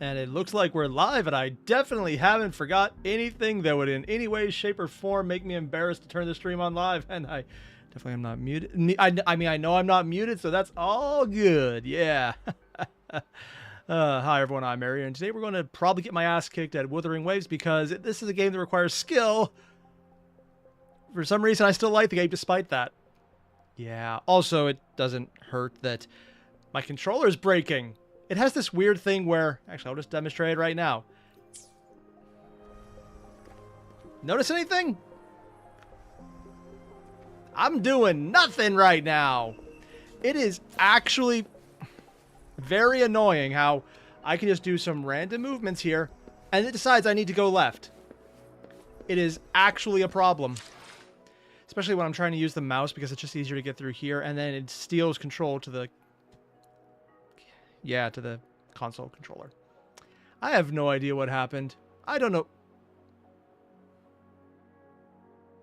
And it looks like we're live, and I definitely haven't forgot anything that would in any way, shape, or form make me embarrassed to turn the stream on live. And I definitely am not muted. I mean, I know I'm not muted, so that's all good. Yeah. Hi, everyone. I'm Airier, and today we're going to probably get my ass kicked at Wuthering Waves because this is a game that requires skill. For some reason, I still like the game despite that. Yeah. Also, it doesn't hurt that my controller's breaking. It has this weird thing where... Actually, I'll just demonstrate it right now. Notice anything? I'm doing nothing right now. It is actually very annoying how I can just do some random movements here, and it decides I need to go left. It is actually a problem. Especially when I'm trying to use the mouse because it's just easier to get through here, and then it steals control to the... Yeah, to the console controller. I have no idea what happened. I don't know.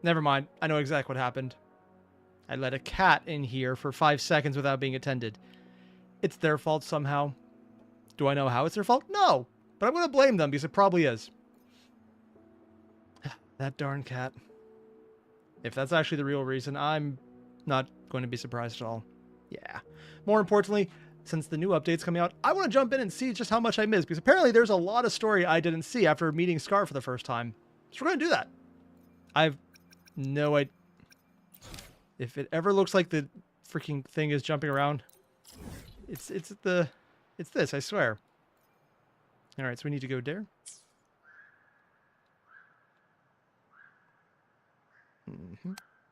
Never mind. I know exactly what happened. I let a cat in here for 5 seconds without being attended. It's their fault somehow. Do I know how it's their fault? No. But I'm going to blame them because it probably is. That darn cat. If that's actually the real reason, I'm not going to be surprised at all. Yeah. More importantly, since the new update's coming out, I want to jump in and see just how much I missed, because apparently there's a lot of story I didn't see after meeting Scar for the first time. So we're going to do that. I've no idea. If it ever looks like the freaking thing is jumping around, it's this, I swear. All right, so we need to go there.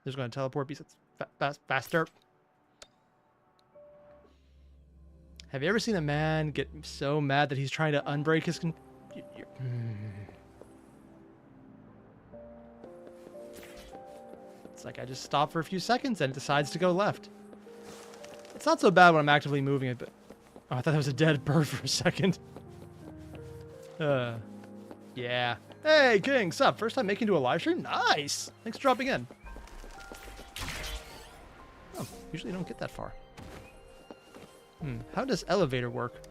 There's going to teleport because it's faster. Have you ever seen a man get so mad that he's trying to unbreak his... It's like I just stop for a few seconds and it decides to go left. It's not so bad when I'm actively moving it, but... Oh, I thought that was a dead bird for a second. Yeah. Hey, King, sup? First time making to a live stream? Nice! Thanks for dropping in. Oh, usually you don't get that far. How does elevator work?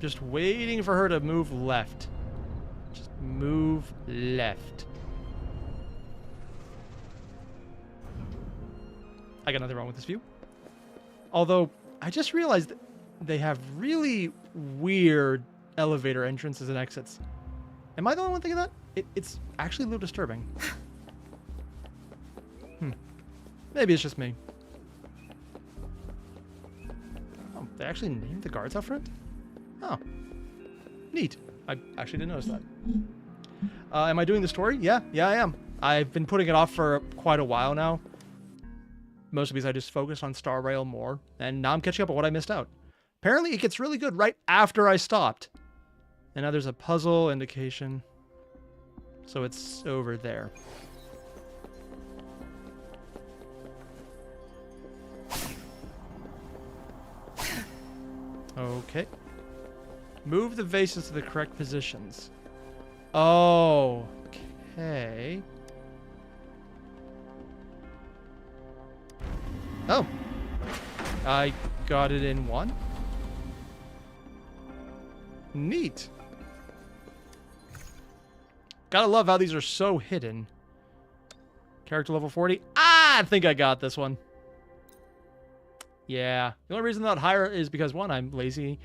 Just waiting for her to move left. Just move left. I got nothing wrong with this view. Although, I just realized that they have really weird elevator entrances and exits. Am I the only one thinking that? It's actually a little disturbing. Maybe it's just me. They actually named the guards out front? Oh. Neat. I actually didn't notice that. Am I doing the story? Yeah, I am. I've been putting it off for quite a while now. Mostly because I just focused on Star Rail more, and now I'm catching up on what I missed out. Apparently, it gets really good right after I stopped. And now there's a puzzle indication. So it's over there. Okay. Move the vases to the correct positions. Oh, okay. Oh. I got it in one. Neat. Gotta love how these are so hidden. Character level 40. I think I got this one. Yeah. The only reason not higher is because, one, I'm lazy,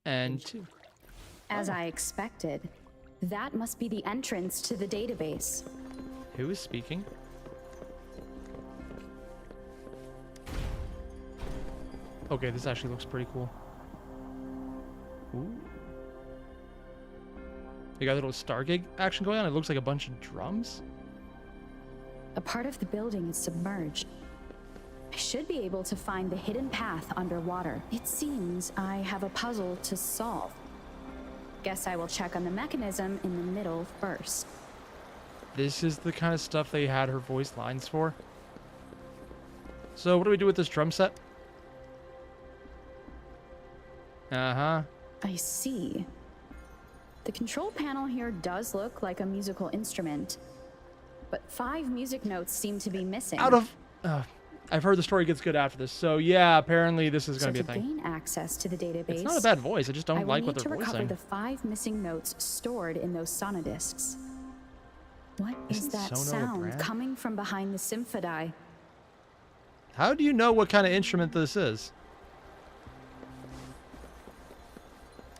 and two... As I expected, that must be the entrance to the database. Who is speaking? Okay, this actually looks pretty cool. Ooh. You got a little Stargate action going on. It looks like a bunch of drums. A part of the building is submerged. I should be able to find the hidden path underwater. It seems I have a puzzle to solve. Guess I will check on the mechanism in the middle first. This is the kind of stuff they had her voice lines for. So what do we do with this drum set? Uh-huh. I see. The control panel here does look like a musical instrument, but 5 music notes seem to be missing. Out I've heard the story gets good after this. So yeah, apparently this is going to be a thing. To gain access to the database, It's not a bad voice. I just don't like what they're I will need to recover voicing. the 5 missing notes stored in those sonodiscs. What is that Sono a sound brand? coming from behind the symphodi? How do you know what kind of instrument this is?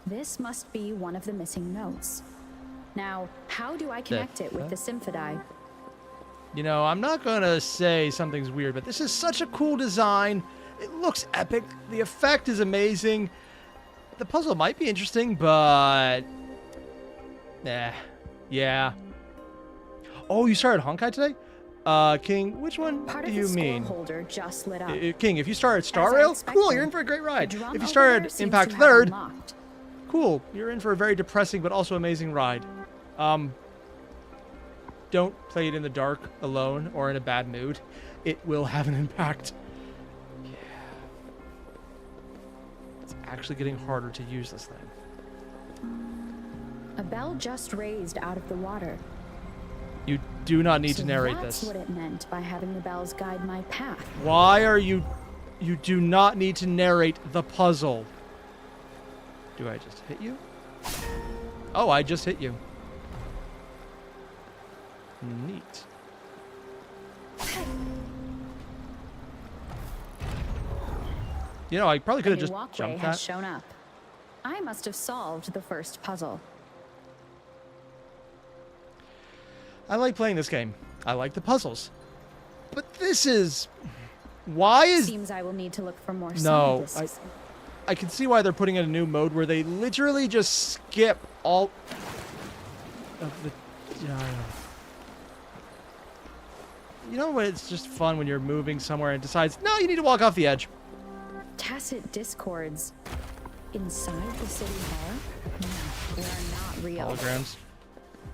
This must be one of the missing notes. Now, how do I connect it with the symphodi? You know, I'm not going to say something's weird, but this is such a cool design. It looks epic. The effect is amazing. The puzzle might be interesting, but... Yeah. Oh, you started Honkai today? King, which one Part do of you the mean? scroll holder just lit up. King, if you started Star As I Rail, expected, cool, you're in for a great ride. The drum If you over started there seems Impact to have 3rd, unlocked. cool, you're in for a very depressing but also amazing ride. Don't play it in the dark alone or in a bad mood. It will have an impact. Yeah. It's actually getting harder to use this thing. A bell just raised out of the water. You do not need So to narrate that's this. what it meant by having the bells guide my path. Why are you... You do not need to narrate the puzzle. Do I just hit you? Oh, I just hit you. Neat. You know, I probably could have A new just walkway jumped has that. shown up. I must have solved the first puzzle. I like playing this game. I like the puzzles. But this is... Why is... Seems I will need to look for more No, sonodiscs. I can see why they're putting in a new mode where they literally just skip all of the... You know what? It's just fun when you're moving somewhere and it decides, no, you need to walk off the edge. Tacit discords inside the city hall? No, they are not real. Holograms.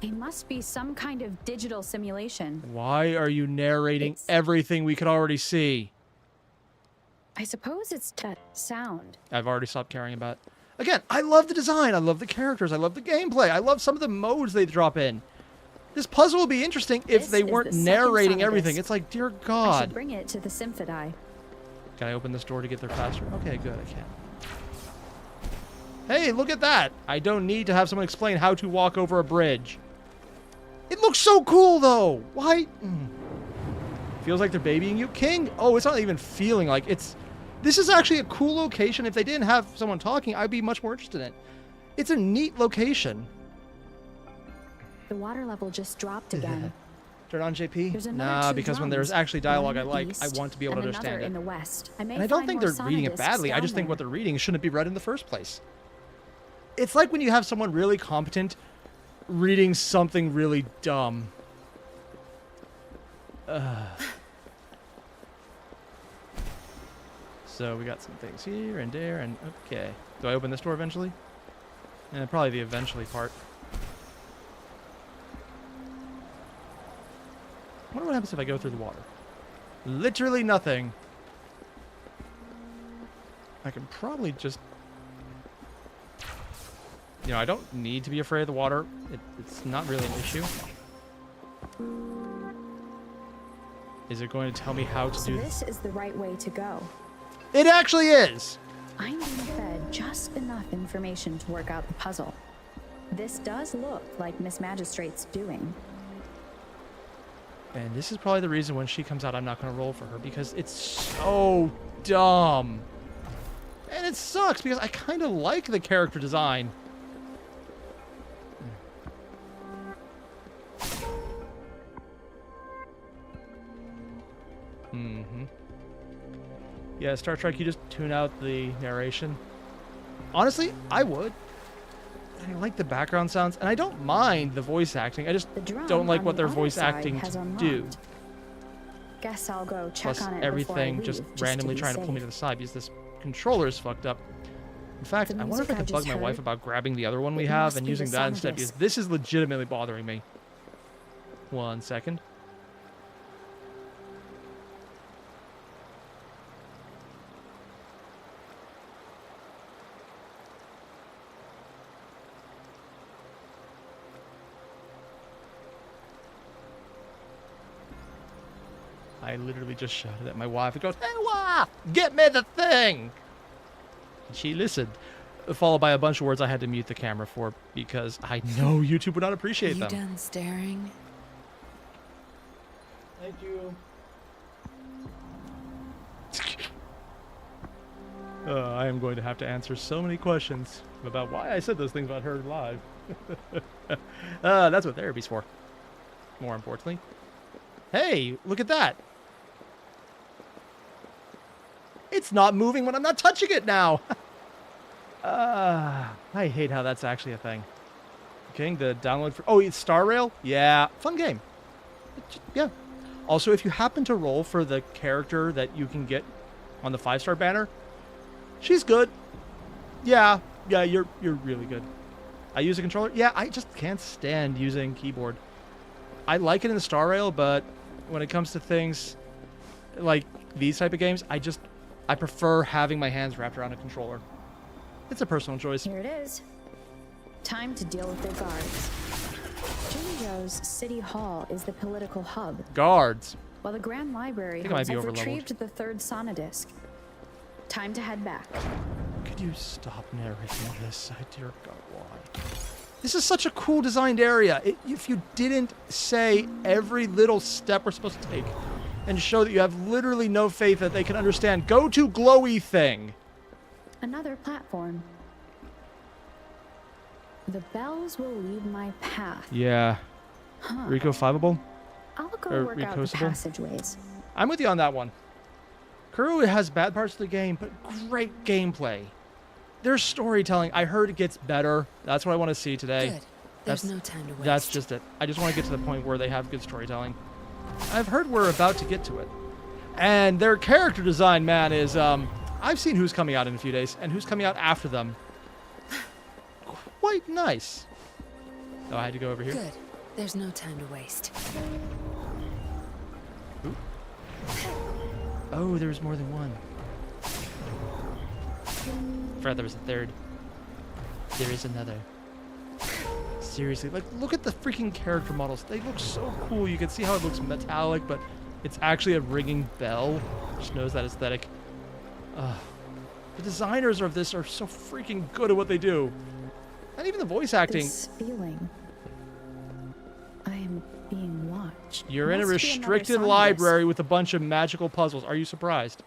They must be some kind of digital simulation. Why are you narrating It's- everything we could already see? I suppose it's that sound. I've already stopped caring about it. Again, I love the design. I love the characters. I love the gameplay. I love some of the modes they drop in. This puzzle would be interesting if This they is weren't the second narrating sonodisc. everything. It's like, dear I should God. bring it to the symphodi. Can I open this door to get there faster? Okay, good, I can. Hey, look at that! I don't need to have someone explain how to walk over a bridge. It looks so cool, though! Why? Feels like they're babying you? King? Oh, it's not even feeling like it's... This is actually a cool location. If they didn't have someone talking, I'd be much more interested in it. It's a neat location. The water level just dropped again. Turn on JP? There's another Nah, two because when drums, there's actually dialogue I one like, east I want to be able to and another understand in the it. west. I may And I don't find think more they're reading it sonodiscs badly. I down just think there. what they're reading shouldn't be read in the first place. It's like when you have someone really competent reading something really dumb. So we got some things here and there and okay. Do I open this door eventually? Probably the eventually part. I wonder what happens if I go through the water. Literally nothing. I can probably just... You know, I don't need to be afraid of the water. It's not really an issue. Is it going to tell me how to So do this is the right way to go. It actually is! I'm being fed just enough information to work out the puzzle. This does look like Miss Magistrate's doing. And this is probably the reason when she comes out, I'm not going to roll for her because it's so dumb. And it sucks because I kind of like the character design. Yeah, Star Trek, you just tune out the narration. Honestly, I would. I like the background sounds, and I don't mind the voice acting. I just The drum don't like on what the they're other voice side acting has to unlocked. do. Guess I'll go check Plus on it everything before I just leave, to randomly be trying to pull me safe. to the side because this controller is fucked up. In fact, The I wonder if I music could I bug just my wife heard, about grabbing the other one we it have must and be using the that instead because sonodisc. this is legitimately bothering me. 1 second. I literally just shouted at my wife. It goes, "Hey, wife, get me the thing!" And she listened, followed by a bunch of words I had to mute the camera for because I know YouTube would not appreciate them. You done staring? Thank you. I am going to have to answer so many questions about why I said those things about her live. That's what therapy's for. More importantly. Hey, look at that. It's not moving when I'm not touching it now. I hate how that's actually a thing. Okay, the download for... Oh, it's Star Rail? Yeah, fun game. Yeah. Also, if you happen to roll for the character that you can get on the 5-star banner, she's good. Yeah, you're really good. I use a controller. Yeah, I just can't stand using keyboard. I like it in the Star Rail, but when it comes to things like these type of games, I prefer having my hands wrapped around a controller. It's a personal choice. Here it is. Time to deal with their guards. Jinzhou's City Hall is the political hub, Guards. while the Grand Library has retrieved the third Sonodisc. Time to head back. Could you stop narrating this? Dear God, why? This is such a cool designed area. If you didn't say every little step we're supposed to take and show that you have literally no faith that they can understand, go to glowy thing. Another platform. The bells will lead my path. Yeah. Huh. Recofiable? I'll go Or work out the recosable? passageways. I'm with you on that one. Kuru has bad parts of the game, but great gameplay. Their storytelling, I heard it gets better. That's what I want to see today. Good. There's no time to waste. That's just it. I just want to get to the point where they have good storytelling. I've heard we're about to get to it. And their character design, man, is... I've seen who's coming out in a few days, and who's coming out after them. Quite nice. Oh, I had to go over here. Good. There's no time to waste. Ooh. Oh, there's more than one. Forgot there was a third. There is another. Seriously, like, look at the freaking character models. They look so cool. You can see how it looks metallic, but it's actually a ringing bell. Just knows that aesthetic. The designers of this are so freaking good at what they do. And even the voice acting. This feeling. I am being watched. You're in a Must be another restricted Sonodisc. library with a bunch of magical puzzles. Are you surprised?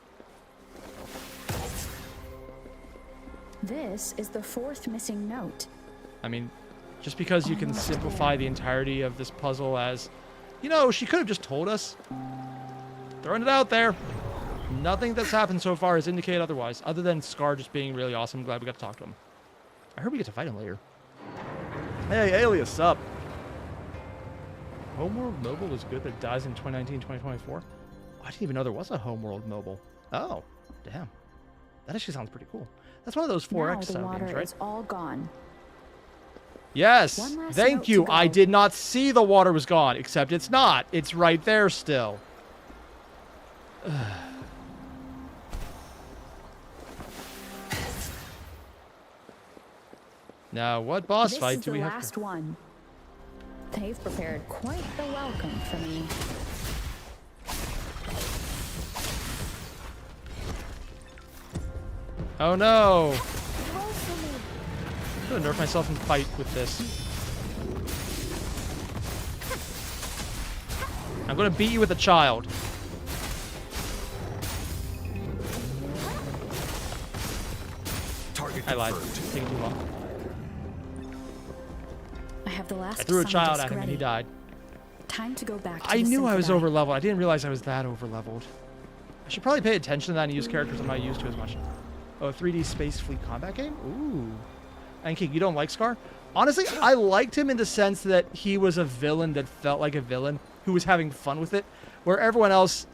This is the fourth missing note. I mean, just because you can Almost simplify there. the entirety of this puzzle as, you know, she could have just told us. Throwing it out there. Nothing that's happened so far has indicated otherwise, other than Scar just being really awesome. I'm glad we got to talk to him. I heard we get to fight him later. Hey, Alias, up. Homeworld Mobile was good, but it dies in 2019, 2024. I didn't even know there was a Homeworld Mobile. Oh, damn. That actually sounds pretty cool. That's one of those 4X Now the style water games, right? is all gone. Yes. One last Thank note you. to I go. did not see the water was gone, except it's not. It's right there still. Now, what boss This fight is do the we have? last one. They've prepared quite the welcome for me. Oh no! I'm gonna nerf myself and fight with this. I'm gonna beat you with a child. Target I lied. confirmed. It's taking too long. I have the last I threw a child Sonodisc at him and he ready. died. Time to go back to I the knew I was Symphony. over leveled. I didn't realize I was that over leveled. I should probably pay attention to that and use characters I'm not used to as much. Oh, a 3D Space Fleet combat game? Ooh. And King, you don't like Scar? Honestly, I liked him in the sense that he was a villain that felt like a villain who was having fun with it, where everyone else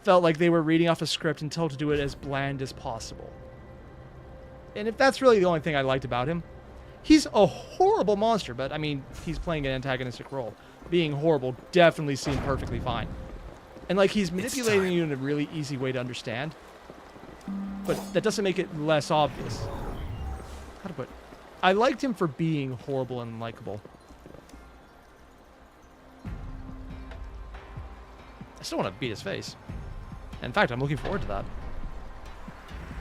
felt like they were reading off a script and told to do it as bland as possible. And if that's really the only thing I liked about him, he's a horrible monster, but I mean, he's playing an antagonistic role. Being horrible definitely seemed perfectly fine. And like, he's manipulating you in a really easy way to understand, but that doesn't make it less obvious. How to put it? I liked him for being horrible and unlikable. still want to beat his face. In fact, I'm looking forward to that.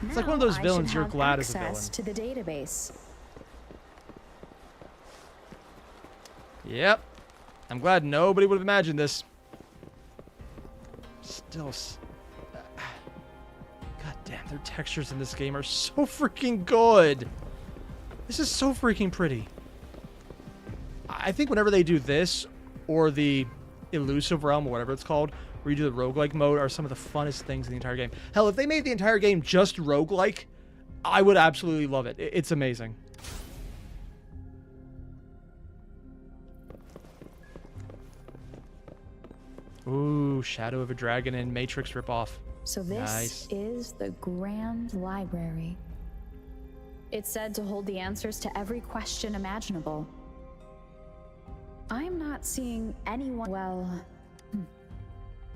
It's like one of Now those I villains should you're have glad is a access villain. to the database. Yep. I'm glad nobody would have imagined this. Still... God damn, their textures in this game are so freaking good. This is so freaking pretty. I think whenever they do this, or the Elusive Realm, or whatever it's called, where you do the roguelike mode, are some of the funnest things in the entire game. Hell, if they made the entire game just roguelike, I would absolutely love it. It's amazing. Ooh, Shadow of a Dragon and Matrix ripoff. So this Nice. is the Grand Library. It's said to hold the answers to every question imaginable. I'm not seeing anyone. Well,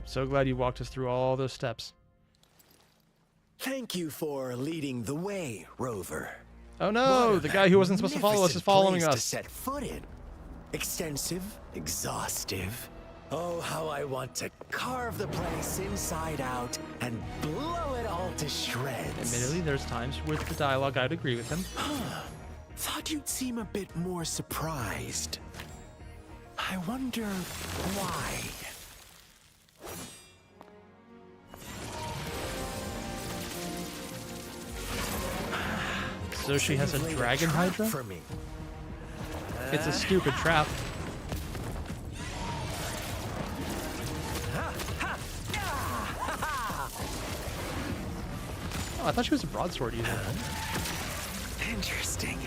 So glad you walked us through all those steps. Thank you for leading the way, Rover. Oh no, What the a guy who wasn't supposed to follow us is magnificent following place to us. set foot in. Extensive, exhaustive. Oh, how I want to carve the place inside out and blow it all to shreds. Admittedly, there's times with the dialogue I'd agree with him. Thought you'd seem a bit more surprised. I wonder why. So she has a You've laid dragon trap hydra? for me. It's a stupid trap. Oh, I thought she was a broadsword user. Interesting.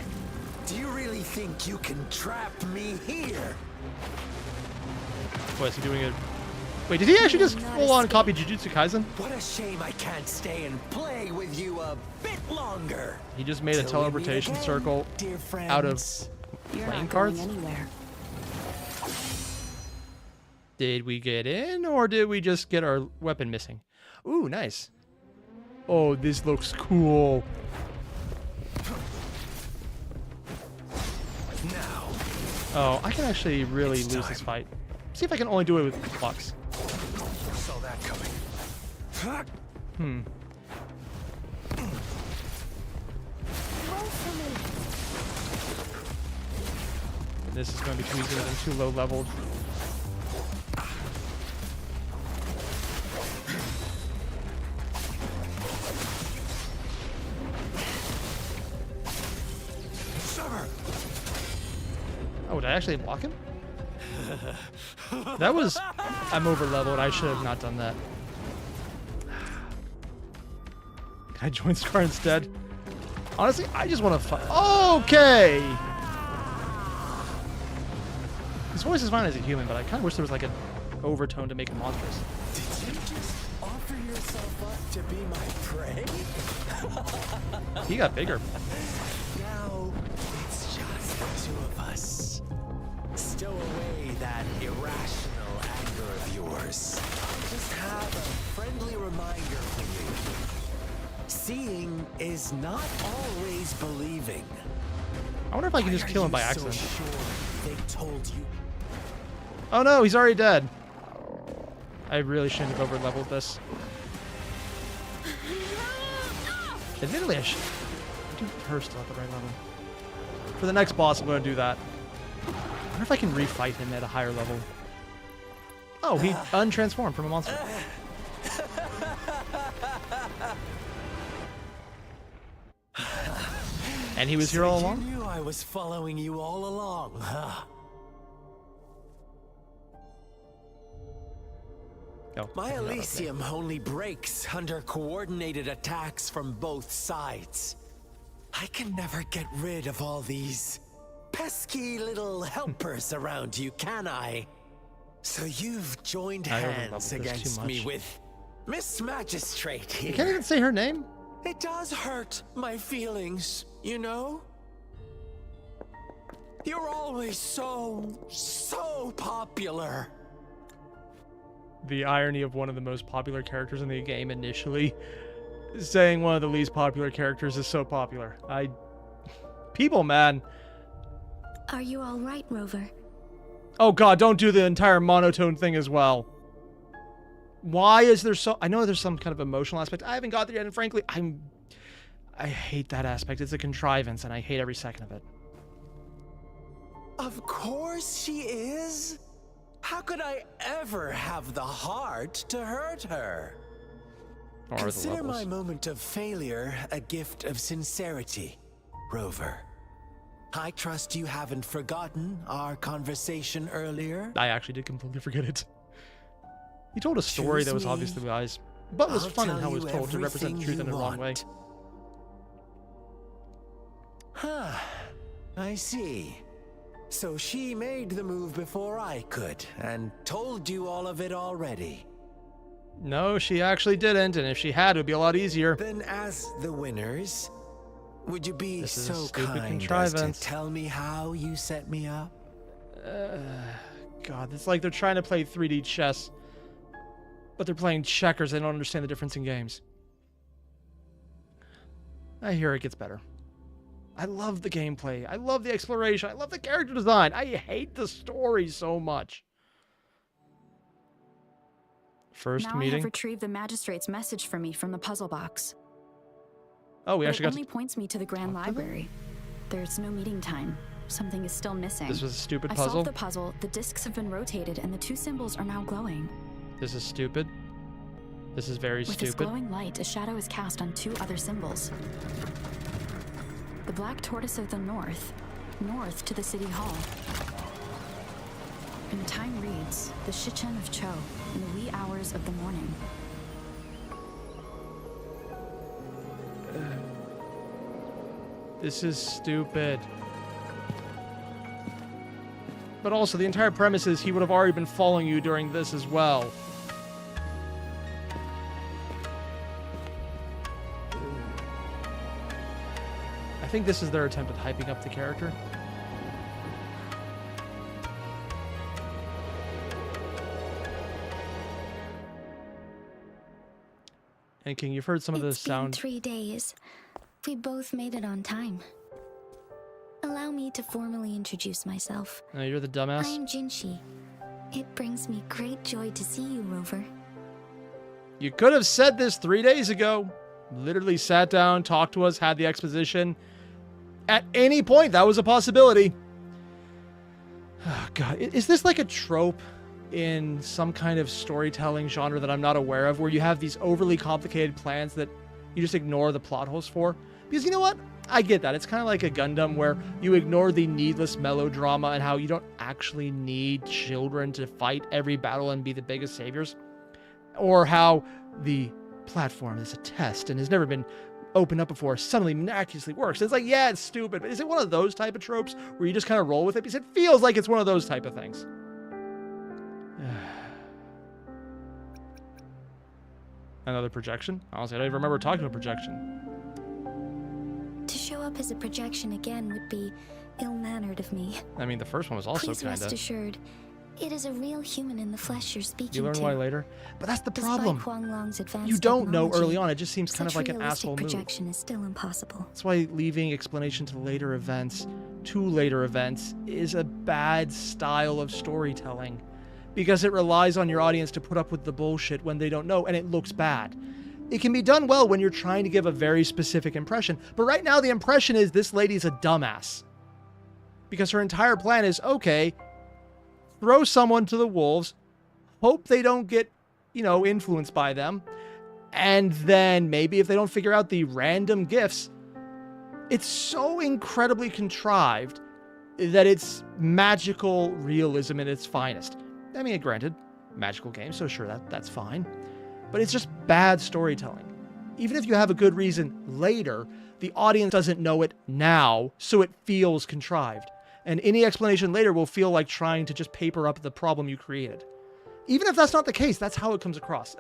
Do you really think you can trap me here? What, is he doing a... Wait, did he actually just full-on copy Jujutsu Kaisen? What a shame I can't stay and play with you a bit longer. He just made a Till we meet teleportation again, circle dear friends. out of you're playing not cards? going anywhere. Did we get in, or did we just get our weapon missing? Ooh, nice. Oh, this looks cool. Now, Oh, I can actually really It's lose this time. fight. See if I can only do it with Flux. saw that coming. Hmm. This is going to be too easy with them too low leveled. Summer. Oh, did I actually block him? That was... I'm over leveled. I should have not done that. Can I join Scar instead? Honestly, I just want to fight. Okay! His voice is fine as a human, but I kind of wish there was like an overtone to make him monstrous. Did you just offer yourself up to be my prey? He got bigger. Now it's just the two of us. Stow away that irrational anger of yours. Just have a friendly reminder for you. Seeing is not always believing. I wonder if I can just Why kill are him by you accident. So sure they told you. Oh no, he's already dead. I really shouldn't have over leveled this. Admittedly, I should do her still at the right level. For the next boss, I'm going to do that. I wonder if I can refight him at a higher level. Oh, he untransformed from a monster. And he was here all along? You knew I was following you all along, huh? Oh, My not okay. Elysium only breaks under coordinated attacks from both sides. I can never get rid of all these pesky little helpers around you, can I? So you've joined I overleveled hands this too against me much. with Miss Magistrate You here. can't even say her name? It does hurt my feelings, you know? You're always so popular. The irony of one of the most popular characters in the game initially saying one of the least popular characters is so popular. People, man. Are you all right, Rover? Oh god, don't do the entire monotone thing as well. Why is there so... I know there's some kind of emotional aspect. I haven't got there yet, and frankly, I hate that aspect. It's a contrivance, and I hate every second of it. Of course she is. How could I ever have the heart to hurt her? Or the Consider levels. my moment of failure a gift of sincerity, Rover. I trust you haven't forgotten our conversation earlier. I actually did completely forget it. He told a story that was obviously wise, but was I'll fun in tell how it was you told to represent the truth in everything the you wrong way. want. Huh. I see. So she made the move before I could, and told you all of it already. No, she actually didn't, and if she had, it would be a lot easier. Then as the winners, would you be This is a so stupid kind as contrivance. to tell me how you set me up? God, it's like they're trying to play 3D chess, but they're playing checkers. They don't understand the difference in games. I hear it gets better. I love the gameplay. I love the exploration. I love the character design. I hate the story so much. First Now I meeting. have retrieved the magistrate's message for me from the puzzle box. Oh, we But actually it got only points me to the Grand talk to them? Library. There's no meeting time. Something is still missing. This was a stupid I puzzle. solved the puzzle, the discs have been rotated, and the two symbols are now glowing. This is stupid. This is very With this stupid. glowing light, a shadow is cast on two other symbols. The black tortoise of the north to the city hall. And the time reads, the Shichen of Cho, in the wee hours of the morning. This is stupid. But also, the entire premise is he would have already been following you during this as well. I think this is their attempt at hyping up the character. And King, you've heard some of the It's been sound. 3 days. We both made it on time. Allow me to formally introduce myself. No, you're the I dumbass. am Jinshi. It brings me great joy to see you, Rover. You could have said this 3 days ago. Literally sat down, talked to us, had the exposition. At any point, that was a possibility. Oh, God. Is this like a trope in some kind of storytelling genre that I'm not aware of, where you have these overly complicated plans that you just ignore the plot holes for? Because you know what? I get that. It's kind of like a Gundam where you ignore the needless melodrama and how you don't actually need children to fight every battle and be the biggest saviors. Or how the platform is a test and has never been opened up before suddenly miraculously works. It's like, yeah, it's stupid, but is it one of those type of tropes where you just kind of roll with it? Because it feels like it's one of those type of things. Another projection? Honestly, I don't even remember talking about projection. To show up as a projection again would be ill-mannered of me. I mean, the first one was also Please kind rest of... assured, it is a real human in the flesh you're speaking You learn to. why later. But that's the Despite problem. Huang Long's advanced You don't know technology, early on. It just seems kind of such like an realistic asshole move. projection is still impossible. That's why leaving explanation to later events is a bad style of storytelling. Because it relies on your audience to put up with the bullshit when they don't know, and it looks bad. It can be done well when you're trying to give a very specific impression, but right now the impression is this lady's a dumbass. Because her entire plan is, okay, throw someone to the wolves, hope they don't get, influenced by them, and then maybe if they don't figure out the random gifts, it's so incredibly contrived that it's magical realism at its finest. I mean, granted, magical game, so sure, that's fine. But it's just bad storytelling. Even if you have a good reason later, the audience doesn't know it now, so it feels contrived. And any explanation later will feel like trying to just paper up the problem you created. Even if that's not the case, that's how it comes across.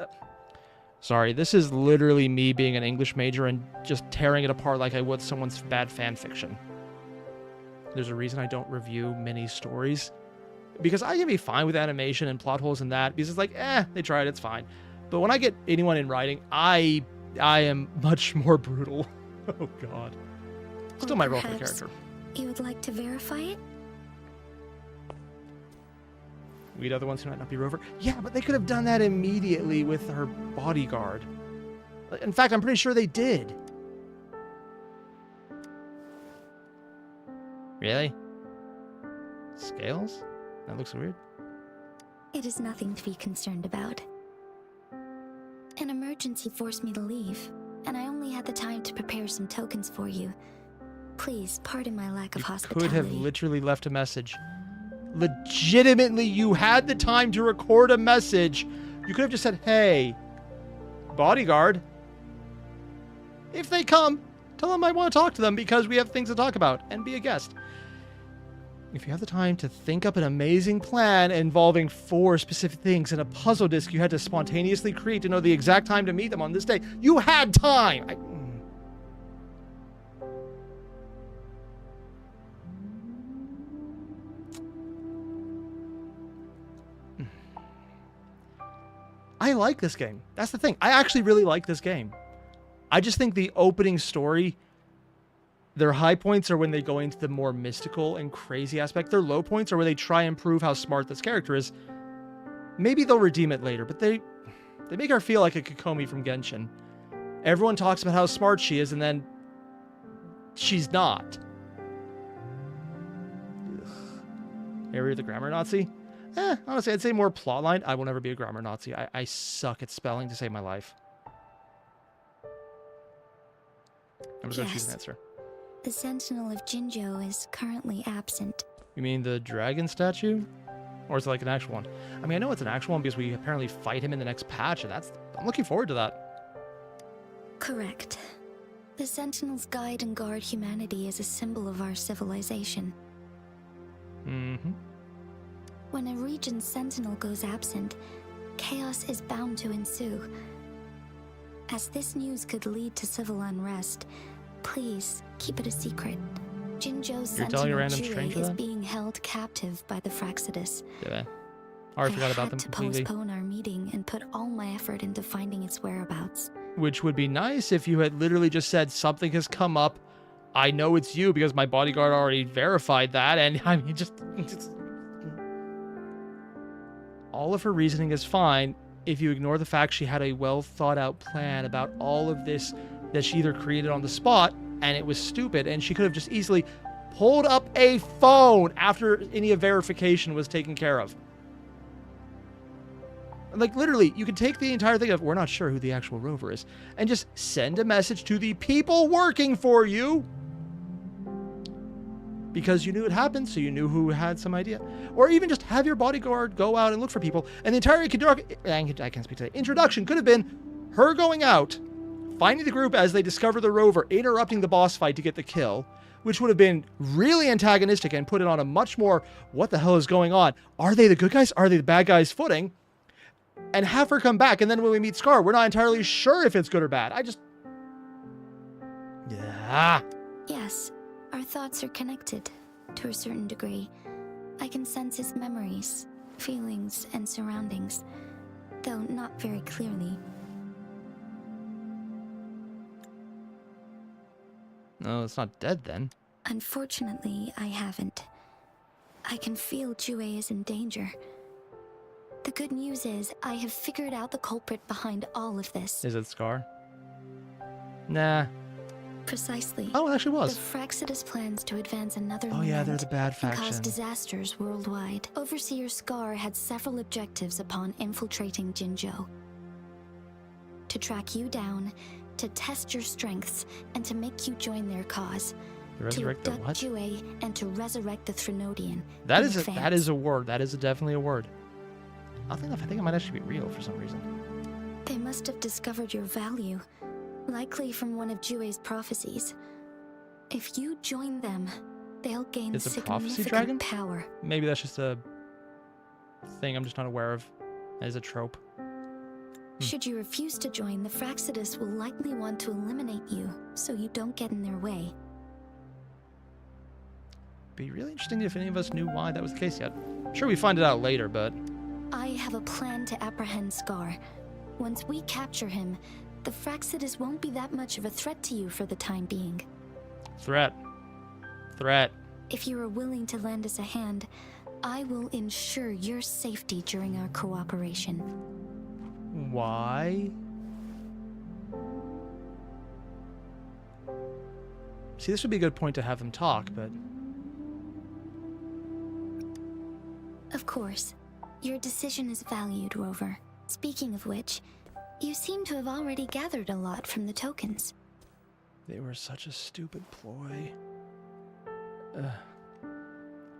Sorry, this is literally me being an English major and just tearing it apart like I would someone's bad fan fiction. There's a reason I don't review mini stories. Because I can be fine with animation and plot holes and that, because it's like, they tried, it's fine. But when I get anyone in writing, I am much more brutal. Oh, God. Still my role for the Perhaps character. You would like to verify it? We the other ones who might not be Rover. Yeah, but they could have done that immediately with her bodyguard. In fact, I'm pretty sure they did. Really? Scales? That looks weird. It is nothing to be concerned about. An emergency forced me to leave, and I only had the time to prepare some tokens for you. Please, pardon my lack of hospitality. Could have literally left a message. Legitimately, you had the time to record a message. You could have just said, hey, bodyguard, if they come, tell them I want to talk to them because we have things to talk about, and be a guest. If you have the time to think up an amazing plan involving 4 specific things in a puzzle disc you had to spontaneously create to know the exact time to meet them on this day, you had time! I like this game. That's the thing. I actually really like this game. I just think the opening story, their high points are when they go into the more mystical and crazy aspect. Their low points are where they try and prove how smart this character is. Maybe they'll redeem it later, but they make her feel like a Kokomi from Genshin. Everyone talks about how smart she is, and then she's not. Airier the grammar Nazi? Honestly, I'd say more plotline. I will never be a grammar Nazi. I suck at spelling to save my life. I'm just going to choose an answer. The Sentinel of Jinzhou is currently absent. You mean the dragon statue? Or is it like an actual one? I mean, I know it's an actual one because we apparently fight him in the next patch, and I'm looking forward to that. Correct. The Sentinels guide and guard humanity as a symbol of our civilization. Mm-hmm. When a region's sentinel goes absent, chaos is bound to ensue. As this news could lead to civil unrest, please keep it a secret. Jinzhou's sentinel Juwei is being held captive by the Fraxidus. Yeah. I forgot about them completely. I had to postpone our meeting and put all my effort into finding its whereabouts. Which would be nice if you had literally just said something has come up. I know it's you because my bodyguard already verified that, and I mean, just all of her reasoning is fine if you ignore the fact she had a well thought out plan about all of this that she either created on the spot and it was stupid, and she could have just easily pulled up a phone after any verification was taken care of. Like, literally, you could take the entire thing of, we're not sure who the actual rover is, and just send a message to the people working for you. Because you knew it happened, so you knew who had some idea. Or even just have your bodyguard go out and look for people. And the entire introduction could have been her going out, finding the group as they discover the rover, interrupting the boss fight to get the kill, which would have been really antagonistic and put it on a much more, what the hell is going on? Are they the good guys? Are they the bad guys footing? And have her come back, and then when we meet Scar, we're not entirely sure if it's good or bad. Yeah. Yes. Our thoughts are connected, to a certain degree. I can sense his memories, feelings, and surroundings, though not very clearly. No, it's not dead then. Unfortunately, I haven't. I can feel Juwei is in danger. The good news is, I have figured out the culprit behind all of this. Is it Scar? Nah. Precisely. Oh, it actually was. The Fraxidus plans to advance another yeah, they're the bad faction. Cause disasters worldwide. Overseer Scar had several objectives upon infiltrating Jinzhou. To track you down, to test your strengths, and to make you join their cause. To abduct Juwei and to resurrect the Threnodian. That is a word. That is definitely a word. I think it might actually be real for some reason. They must have discovered your value. Likely from one of Juwei's prophecies. If you join them, they'll gain significant power. Maybe that's just a thing I'm just not aware of as a trope. Should you refuse to join, the Fraxidus will likely want to eliminate you, so you don't get in their way. Be really interesting if any of us knew why that was the case yet. I'm sure we find it out later, but... I have a plan to apprehend Scar. Once we capture him, the Fraxidus won't be that much of a threat to you for the time being. Threat. If you are willing to lend us a hand, I will ensure your safety during our cooperation. Why? See, this would be a good point to have them talk, but... Of course. Your decision is valued, Rover. Speaking of which, you seem to have already gathered a lot from the tokens. They were such a stupid ploy.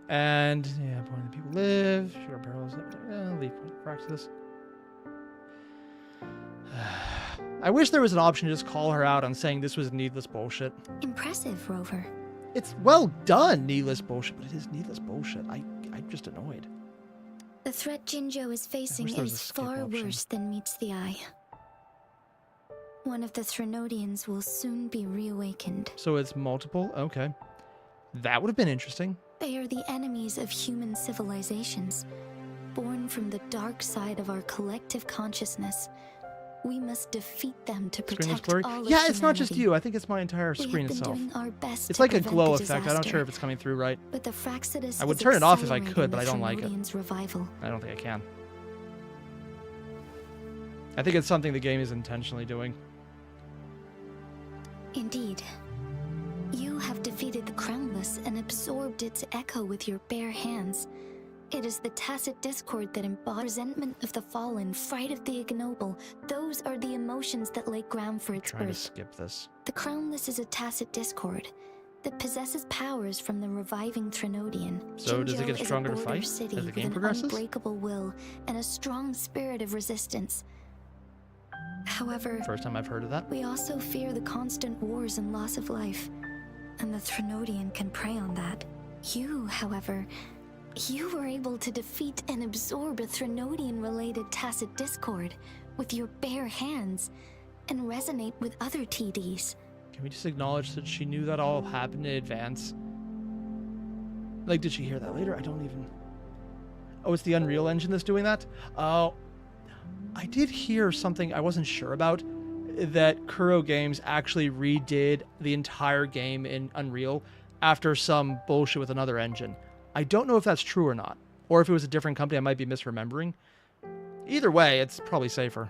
And, yeah, point the people live. Sure, barrels. Leave point of practice. I wish there was an option to just call her out on saying this was needless bullshit. Impressive, Rover. It's well done, needless bullshit, but it is needless bullshit. I'm just annoyed. The threat Jinzhou is facing there was a is skip far option. worse than meets the eye. One of the Threnodians will soon be reawakened. So it's multiple? Okay. That would have been interesting. They are the enemies of human civilizations, born from the dark side of our collective consciousness. We must defeat them to Screen looks protect blurry. all of Yeah, it's not just humanity. you. I think it's my entire We screen have been itself. doing our best It's to like a prevent glow the effect. I'm not disaster, sure if it's coming through right. but the Fraxidus I would is turn it off if I accelerating could, but the I don't like it. Threnodians' revival. I don't think I can. I think it's something the game is intentionally doing. Indeed. You have defeated the Crownless and absorbed its echo with your bare hands. It is the tacit discord that embodies resentment of the fallen, fright of the ignoble. Those are the emotions that lay ground for its Trying to birth. skip this. The Crownless is a tacit discord that possesses powers from the reviving Threnodian. So does it Jinzhou get is a stronger to border fight city as the with game an progresses? unbreakable will and a strong spirit of resistance. However, First time I've heard of that. we also fear the constant wars and loss of life, and the Threnodian can prey on that. You, however, you were able to defeat and absorb a Threnodian-related tacit discord with your bare hands and resonate with other TDs. Can we just acknowledge that she knew that all happened in advance? Like, did she hear that later? I don't even... Oh, it's the Unreal Engine that's doing that? Oh, I did hear something I wasn't sure about, that Kuro Games actually redid the entire game in Unreal after some bullshit with another engine. I don't know if that's true or not, or if it was a different company I might be misremembering. Either way, it's probably safer.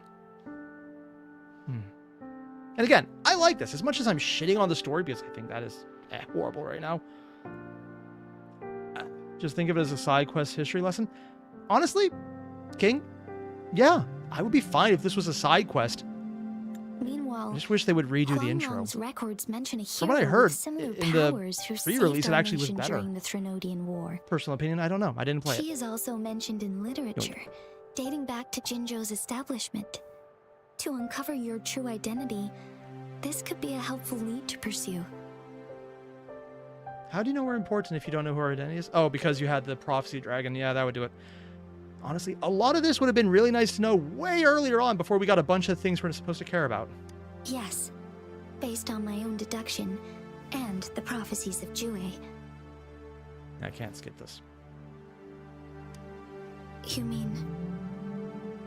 And again, I like this. As much as I'm shitting on the story, because I think that is horrible right now, just think of it as a side quest history lesson. Honestly, King, yeah, I would be fine if this was a side quest. Meanwhile, I just wish they would redo the intro. Huanglong's records mention a From hero what I heard, with similar in the powers who pre-release, saved it our actually was nation better. during the Threnodian War. Personal opinion, I don't know. I didn't play She it. is also mentioned in literature, dating back to Jinzhou's establishment. To uncover your true identity, this could be a helpful lead to pursue. How do you know we're important if you don't know who our identity is? Oh, because you had the prophecy dragon. Yeah, that would do it. Honestly, a lot of this would have been really nice to know way earlier on before we got a bunch of things we're supposed to care about. Yes, based on my own deduction and the prophecies of WUWA. I can't skip this. You mean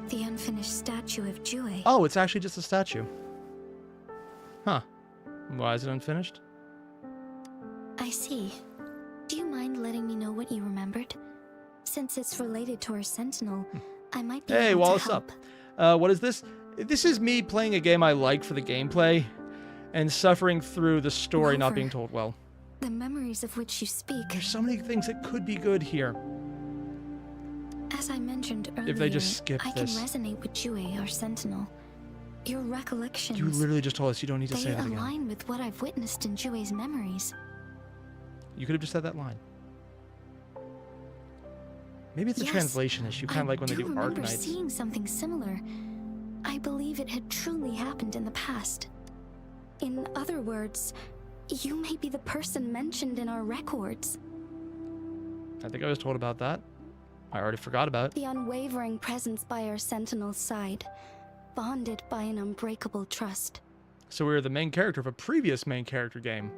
the unfinished statue of WUWA? Oh, it's actually just a statue. Huh. Why is it unfinished? I see. Do you mind letting me know what you remembered? Since it's related to our Sentinel, I might be Hey, able Wallace, to help. up. What is this? This is me playing a game I like for the gameplay and suffering through the story not Rover. being told well. The memories of which you speak, There's so many things that could be good here. as I mentioned earlier, If they just skip I this. can resonate with WUWA, our Sentinel. Your recollections, You literally just told us you don't need to they say that again. align with what I've witnessed in WUWA's memories. You could have just said that line. Maybe it's a Yes, translation issue, kind of like when they do remember Arknights. seeing something similar. I believe it had truly happened in the past. In other words, you may be the person mentioned in our records. I think I was told about that. I already forgot about it. The unwavering presence by our Sentinel's side, bonded by an unbreakable trust. So we were the main character of a previous main character game.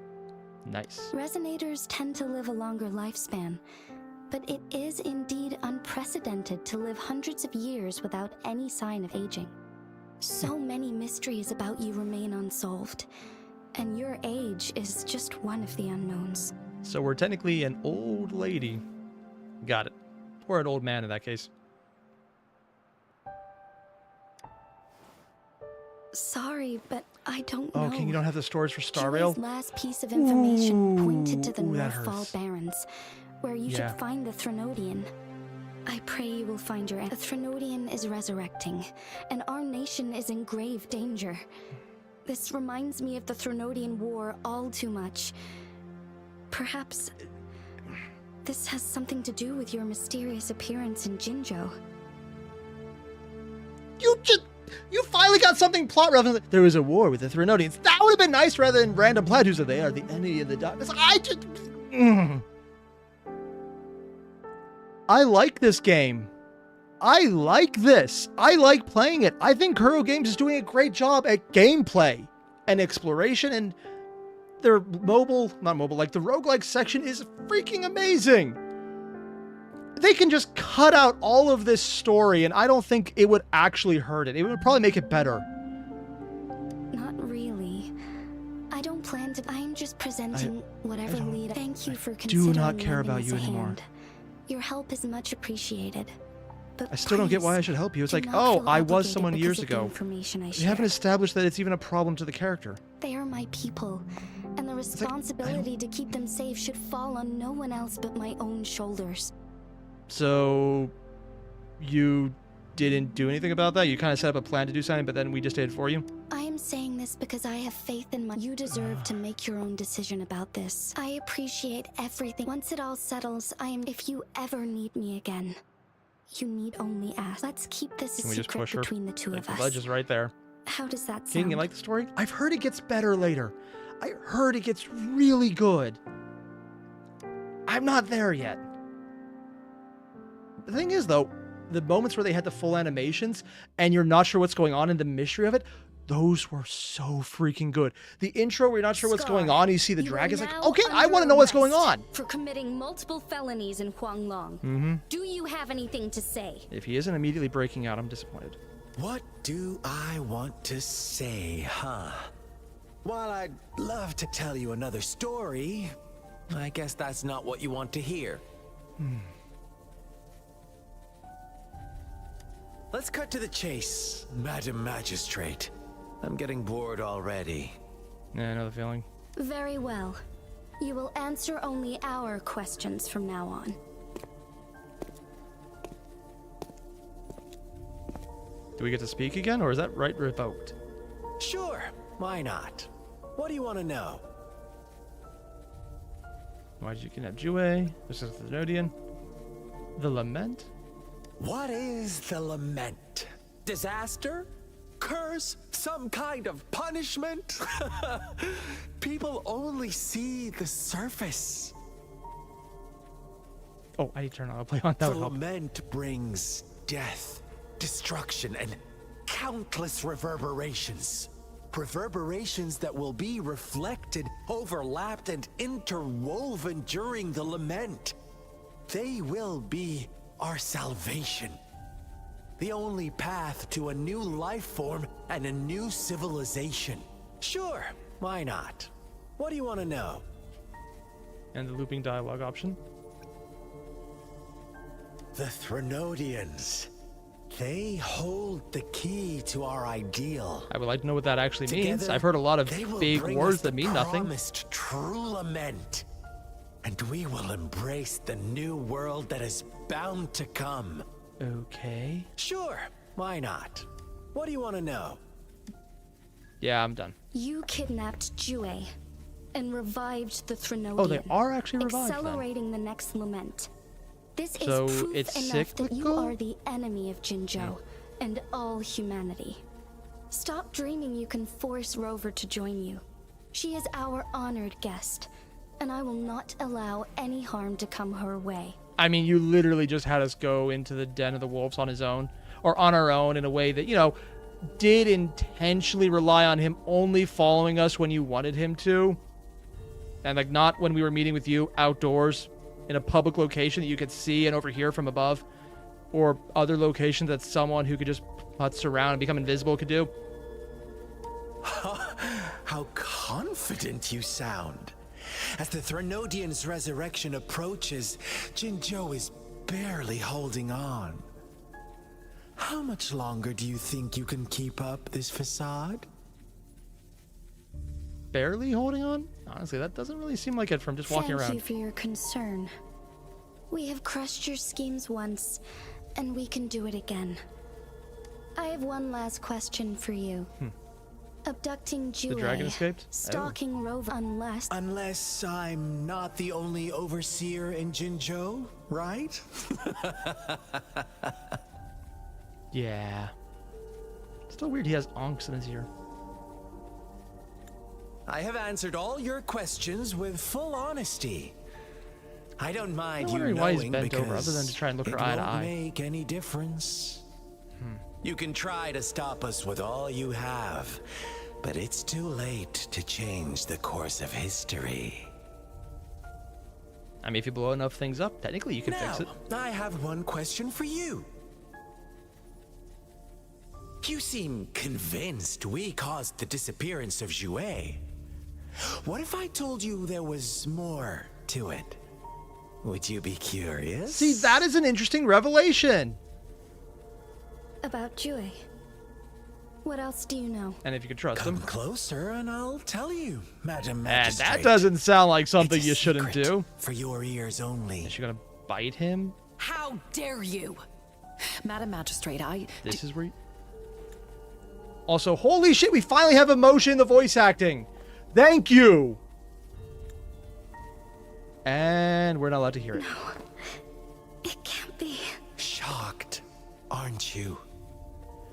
Nice. Resonators tend to live a longer lifespan, but it is indeed unprecedented to live hundreds of years without any sign of aging. So many mysteries about you remain unsolved, and your age is just one of the unknowns. So we're technically an old lady. Got it. Or an old man in that case. Sorry, but I don't know. Oh, King, you don't have the storage for Star Rail? Juway's last piece of information pointed to the Ooh, that Northfall hurts. Barrens, where you Yeah. should find the Threnodian. I pray you will find your... The Threnodian is resurrecting, and our nation is in grave danger. This reminds me of the Threnodian War all too much. Perhaps this has something to do with your mysterious appearance in Jinzhou. You finally got something plot relevant. There was a war with the Threnodians. That would have been nice rather than random plaid who said they are the enemy of the darkness. I like this game. I like this. I like playing it. I think Kuro Games is doing a great job at gameplay and exploration, and their the roguelike section is freaking amazing. They can just cut out all of this story, and I don't think it would actually hurt it. It would probably make it better. Not really. I don't plan to... I'm just presenting whatever lead... Thank you for considering do not care lending about us you a anymore. hand. Your help is much appreciated. But I still don't get why I should help you. It's do like, not oh, feel I was obligated someone because years of the ago. information I We share. haven't established that it's even a problem to the character. They are my people, and the like, responsibility to keep them safe should fall on no one else but my own shoulders. So, you didn't do anything about that? You kind of set up a plan to do something, but then we just did it for you? I am saying this because I have faith in my... You deserve to make your own decision about this. I appreciate everything. Once it all settles, if you ever need me again, you need only ask. Let's keep this a Can we just secret push her? between the two Like, of the us. ledge is right there. How does that sound? King, you like the story? I've heard it gets better later. I heard it gets really good. I'm not there yet. The thing is, though, the moments where they had the full animations and you're not sure what's going on and the mystery of it, those were so freaking good. The intro where you're not sure what's going on, you see the You dragons are like, now okay, I under want to know what's going arrest on. for committing multiple felonies in Huanglong. Do you have anything to say? If he isn't immediately breaking out, I'm disappointed. What do I want to say, huh? While I'd love to tell you another story, I guess that's not what you want to hear. Let's cut to the chase, Madam Magistrate. I'm getting bored already. Yeah, I know the feeling. Very well. You will answer only our questions from now on. Do we get to speak again, or is that right revoked? Sure, why not? What do you want to know? Why did you kidnap Jiwei? This is the Thenodian. The Lament? What is the lament? Disaster? Curse? Some kind of punishment? People only see the surface. Oh, I need to turn on a play on that. The Would help. lament brings death, destruction, and countless reverberations. Reverberations that will be reflected, overlapped, and interwoven during the lament. They will be our salvation. The only path to a new life form and a new civilization. Sure, why not? What do you want to know? And the looping dialogue option. The Threnodians. They hold the key to our ideal. I would like to know what that actually means. Together, I've heard a lot of they will big bring words us that the mean nothing. promised true lament. And we will embrace the new world that is bound to come. Okay. Sure, why not? What do you want to know? Yeah, I'm done. You kidnapped Jiwei and revived the Threnodian. Oh, they are actually revived then. accelerating the next lament. This So is proof it's enough that you cyclical? are the enemy of Jinzhou and all humanity. Stop dreaming you can force Rover to join you. She is our honored guest, and I will not allow any harm to come her way. I mean, you literally just had us go into the den of the wolves on his own, or on our own in a way that, you know, did intentionally rely on him only following us when you wanted him to. And, like, not when we were meeting with you outdoors in a public location that you could see and overhear from above, or other locations that someone who could just putz around and become invisible could do. How confident you sound. As the Threnodian's resurrection approaches, Jinzhou is barely holding on. How much longer do you think you can keep up this facade? Barely holding on? Honestly, that doesn't really seem like it from just walking around. Thank you for your concern. We have crushed your schemes once, and we can do it again. I have one last question for you. Abducting The dragon WUWA, escaped? stalking Rover, Unless I'm not the only overseer in Jinzhou, right? Yeah. Still weird he has onks in his ear. I have answered all your questions with full honesty. I don't mind I'm you wondering why he's knowing bent because over other than to try and look her it eye to won't eye. make any difference. You can try to stop us with all you have, but it's too late to change the course of history. I mean, if you blow enough things up, technically you can fix it. I have one question for you. You seem convinced we caused the disappearance of WUWA. What if I told you there was more to it? Would you be curious? See, that is an interesting revelation. about WUWA. What else do you know? And if you could trust Come him. closer and I'll tell you, Madam And Magistrate. that doesn't sound like something It's a you shouldn't secret do. For your ears only. Is she gonna bite him? How dare you? Madam Magistrate, This is where you... Also, holy shit, we finally have emotion in the voice acting. Thank you. And we're not allowed to hear it. It can't be. Shocked, aren't you?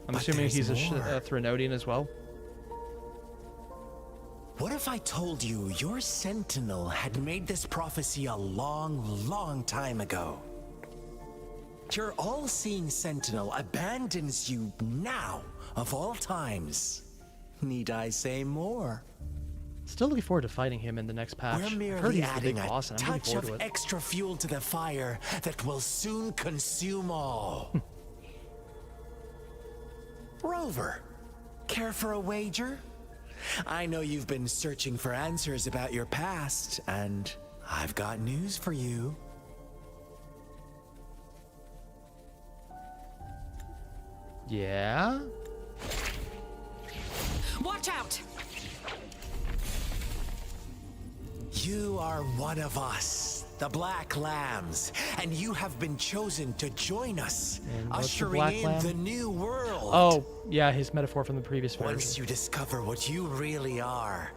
I'm But assuming there's he's a more. Threnodian as well. What if I told you your sentinel had made this prophecy a long, long time ago? Your all-seeing sentinel abandons you now, of all times. Need I say more? Still looking forward to fighting him in the next patch. We're I've heard merely he's the adding big a boss, and I'm looking touch forward of to it. extra fuel to the fire that will soon consume all. Rover, care for a wager? I know you've been searching for answers about your past, and I've got news for you. Yeah? watch out! You are one of us, the Black Lambs, and you have been chosen to join us, And what's the ushering Black in Lamb? the new world. Oh, yeah, his metaphor from the previous version. Once you discover what you really are,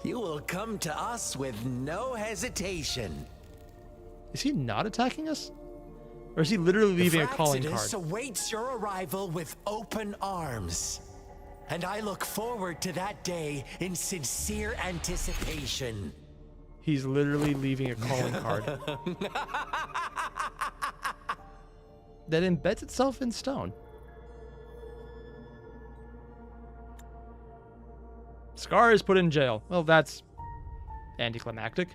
you will come to us with no hesitation. Is he not attacking us? Or is he literally leaving a calling card? Fraxidus awaits your arrival with open arms. And I look forward to that day in sincere anticipation. He's literally leaving a calling card. That embeds itself in stone. Scar is put in jail. Well, that's anticlimactic.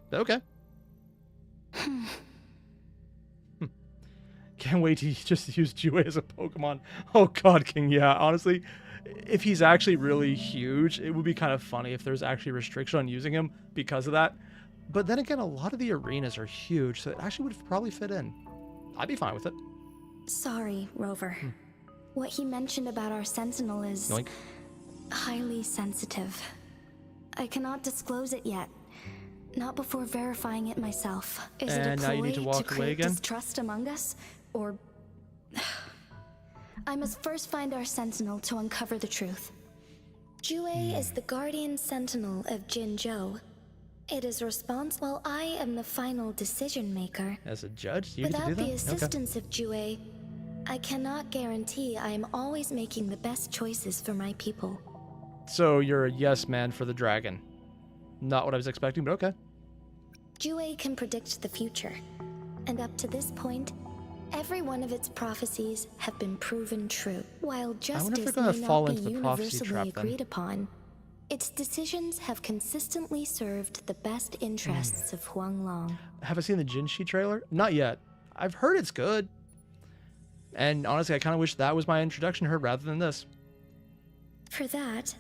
But okay. Can't wait to just use WUWA as a Pokemon. Oh god, King, yeah. Honestly, if he's actually really huge, it would be kind of funny if there's actually restriction on using him because of that. But then again, a lot of the arenas are huge, so it actually would probably fit in. I'd be fine with it. Sorry, Rover. What he mentioned about our sentinel is Yoink. highly sensitive. I cannot disclose it yet. Not before verifying it myself. Is it a And now you need to ploy walk away create again? distrust among us? Or... I must first find our sentinel to uncover the truth. WUWA is the guardian sentinel of Jinzhou. It is responsible. While I am the final decision maker, As a judge, you get to without do that? the assistance of WUWA, I cannot guarantee I am always making the best choices for my people. Okay. So you're a yes man for the dragon. Not what I was expecting, but okay. WUWA can predict the future, and up to this point, every one of its prophecies have been proven true. While wonder if justice they're gonna may fall not be into the prophecy universally trap then. agreed upon, its decisions have consistently served the best interests of Huanglong. Have I seen the Jinshi trailer? Not yet. I've heard it's good. And honestly, I kind of wish that was my introduction to her rather than this. For that,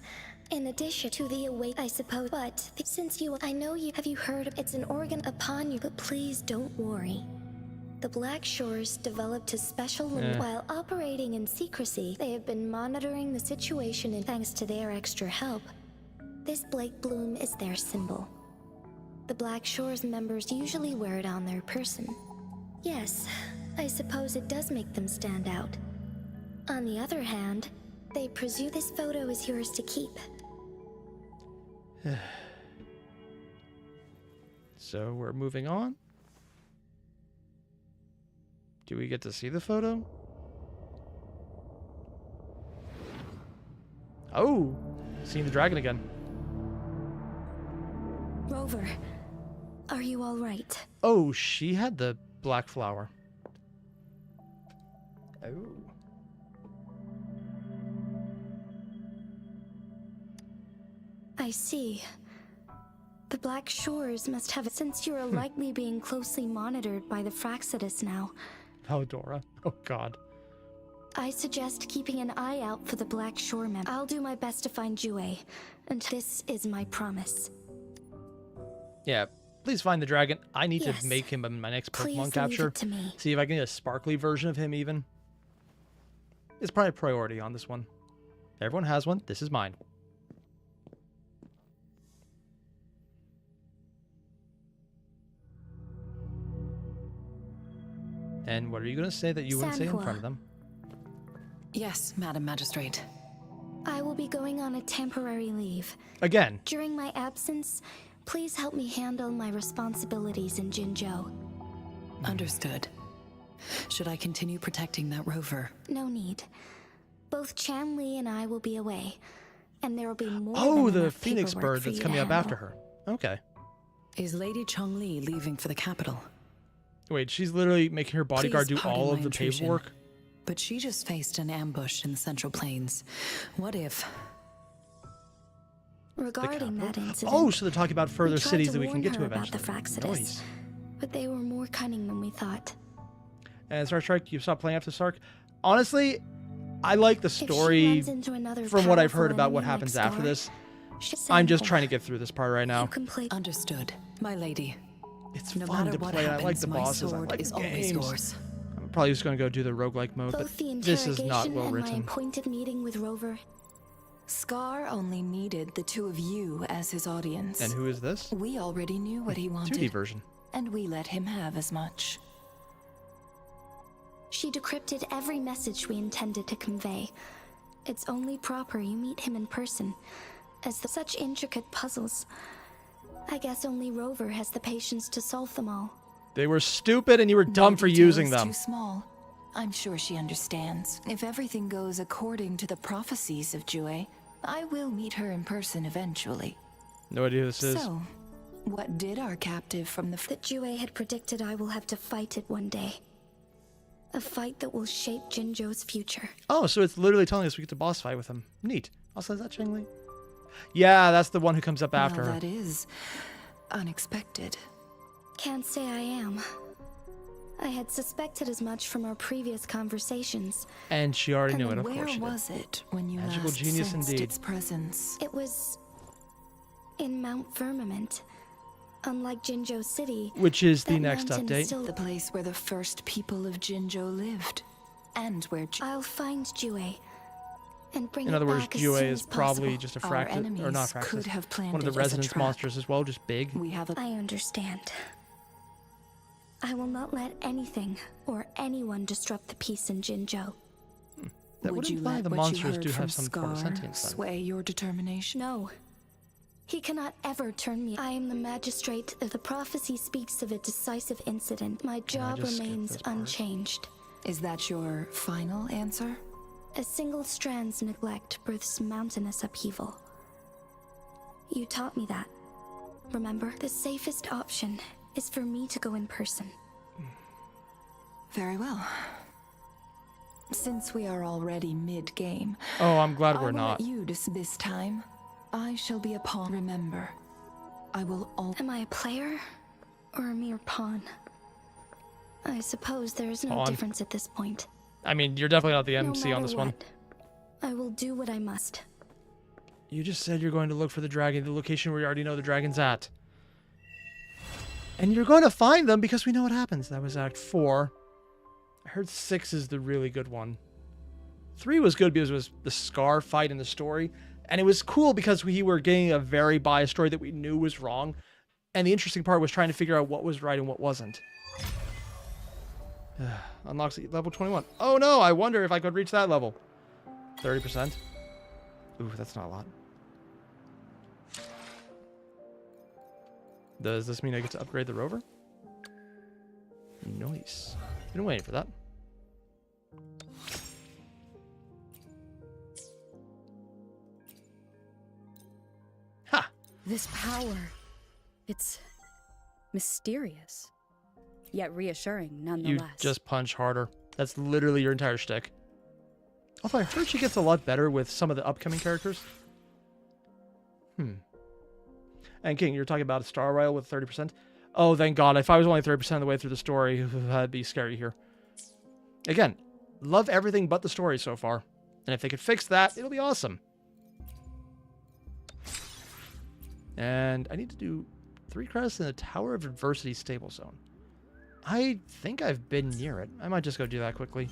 in addition to the awake, I suppose, since I know you, have you heard it's an organ upon you, but please don't worry. The Black Shores developed a special limit while operating in secrecy. They have been monitoring the situation, and thanks to their extra help, this Blake Bloom is their symbol. The Black Shores members usually wear it on their person. Yes, I suppose it does make them stand out. On the other hand, they presume this photo is yours to keep. So we're moving on. Do we get to see the photo? Oh, seeing the dragon again. Rover, are you all right? Oh, she had the black flower. Oh. I see. The Black Shores must have, since you are likely being closely monitored by the Fraxidus now. Oh, Dora. Oh, God. I suggest keeping an eye out for the Black Shore member. I'll do my best to find WUWA, and this is my promise. Yeah, please find the dragon. I need Yes. to make him my next Please Pokemon leave capture. it to me. See if I can get a sparkly version of him even. It's probably a priority on this one. Everyone has one. This is mine. And what are you going to say that you wouldn't say in Sanhua. front of them? Yes, Madam Magistrate. I will be going on a temporary leave. Again. During my absence, please help me handle my responsibilities in Jinzhou. Understood. Should I continue protecting that rover? No need. Both Chanli and I will be away, and there will be more Oh, than the enough phoenix paperwork bird for that's you coming to up after handle. her. Okay. Is Lady Chongli leaving for the capital? Wait, she's literally making her bodyguard Please do pardon all my of the intrusion, paperwork? But she just faced an ambush in the Central Plains. What if... Regarding that incident, Oh, so they're talking about further we tried cities to that we warn can get to her about eventually. the Fraxidus, Nice. but they were more cunning than we thought. And Star Trek, you stopped playing after Sark? Honestly, I like the If she story runs into another from what I've powerful heard about what enemy happens next after door, this. she'll I'm just send trying to for- get through this part right now. You can play. Understood, my lady. It's No fun matter to what play. happens, I like the my bosses. I sword like is the always games. yours. I'm probably just going to go do the roguelike mode, but Both the this is not interrogation well and my written. appointed meeting with Rover. Scar only needed the two of you as his audience. And who is this? We already knew what he 2D wanted, version. and we let him have as much. She decrypted every message we intended to convey. It's only proper you meet him in person, as such intricate puzzles. I guess only Rover has the patience to solve them all. They were stupid and you were No dumb for detail using is them. Too small. I'm sure she understands. If everything goes according to the prophecies of WUWA, I will meet her in person eventually. No idea who this is. So, what did our captive from the... That WUWA had predicted I will have to fight it one day. A fight that will shape Jinzhou's future. Oh, so it's literally telling us we get to boss fight with him. Neat. Also, is that Changli? Yeah, that's the one who comes up after Well, her. that is unexpected. Can't say I am. I had suspected as much from our previous conversations. And she already And knew it, then of where course she did. was it when you Magical last genius sensed indeed. its presence? It was in Mount Firmament. Unlike Jinzhou City, Which is the that next mountain is update. still The place where the first people of Jinzhou lived, and where I'll find WUWA and bring In it other words, back as WUWA soon is as probably possible. just a Our Fraxis, or enemies not Fraxis, could have one of planned the it as a resonance trap. monsters as well, just big. we have a I understand. I will not let anything or anyone disrupt the peace in Jinzhou. That Would would you imply let the what you monsters heard do from have some form of Scar sentience then. sway your determination? No. He cannot ever turn me. I am the magistrate. If the prophecy speaks of a decisive incident, my job just skip remains this part? unchanged. Is that your final answer? A single strand's neglect births mountainous upheaval. You taught me that. Remember, the safest option is for me to go in person. Very well. Since we are already mid-game, Oh, I'm glad I we're will not. let you this time. I shall be a pawn. Remember, I will always... Am I a player or a mere pawn? I suppose there is no Pawn. difference at this point. I mean, you're definitely not the No MC on matter this one. what, I will do what I must. You just said you're going to look for the dragon, the location where you already know the dragon's at. And you're going to find them because we know what happens. That was Act 4. I heard 6 is the really good one. 3 was good because it was the Scar fight in the story. And it was cool because we were getting a very biased story that we knew was wrong. And the interesting part was trying to figure out what was right and what wasn't. Unlocks level 21. Oh no, I wonder if I could reach that level. 30%. Ooh, that's not a lot. Does this mean I get to upgrade the rover? Nice. Been waiting for that. Ha! This power, it's mysterious, yet reassuring nonetheless. You just punch harder. That's literally your entire shtick. Although I heard she gets a lot better with some of the upcoming characters. And King, you're talking about a star rail with 30%. Oh, thank God. If I was only 30% of the way through the story, that'd be scary here. Again, love everything but the story so far. And if they could fix that, it'll be awesome. And I need to do 3 credits in the Tower of Adversity stable zone. I think I've been near it. I might just go do that quickly.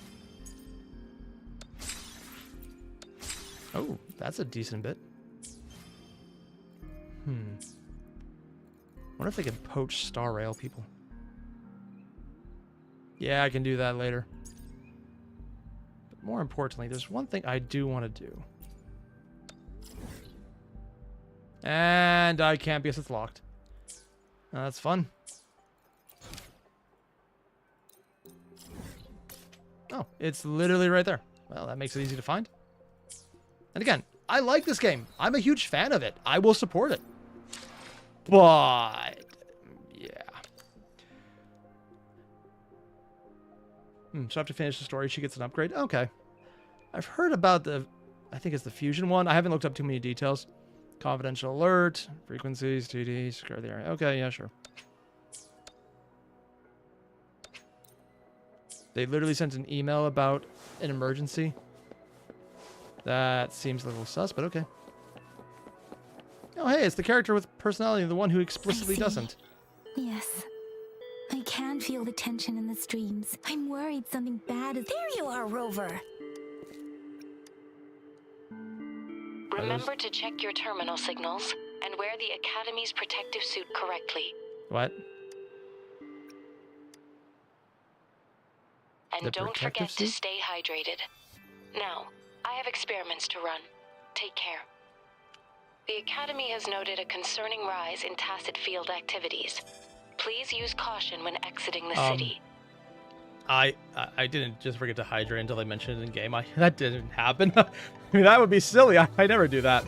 Oh, that's a decent bit. Wonder if they can poach Star Rail people. Yeah, I can do that later. But more importantly, there's one thing I do want to do. And I can't because it's locked. That's fun. Oh, it's literally right there. Well, that makes it easy to find. And again, I like this game. I'm a huge fan of it. I will support it. But, yeah. So after finish the story, she gets an upgrade. Okay. I've heard about the, I think it's the fusion one. I haven't looked up too many details. Confidential alert, frequencies, TD, secure the area. Okay, yeah, sure. They literally sent an email about an emergency. That seems a little sus, but okay. Oh, hey, it's the character with personality, the one who explicitly doesn't. Yes. I can feel the tension in the streams. I'm worried something bad is... There you are, Rover! Remember to check your terminal signals and wear the Academy's protective suit correctly. What? And don't forget to stay hydrated. Now, I have experiments to run. Take care. The Academy has noted a concerning rise in tacit field activities. Please use caution when exiting the city. I didn't just forget to hydrate until I mentioned it in game. That didn't happen. I mean, that would be silly. I never do that.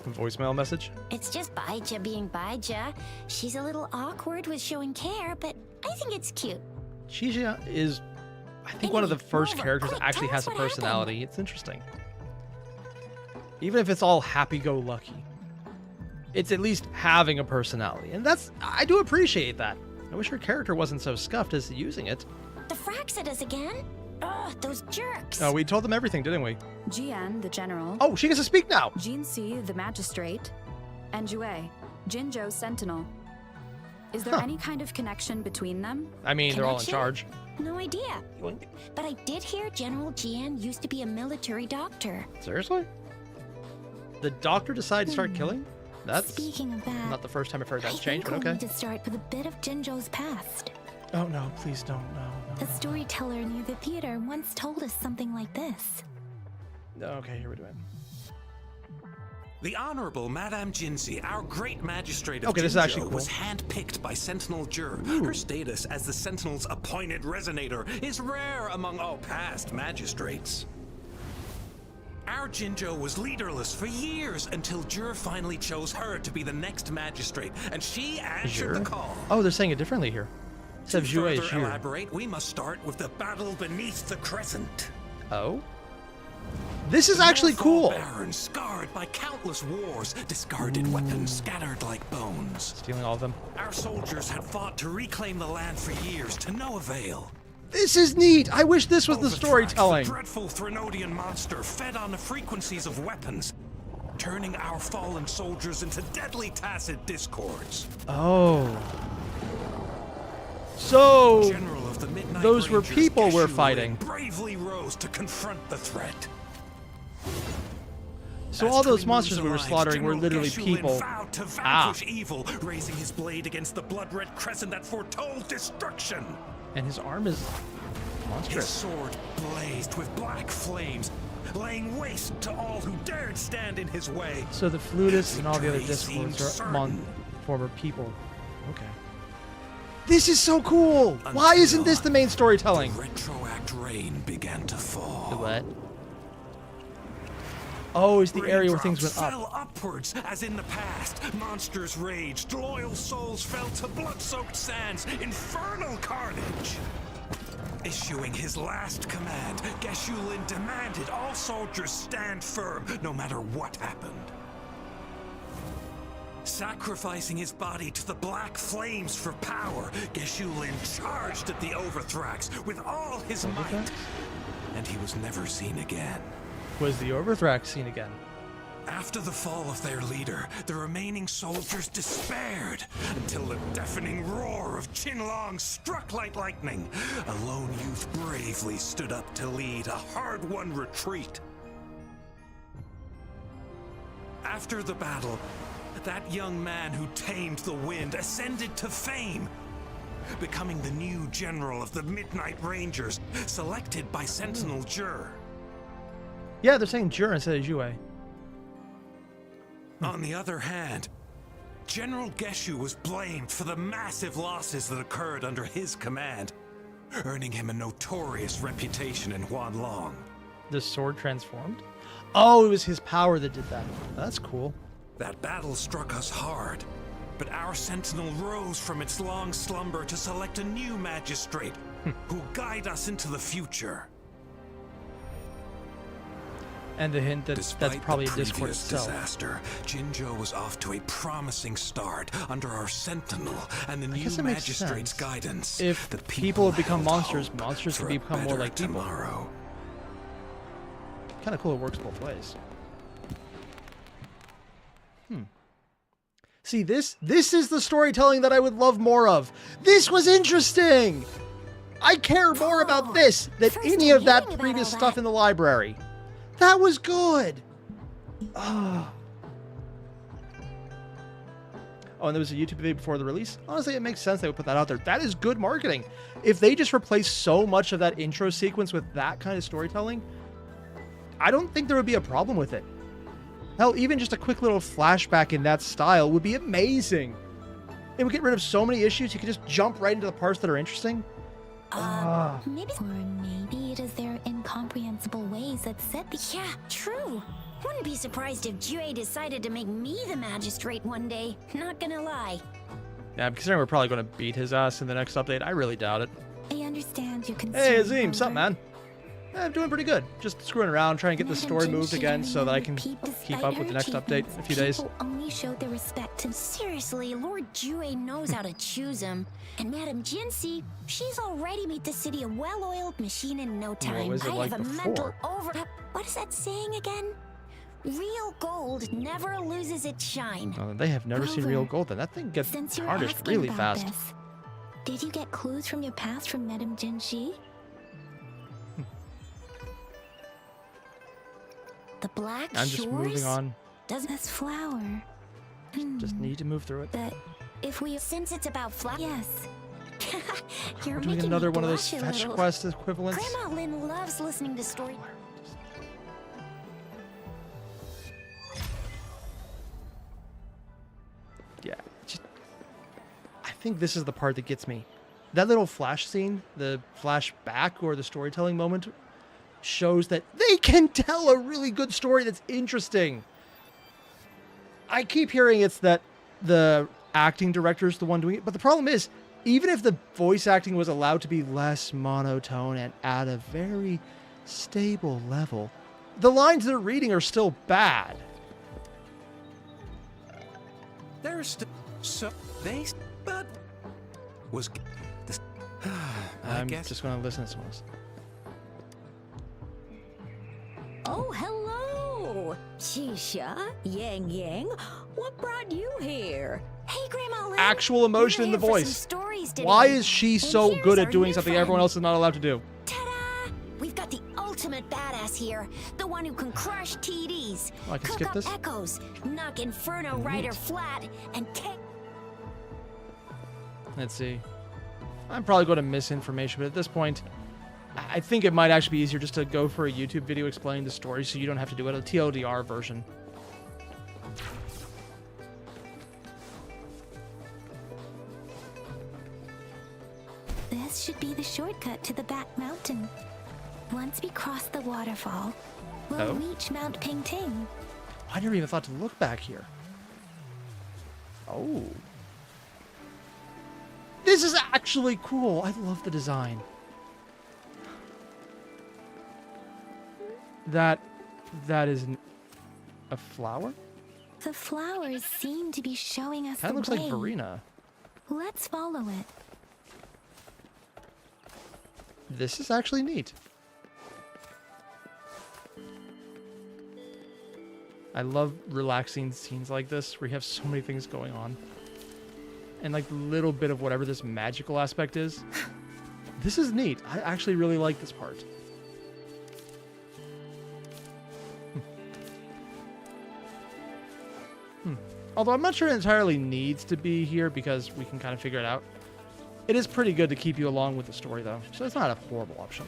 Voicemail message? It's just Baija being Baija. She's a little awkward with showing care, but I think it's cute. Shija is, I think, one of the first characters that actually has a personality. It's interesting. Even if it's all happy-go-lucky, it's at least having a personality. And that's, I do appreciate that. I wish her character wasn't so scuffed as using it. The frags at us again? Ugh, those jerks. Oh, we told them everything, didn't we? Jian, the general. Oh, she gets to speak now. Jinsi, the magistrate. And Jue, Jinzhou's sentinel. Is there any kind of connection between them? I mean, they're all in charge. No idea. But I did hear General Jian used to be a military doctor. Seriously? The doctor decided to start killing? That's Speaking of that, not the first time I've heard that's I changed, think but we'll okay. need to start with a bit of Jinzhou's past. Oh no, please don't. No. The storyteller near the theater once told us something like this. Okay, here we do it. The Honorable Madame Jinsi, our great magistrate of Okay, this is actually cool. was handpicked by Sentinel Jur. Her status as the Sentinel's appointed resonator is rare among all past magistrates. Our Jinzhou was leaderless for years until Jur finally chose her to be the next magistrate, and she answered the call. Oh, they're saying it differently here. To Instead of Jue, further it's Jur. elaborate, we must start with the battle beneath the crescent. Oh? This is actually cool. Barren, scarred by countless wars, discarded weapons scattered like bones. Stealing all of them. Our soldiers had fought to reclaim the land for years, to no avail. This is neat. I wish this was the Overthrax, storytelling. The dreadful Threnodian monster fed on the frequencies of weapons turning our fallen soldiers into deadly tacit discords. Oh. So, General of the Midnight those were Rangers, people we're Geshu fighting. bravely rose to confront the threat. So As all those twin monsters moons we were aligned, slaughtering were General literally Geshu people. vowed to vanquish evil, raising his blade against the blood-red crescent that foretold destruction. And his arm is His monstrous. sword blazed with black flames, laying waste to all who dared stand in his way. So the flutists and all the other Victory seemed discords are certain. former people. Okay. This is so cool! Why isn't this the main storytelling? The retroact rain began to fall. The what? Oh, it's the area where things Raindrops went fell up. upwards, as in the past. Monsters raged, loyal souls fell to blood-soaked sands, infernal carnage. Issuing his last command, Geshu Lin demanded all soldiers stand firm, no matter what happened. Sacrificing his body to the black flames for power, Geshu Lin charged at the Overthrax with all his might. And he was never seen again. Was the Overthrax seen again? After the fall of their leader, the remaining soldiers despaired until the deafening roar of Qinlong struck like lightning. A lone youth bravely stood up to lead a hard-won retreat. After the battle, that young man who tamed the wind ascended to fame, becoming the new general of the Midnight Rangers, selected by Sentinel Jur. Yeah, they're saying Jur instead of Jue. On the other hand, General Geshu was blamed for the massive losses that occurred under his command, earning him a notorious reputation in Huanlong. The sword transformed? Oh, it was his power that did that. That's cool. That battle struck us hard, but our sentinel rose from its long slumber to select a new magistrate who'll guide us into the future. And the hint that Despite that's probably the a Discord previous itself. disaster, Jinzhou was off to a promising start under our sentinel and the new guess it makes magistrate's sense. guidance. If The people have become held monsters, hope monsters for can a become more better like people. tomorrow. Kind of cool it works both ways. See, this is the storytelling that I would love more of. This was interesting! I care more about this than first any I'm of that hearing about previous all stuff that. in the library. That was good! Oh, and there was a YouTube video before the release. Honestly, it makes sense they would put that out there. That is good marketing. If they just replace so much of that intro sequence with that kind of storytelling, I don't think there would be a problem with it. Hell, even just a quick little flashback in that style would be amazing. It would get rid of so many issues. You could just jump right into the parts that are interesting. Maybe. Or maybe it is their incomprehensible ways that set the. Yeah, true. Wouldn't be surprised if Jue decided to make me the magistrate one day. Not gonna lie. Yeah, considering we're probably going to beat his ass in the next update, I really doubt it. I understand your concern. Hey, Azim, sup, Humber. man? I'm doing pretty good. Just screwing around, trying to get the story moved again so that I can keep up with the next update in a few days. People only showed their respect to. Seriously, Lord Jue knows how to choose him. And Madame Jinsi, she's already made the city a well-oiled machine in no time. was it I like have a before? mental over. What is that saying again? Real gold never loses its shine. Oh, they have never seen real Grover, gold, then that thing gets Since you're tarnished asking really about fast. this, did you get clues from your past from Madame Jinshi? The Black I'm just Shores? moving on. Doesn't This flower. Just need to move through it. But if we. Since it's about flowers. Yes. You're We're doing making another me one of those blush a fetch little. quest equivalents. Grandma Lynn loves listening to stories. Yeah. I think this is the part that gets me. That little flash scene, the flashback or the storytelling moment, shows that they can tell a really good story that's interesting. I keep hearing it's that the acting director is the one doing it, but the problem is, even if the voice acting was allowed to be less monotone and at a very stable level, the lines they're reading are still bad. There's still so they but was this. I I'm guess just going to listen to someone else. Oh, hello! Oh, Shisha, Yang Yang, what brought you here? Hey, Grandma Lynn. Actual emotion in the We're here for some voice. stories today. Why is she And so here's good at our doing new something friend. everyone else is not allowed to do? Ta-da! We've got the ultimate badass here. The one who can crush TDs, Oh, I can cook skip up this? echoes, knock Inferno Rider flat, and take... Let's see. I'm probably going to miss information, but at this point, I think it might actually be easier just to go for a YouTube video explaining the story so you don't have to do it, a TLDR version. This should be the shortcut to the back mountain. Once we cross the waterfall, we'll Oh. reach Mount Ping Ting. I never even thought to look back here. Oh. This is actually cool. I love the design. That is a flower? The flowers seem to be showing us Kind the of looks like way. Verena. Let's follow it. This is actually neat. I love relaxing scenes like this where you have so many things going on. And like a little bit of whatever this magical aspect is. This is neat. I actually really like this part. Although I'm not sure it entirely needs to be here because we can kind of figure it out. It is pretty good to keep you along with the story, though, so it's not a horrible option.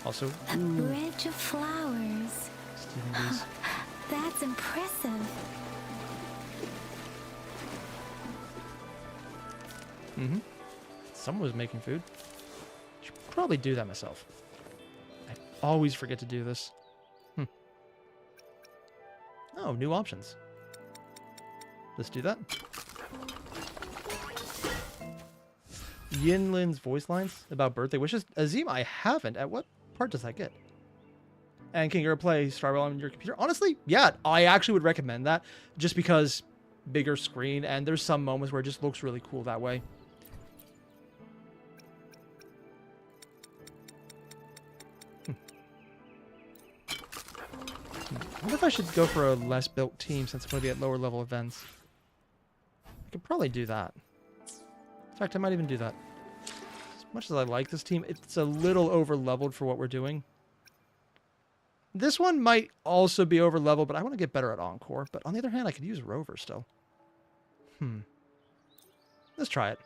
Also, A bridge of flowers. stealing these. That's impressive. Someone was making food. Should probably do that myself. I always forget to do this. Oh, new options. Let's do that. Yinlin's voice lines about birthday wishes. Azim, I haven't. At what part does that get? And can you play Starwell on your computer? Honestly, yeah, I actually would recommend that just because bigger screen and there's some moments where it just looks really cool that way. I wonder if I should go for a less built team since I'm going to be at lower level events. I could probably do that. In fact, I might even do that. As much as I like this team, it's a little over leveled for what we're doing. This one might also be over leveled, but I want to get better at Encore. But on the other hand, I could use Rover still. Let's try it.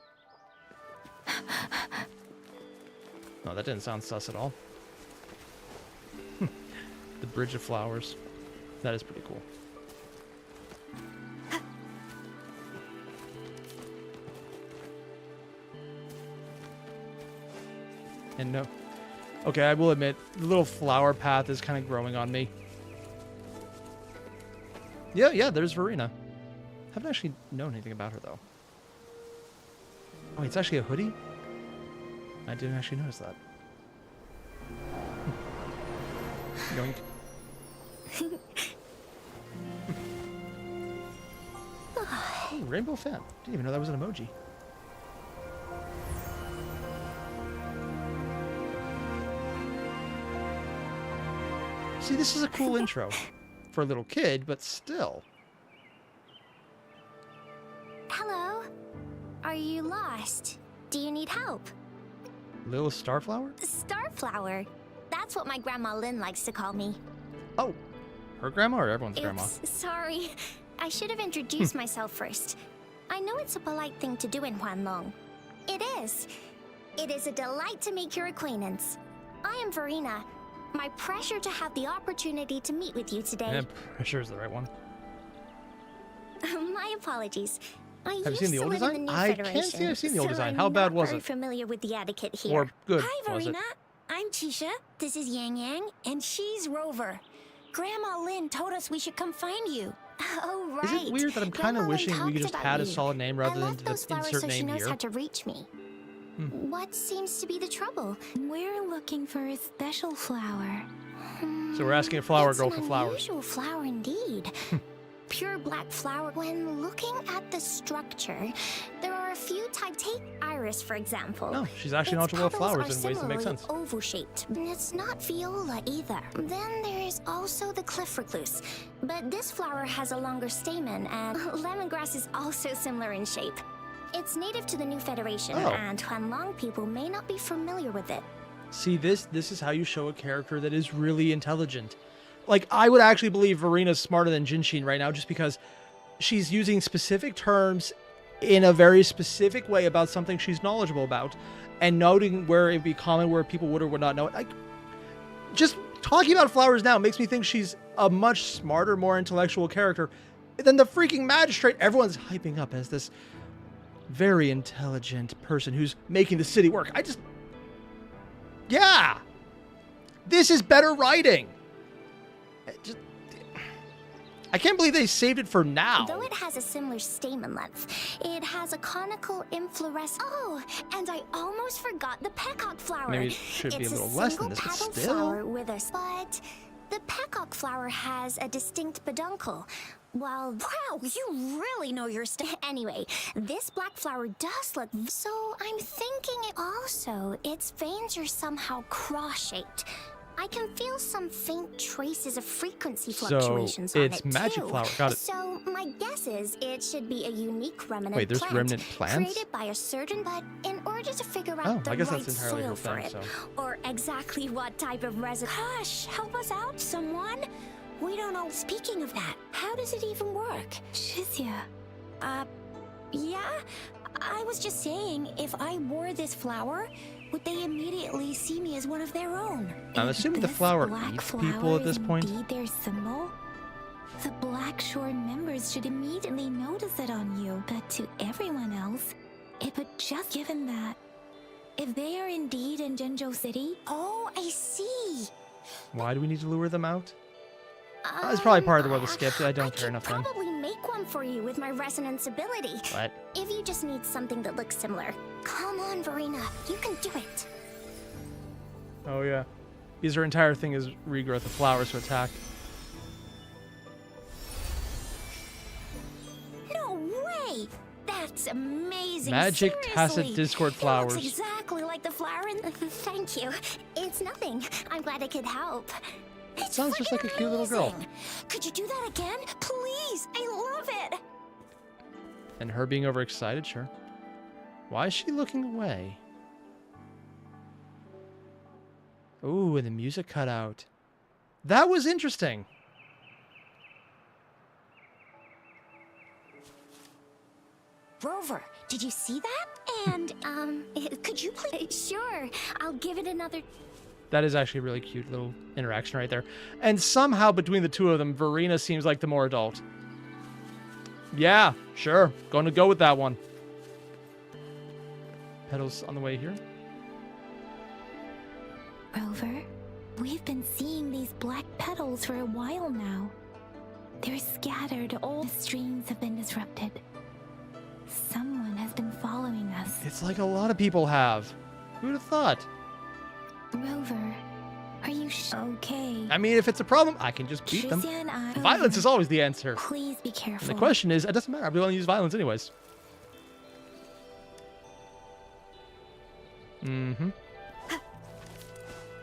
Oh, that didn't sound sus at all. The Bridge of Flowers. That is pretty cool. And no. Okay, I will admit, the little flower path is kind of growing on me. Yeah, there's Verena. Haven't actually known anything about her, though. Oh, it's actually a hoodie? I didn't actually notice that. Yoink. Oh, rainbow fan. Didn't even know that was an emoji. See, this is a cool intro for a little kid, but still. Hello? Are you lost? Do you need help? Little Starflower? Starflower. That's what my Grandma Lynn likes to call me. Oh, her grandma or everyone's grandma? Oops, sorry. I should have introduced myself first. I know it's a polite thing to do in Huanlong. It is. It is a delight to make your acquaintance. I am Verena. My pleasure to have the opportunity to meet with you today. Yeah, pressure is the right one. My apologies. I Have you seen the old design? I can't say I've seen the old design. How bad was I'm it? familiar with the etiquette here. Or good, Hi, was it? Verena. I'm Chisha. This is Yang Yang, and she's Rover. Grandma Lynn told us we should come find you. Oh, Is right. it weird that I'm kind of Grandma Lynn wishing we talked just about had a you. solid name rather I than left those the flowers insert so she name knows here? how to reach me. What seems to be the trouble? We're looking for a special flower. So we're asking a flower It's girl an for flowers. unusual flower indeed. Pure black flower. When looking at the structure, there are a few types. Take Iris, for example. No, she's actually knowledgeable with flowers in ways that make sense. Oval-shaped. It's not viola either. Then there's also the cliff recluse. But this flower has a longer stamen, and lemongrass is also similar in shape. It's native to the New Federation, and Huanlong people may not be familiar with it. See, this is how you show a character that is really intelligent. Like, I would actually believe Verina's smarter than Jinshin right now just because she's using specific terms in a very specific way about something she's knowledgeable about and noting where it'd be common, where people would or would not know it. Just talking about flowers now makes me think she's a much smarter, more intellectual character than the freaking magistrate everyone's hyping up as this very intelligent person who's making the city work. Yeah! This is better writing! I can't believe they saved it for now. Though it has a similar stamen length, it has a conical inflorescence. Oh, and I almost forgot the peacock flower. Maybe it should be a little less than this, but still. Flower with a but the peacock flower has a distinct peduncle. Wow, you really know your stuff. Anyway, this black flower does look... So I'm thinking its veins are somehow cross-shaped. I can feel some faint traces of frequency fluctuations on it, too. So it's magic flower, got it. So my guess is it should be a unique remnant Wait, there's plant remnant plants? created by a certain... But in order to figure out the I guess right that's entirely soil her for thing, it, so. or exactly what type of resin... Hush, help us out, someone. We don't know. Speaking of that, how does it even work? Shizia. Yeah? I was just saying, if I wore this flower, would they immediately see me as one of their own? I'm assuming the flower eats people at this point. Indeed their symbol? The Black Shore members should immediately notice it on you, but to everyone else, it would just given that. If they are indeed in Jinzhou City... Oh, I see. Why do we need to lure them out? It's probably part of the world of skipped. I don't care enough then. I could probably make one for you with my resonance ability. What? If you just need something that looks similar. Come on, Verina. You can do it. Oh, yeah. Because her entire thing is regrowth of flowers to attack. No way! That's amazing. Magic Seriously. tacit discord flowers. It looks exactly like the flower in... Thank you. It's nothing. I'm glad I could help. It sounds just like a cute little girl. Could you do that again? Please! I love it! And her being overexcited, sure. Why is she looking away? Ooh, and the music cut out. That was interesting. Rover, did you see that? And, could you please... Sure, I'll give it another... That is actually a really cute little interaction right there. And somehow between the two of them, Verina seems like the more adult. Yeah, sure. Going to go with that one. Petals on the way here. Rover, we've been seeing these black petals for a while now. They're scattered. All the streams have been disrupted. Someone has been following us. It's like a lot of people have. Who would have thought? Rover, are you okay? I mean, if it's a problem, I can just beat them. Violence is always the answer. Please be careful. And the question is, it doesn't matter. I'm going to use violence anyways. Mm-hmm.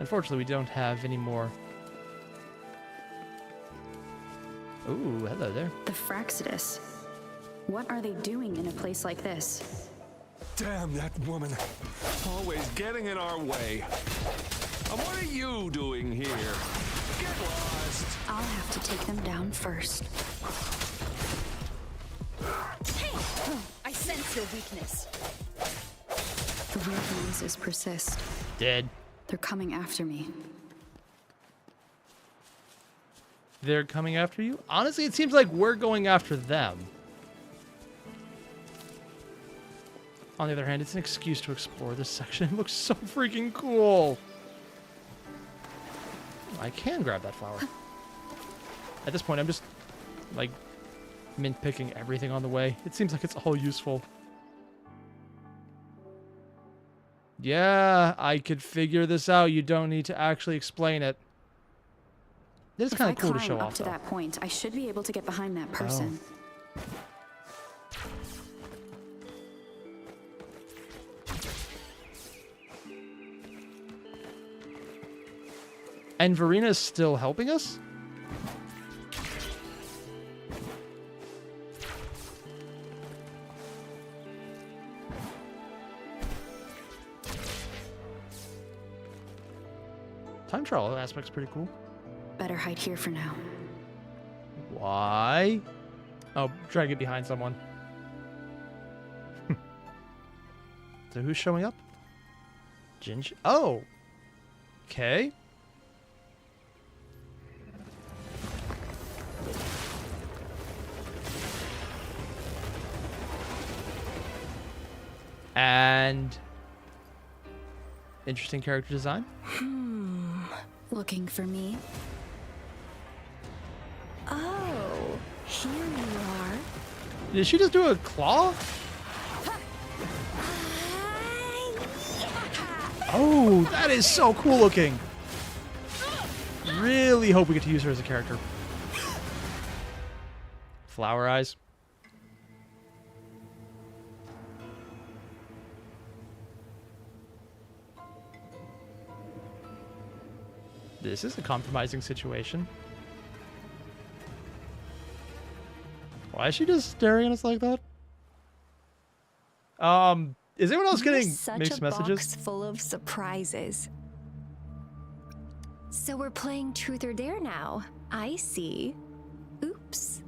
Unfortunately, we don't have any more. Ooh, hello there. The Fraxidus. What are they doing in a place like this? Damn that woman. Always getting in our way. And what are you doing here? Get lost. I'll have to take them down first. Hey! I sense your weakness. The weird noises persist. Dead. They're coming after me. They're coming after you? Honestly, it seems like we're going after them. On the other hand, it's an excuse to explore this section. It looks so freaking cool. I can grab that flower. At this point, I'm just, like, mint picking everything on the way. It seems like it's all useful. Yeah, I could figure this out. You don't need to actually explain it. It is kind of cool to show off, though. If I climb up to that point, I should be able to get behind that person. And Verina's still helping us? Time trial aspect's pretty cool. Better hide here for now. Why? Oh, try to get behind someone. So who's showing up? Ginge. Oh. Okay. And interesting character design. Looking for me? Oh, here you are. Did she just do a claw? Oh, that is so cool looking. Really hope we get to use her as a character. Flower eyes. This is a compromising situation. Why is she just staring at us like that? Is anyone else getting mixed messages? Box full of surprises. So we're playing Truth or Dare now. I see. Oops.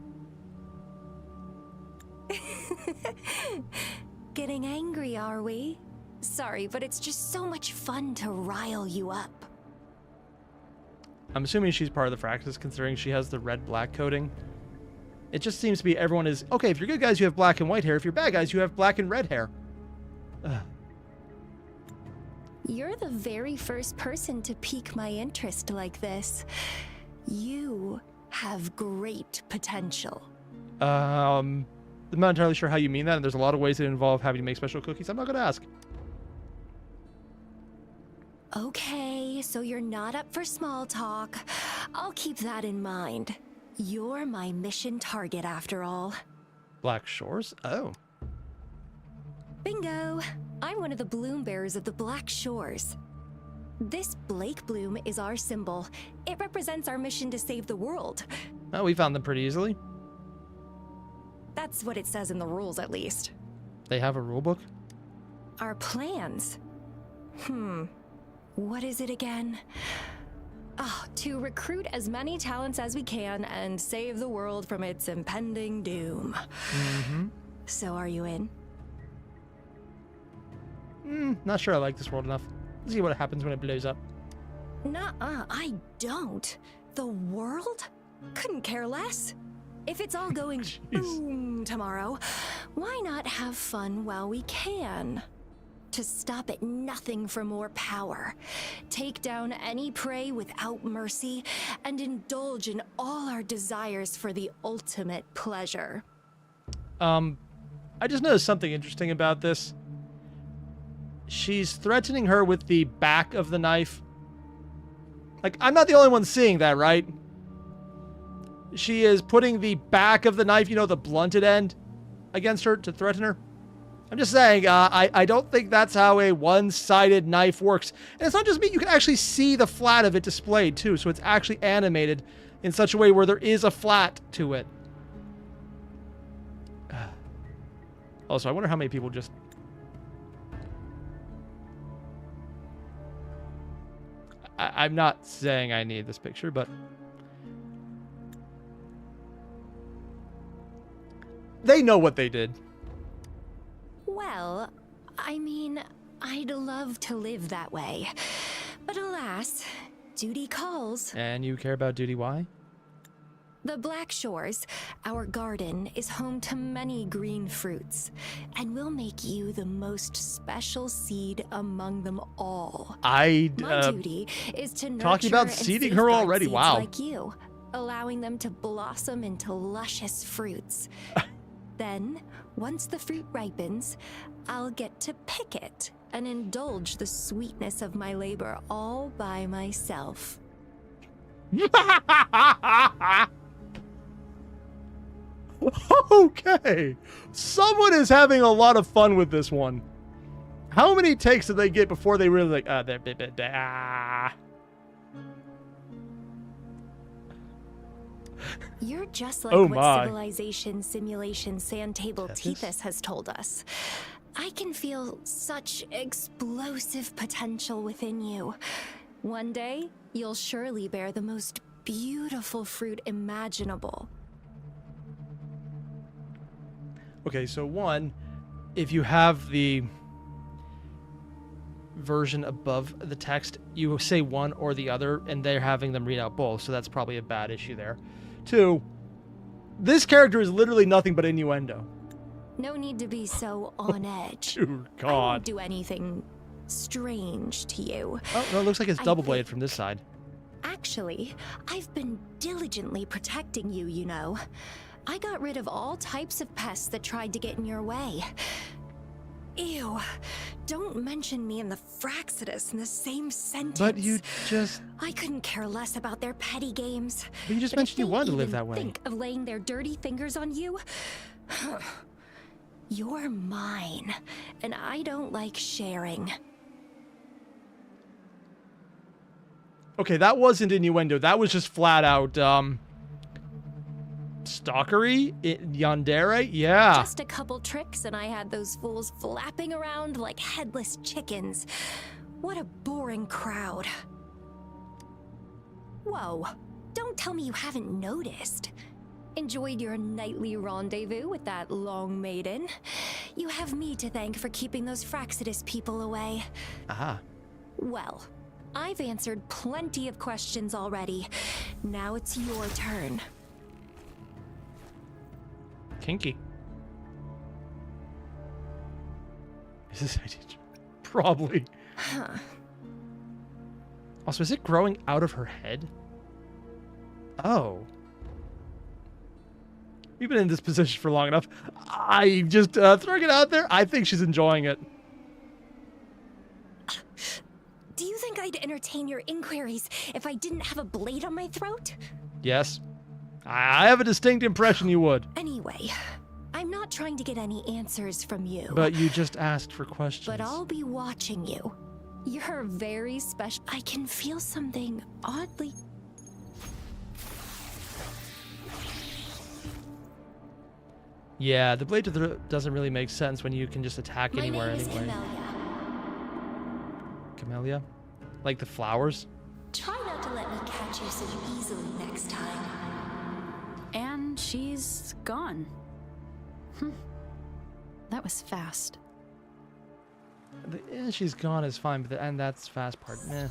Getting angry, are we? Sorry, but it's just so much fun to rile you up. I'm assuming she's part of the Fraxis, considering she has the red-black coating. It just seems to be everyone is... Okay, if you're good guys, you have black and white hair. If you're bad guys, you have black and red hair. Ugh. You're the very first person to pique my interest like this. You have great potential. I'm not entirely sure how you mean that, and there's a lot of ways that involve having to make special cookies. I'm not going to ask. Okay, so you're not up for small talk. I'll keep that in mind. You're my mission target after all. Black Shores? Oh. Bingo! I'm one of the bloom bearers of the Black Shores. This Blake bloom is our symbol. It represents our mission to save the world. Oh, we found them pretty easily. That's what it says in the rules, at least. They have a rule book? Our plans? What is it again? To recruit as many talents as we can and save the world from its impending doom. So are you in? Not sure I like this world enough. Let's see what happens when it blows up. Nuh-uh, I don't. The world? Couldn't care less. If it's all going boom tomorrow, why not have fun while we can? To stop at nothing for more power, take down any prey without mercy, and indulge in all our desires for the ultimate pleasure. I just noticed something interesting about this. She's threatening her with the back of the knife. Like, I'm not the only one seeing that, right? She is putting the back of the knife, you know, the blunted end, against her to threaten her. I'm just saying, I don't think that's how a one-sided knife works. And it's not just me. You can actually see the flat of it displayed, too. So it's actually animated in such a way where there is a flat to it. Also, I wonder how many people just... I'm not saying I need this picture, but... They know what they did. Well, I mean, I'd love to live that way. But alas, duty calls. And you care about duty, why? The Black Shores, our garden, is home to many green fruits, and we'll make you the most special seed among them all. My duty is to nurture talking about and seeding her already. seeds Wow. like you, allowing them to blossom into luscious fruits. Then, once the fruit ripens, I'll get to pick it and indulge the sweetness of my labor all by myself. Okay. Someone is having a lot of fun with this one. How many takes did they get before they really like, You're just like Oh what my. civilization simulation Sandtable Tethys? Tethys has told us. I can feel such explosive potential within you. One day, you'll surely bear the most beautiful fruit imaginable. Okay, so one, if you have the version above the text, you say one or the other, and they're having them read out both, so that's probably a bad issue there. Two, this character is literally nothing but innuendo. No need to be so on edge. Dear I won't God. do anything strange to you. Oh, no, it looks like it's I double think- bladed from this side. Actually, I've been diligently protecting you, you know. I got rid of all types of pests that tried to get in your way. Ew. Don't mention me and the Fraxidus in the same sentence. But you just... I couldn't care less about their petty games. But you just But mentioned if you they wanted to live even that way. Think of laying their dirty fingers on you? You're mine, and I don't like sharing. Okay, that wasn't innuendo. That was just flat out, stalkery? Yandere? Yeah. Just a couple tricks, and I had those fools flapping around like headless chickens. What a boring crowd. Whoa, don't tell me you haven't noticed. Enjoyed your nightly rendezvous with that long maiden. You have me to thank for keeping those Fraxidus people away. Aha. Well, I've answered plenty of questions already. Now it's your turn. Kinky. Is this probably? Huh. Also, is it growing out of her head? Oh. We've been in this position for long enough. I just throwing it out there. I think she's enjoying it. Do you think I'd entertain your inquiries if I didn't have a blade on my throat? Yes. I have a distinct impression you would. Anyway, I'm not trying to get any answers from you. But you just asked for questions. But I'll be watching you. You're very special. I can feel something oddly... Yeah, the blade to the doesn't really make sense when you can just attack My anywhere name is anyway. Camellia. Camellia? Like the flowers? Try not to let me catch you so easily next time. And she's gone. That was fast. She's gone is fine, but and that's fast part. Meh.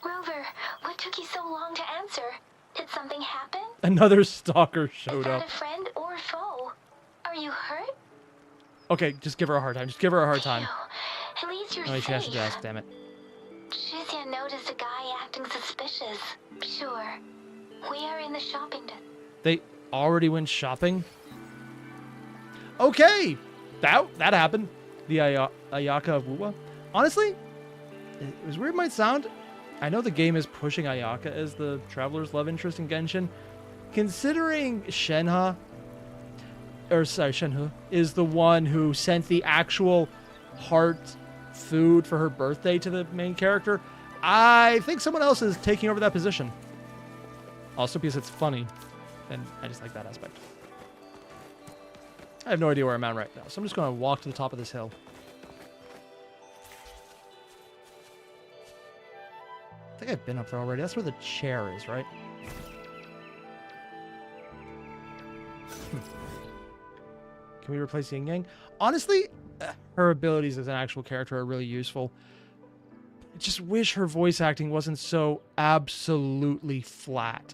Rover, what took you so long to answer? Did something happen? Another stalker Is showed that up. a friend or a foe? Are you hurt? Okay, just give her a hard time. Just give her a hard time. Phew. At least you're Oh, she has safe. to ask, damn it. Shizia noticed a guy acting suspicious. Sure. We are in the shopping district. They already went shopping? Okay! That happened. The Ayaka of WUWA. Honestly, as weird it might sound, I know the game is pushing Ayaka as the traveler's love interest in Genshin. Considering Shenhe is the one who sent the actual heart food for her birthday to the main character, I think someone else is taking over that position. Also because it's funny, and I just like that aspect. I have no idea where I'm at right now, so I'm just going to walk to the top of this hill. I think I've been up there already. That's where the chair is, right? Can we replace Yin Yang? Honestly, her abilities as an actual character are really useful. I just wish her voice acting wasn't so absolutely flat.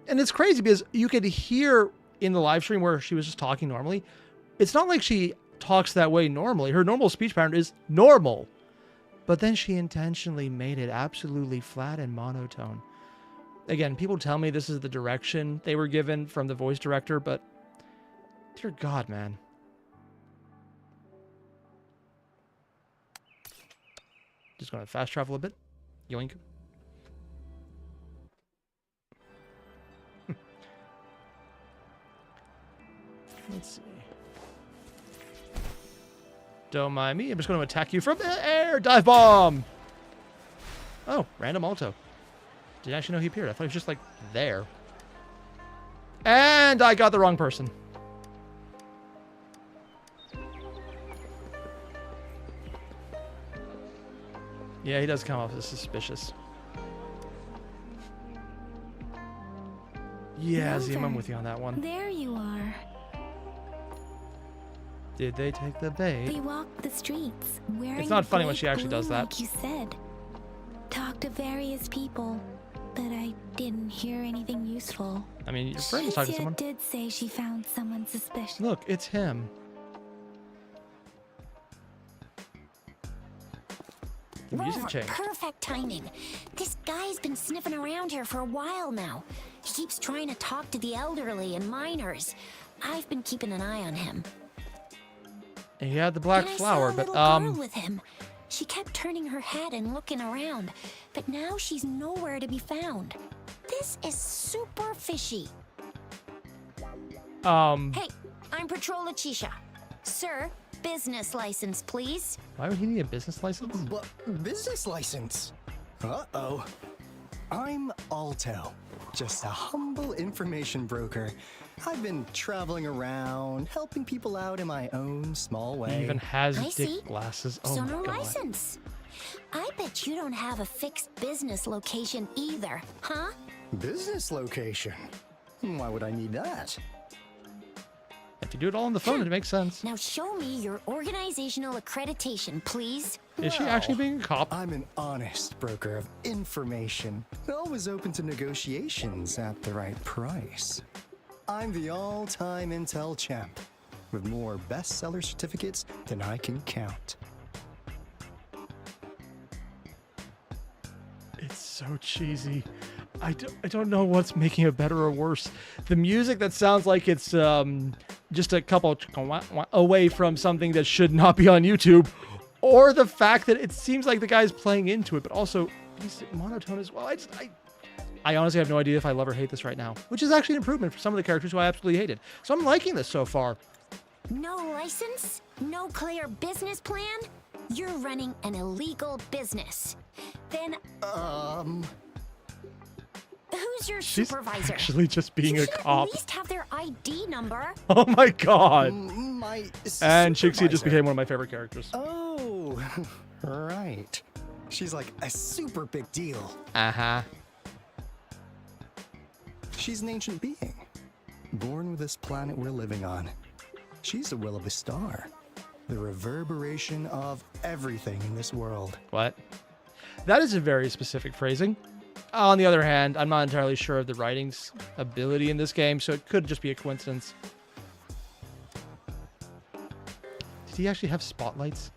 And it's crazy because you could hear in the live stream where she was just talking normally. It's not like she talks that way normally. Her normal speech pattern is normal. But then she intentionally made it absolutely flat and monotone. Again, people tell me this is the direction they were given from the voice director, but dear God, man. Just going to fast travel a bit. Yoink. Let's see. Don't mind me. I'm just going to attack you from the air. Dive bomb. Oh, random alto. Didn't actually know he appeared. I thought he was just like there. And I got the wrong person. Yeah, he does come off as suspicious. Yeah, Zim, I'm with you on that one. There you are. Did they take the bait? They walked the streets, wearing It's not funny when big she actually blue does that. Like you said. Talked to various people, but I didn't hear anything useful. I mean, your friend was talking to someone. did say she found someone suspicious. Look, it's him. The music Rover, changed. perfect timing. This guy's been sniffing around here for a while now. He keeps trying to talk to the elderly and minors. I've been keeping an eye on him. And he had the black And flower, I saw a but little girl with him. She kept turning her head and looking around, but now she's nowhere to be found. This is super fishy. Hey, I'm Patrol Letitia. Sir, business license, please. Why would he need a business license? Business license? Uh-oh. I'm Alto, just a humble information broker. I've been traveling around, helping people out in my own small way. He even has I dick see. glasses. Oh So my no god. license. I bet you don't have a fixed business location either, huh? Business location? Why would I need that? If you do it all on the phone, it makes sense. Now show me your organizational accreditation, please. Is she actually being a cop? I'm an honest broker of information, always open to negotiations at the right price. I'm the all-time intel champ, with more bestseller certificates than I can count. It's so cheesy. I don't know what's making it better or worse. The music that sounds like it's just a couple away from something that should not be on YouTube, or the fact that it seems like the guy's playing into it, but also he's monotone as well. I honestly have no idea if I love or hate this right now, which is actually an improvement for some of the characters who I absolutely hated. So I'm liking this so far. No license? No clear business plan? You're running an illegal business. Then, who's your She's supervisor? actually just being You a should cop. at least have their ID number. Oh my god. My And Chixie just supervisor. became one of my favorite characters. Oh, right. She's like a super big deal. Uh-huh. She's an ancient being, born with this planet we're living on. She's the will of a star, the reverberation of everything in this world. What? That is a very specific phrasing. On the other hand, I'm not entirely sure of the writing's ability in this game, so it could just be a coincidence. Did he actually have spotlights?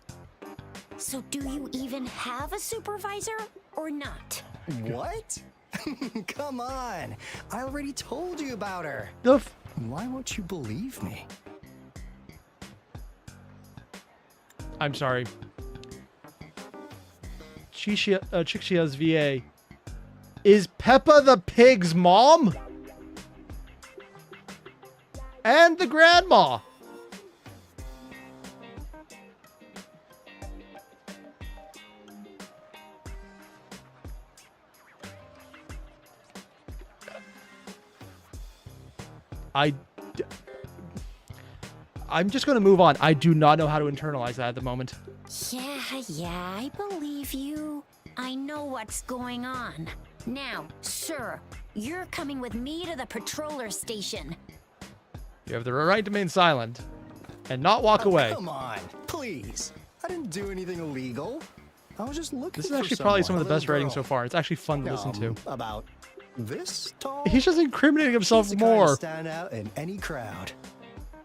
So do you even have a supervisor or not? What? Come on. I already told you about her. Why won't you believe me? I'm sorry. Chixia's VA. Is Peppa the pig's mom? And the grandma. I'm just going to move on. I do not know how to internalize that at the moment. Yeah, I believe you. I know what's going on. Now, sir, you're coming with me to the patroller station. You have the right to remain silent and not walk away. Come on, please. I didn't do anything illegal. I was just looking This is for actually probably some someone, of the a best little writing girl. so far. It's actually fun to listen to. About this tall? He's just incriminating himself She's the kind to more. stand out in any crowd.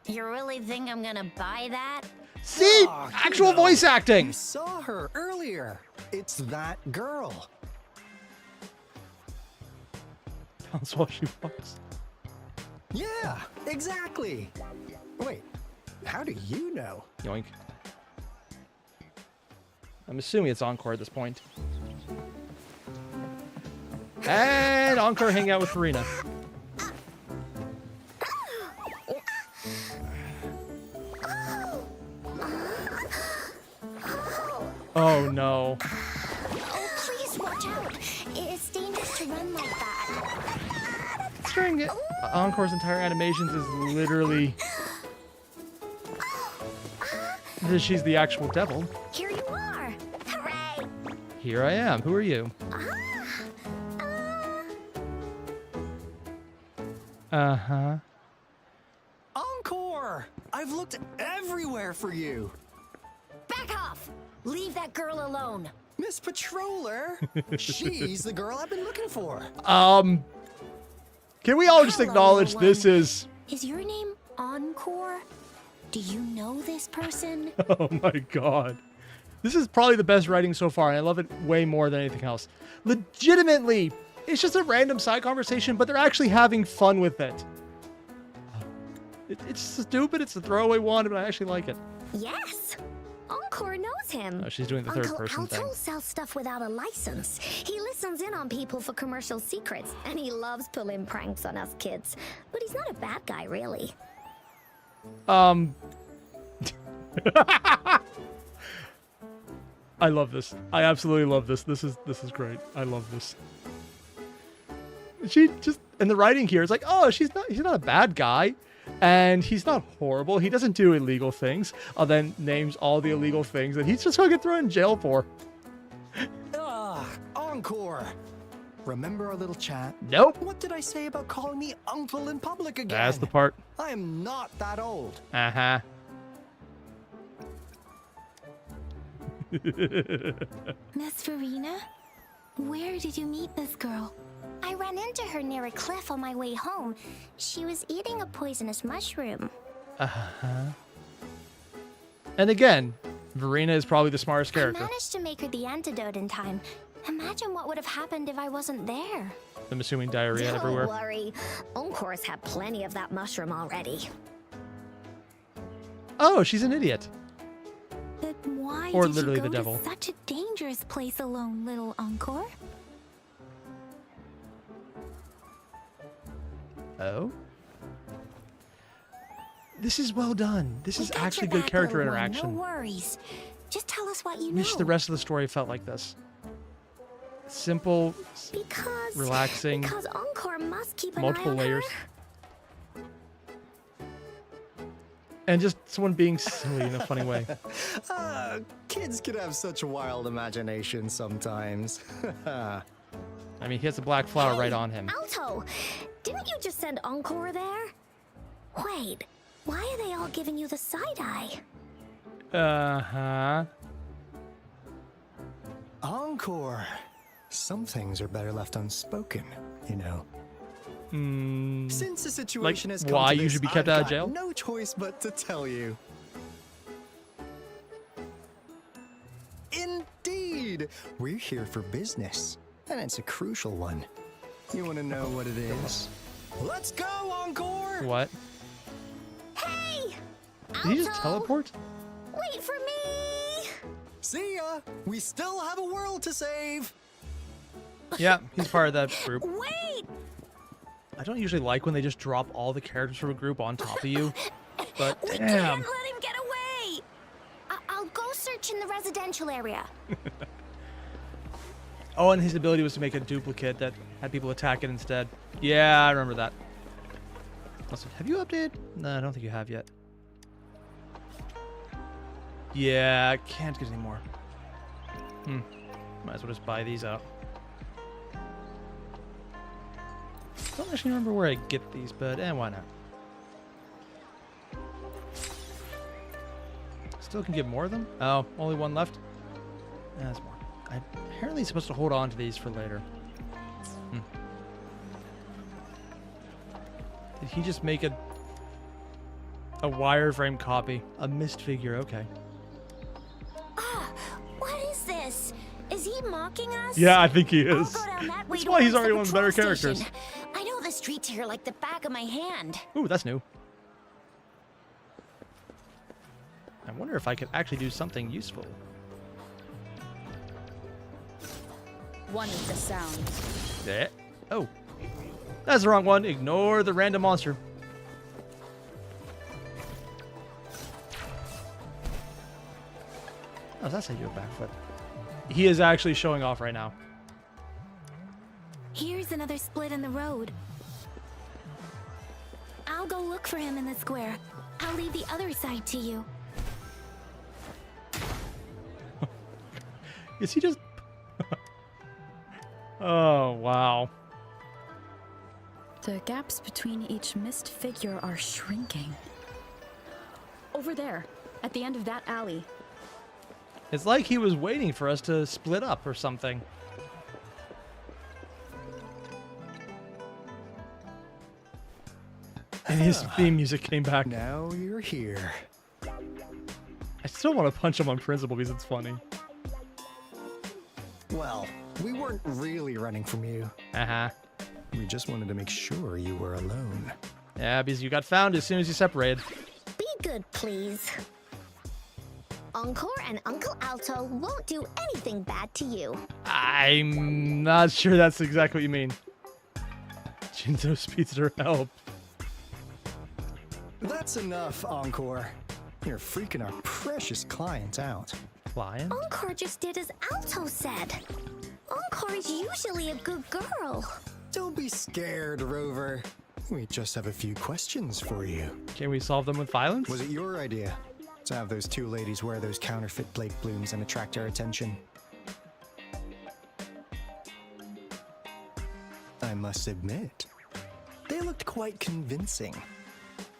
You really think I'm gonna buy that? See? Oh, you Actual know, voice acting. You saw her earlier. It's that girl. That's while she walks. Yeah, exactly. Wait, how do you know? Yoink. I'm assuming it's Encore at this point. And Encore hang out with Farina. Oh no. Oh, please watch out. It's dangerous to run like that. String it. Encore's entire animations is literally that she's the actual devil. Here you are! Hooray! Here I am. Who are you? Uh-huh. Encore! I've looked everywhere for you. Back off! Leave that girl alone. Miss Patroller! She's the girl I've been looking for. Can we all just Hello, acknowledge little this one. is... Is your name Encore? Do you know this person? Oh my god. This is probably the best writing so far, and I love it way more than anything else. Legitimately, it's just a random side conversation, but they're actually having fun with it. It's stupid, it's a throwaway one, but I actually like it. Yes! Encore knows him. Oh, she's doing the third Uncle person Alto thing. sells stuff without a license. He listens in on people for commercial secrets, and he loves pulling pranks on us kids. But he's not a bad guy, really. I love this. I absolutely love this. This is great. I love this. She just, and the writing here is like, oh, he's not a bad guy. And he's not horrible. He doesn't do illegal things. Then names all the illegal things that he's just going to get thrown in jail for. Encore! Remember our little chat? Nope. What did I say about calling me uncle in public again? That's the part. I am not that old. Uh-huh. Miss Verena? Where did you meet this girl? I ran into her near a cliff on my way home. She was eating a poisonous mushroom. Uh-huh. And again, Verena is probably the smartest I character. managed to make her the antidote in time. Imagine what would have happened if I wasn't there. I'm assuming diarrhea Don't everywhere. worry. Encore's had plenty of that mushroom already. Oh, she's an idiot. But why Or did literally you go the devil. to such a dangerous place alone, little Encore? Oh? This is well done. This is We got actually your good back, character little one. interaction. No worries. Just tell us what you Wish know. the rest of the story felt like this. Simple, relaxing, Because Encore must keep an multiple eye on layers. her. And just someone being silly in a funny way. Kids can have such a wild imagination sometimes. I mean, he has a black flower right on him. Alto, didn't you just send Encore there? Wait, why are they all giving you the side eye? Uh-huh. Encore. Some things are better left unspoken, you know. Since the situation has come why to you this, should be kept I've out of got jail? no choice but to tell you. Indeed, we're here for business, and it's a crucial one. You want to know what it is? Let's go, Encore! What? Hey! Did he just teleport? Wait for me! See ya! We still have a world to save! Yeah, he's part of that group. Wait! I don't usually like when they just drop all the characters from a group on top of you. But We damn. can't let him get away! I'll go search in the residential area. Oh, and his ability was to make a duplicate that had people attack it instead. Yeah, I remember that. Also, have you updated? No, I don't think you have yet. Yeah, I can't get any more. Might as well just buy these out. Don't actually remember where I get these, but why not? Still can get more of them? Oh, only one left? There's more. I'm apparently supposed to hold on to these for later. Did he just make a wireframe copy? A mist figure, okay. What is this? Is he mocking us? Yeah, I think he I'll is. go down that way That's to why he's the already one of the better patrol characters. station. I know the streets here like the back of my hand. Ooh, that's new. I wonder if I could actually do something useful. One of the sounds. There. Oh. That's the wrong one. Ignore the random monster. Oh, that's how you do a backflip. He is actually showing off right now. Here's another split in the road. Look for him in the square. I'll leave the other side to you. Is he just... Oh, wow. The gaps between each missed figure are shrinking. Over there, at the end of that alley. It's like he was waiting for us to split up or something. And his theme music came back. Now you're here. I still want to punch him on principle because it's funny. Well, we weren't really running from you. Uh-huh. We just wanted to make sure you were alone. Yeah, because you got found as soon as you separated. Be good, please. Encore and Uncle Alto won't do anything bad to you. I'm not sure that's exactly what you mean. Jinzo Speedster, help. That's enough, Encore. You're freaking our precious client out. Client? Encore just did as Alto said. Encore is usually a good girl. Don't be scared, Rover. We just have a few questions for you. Can we solve them with violence? Was it your idea to have those two ladies wear those counterfeit Blake blooms and attract our attention? I must admit, they looked quite convincing.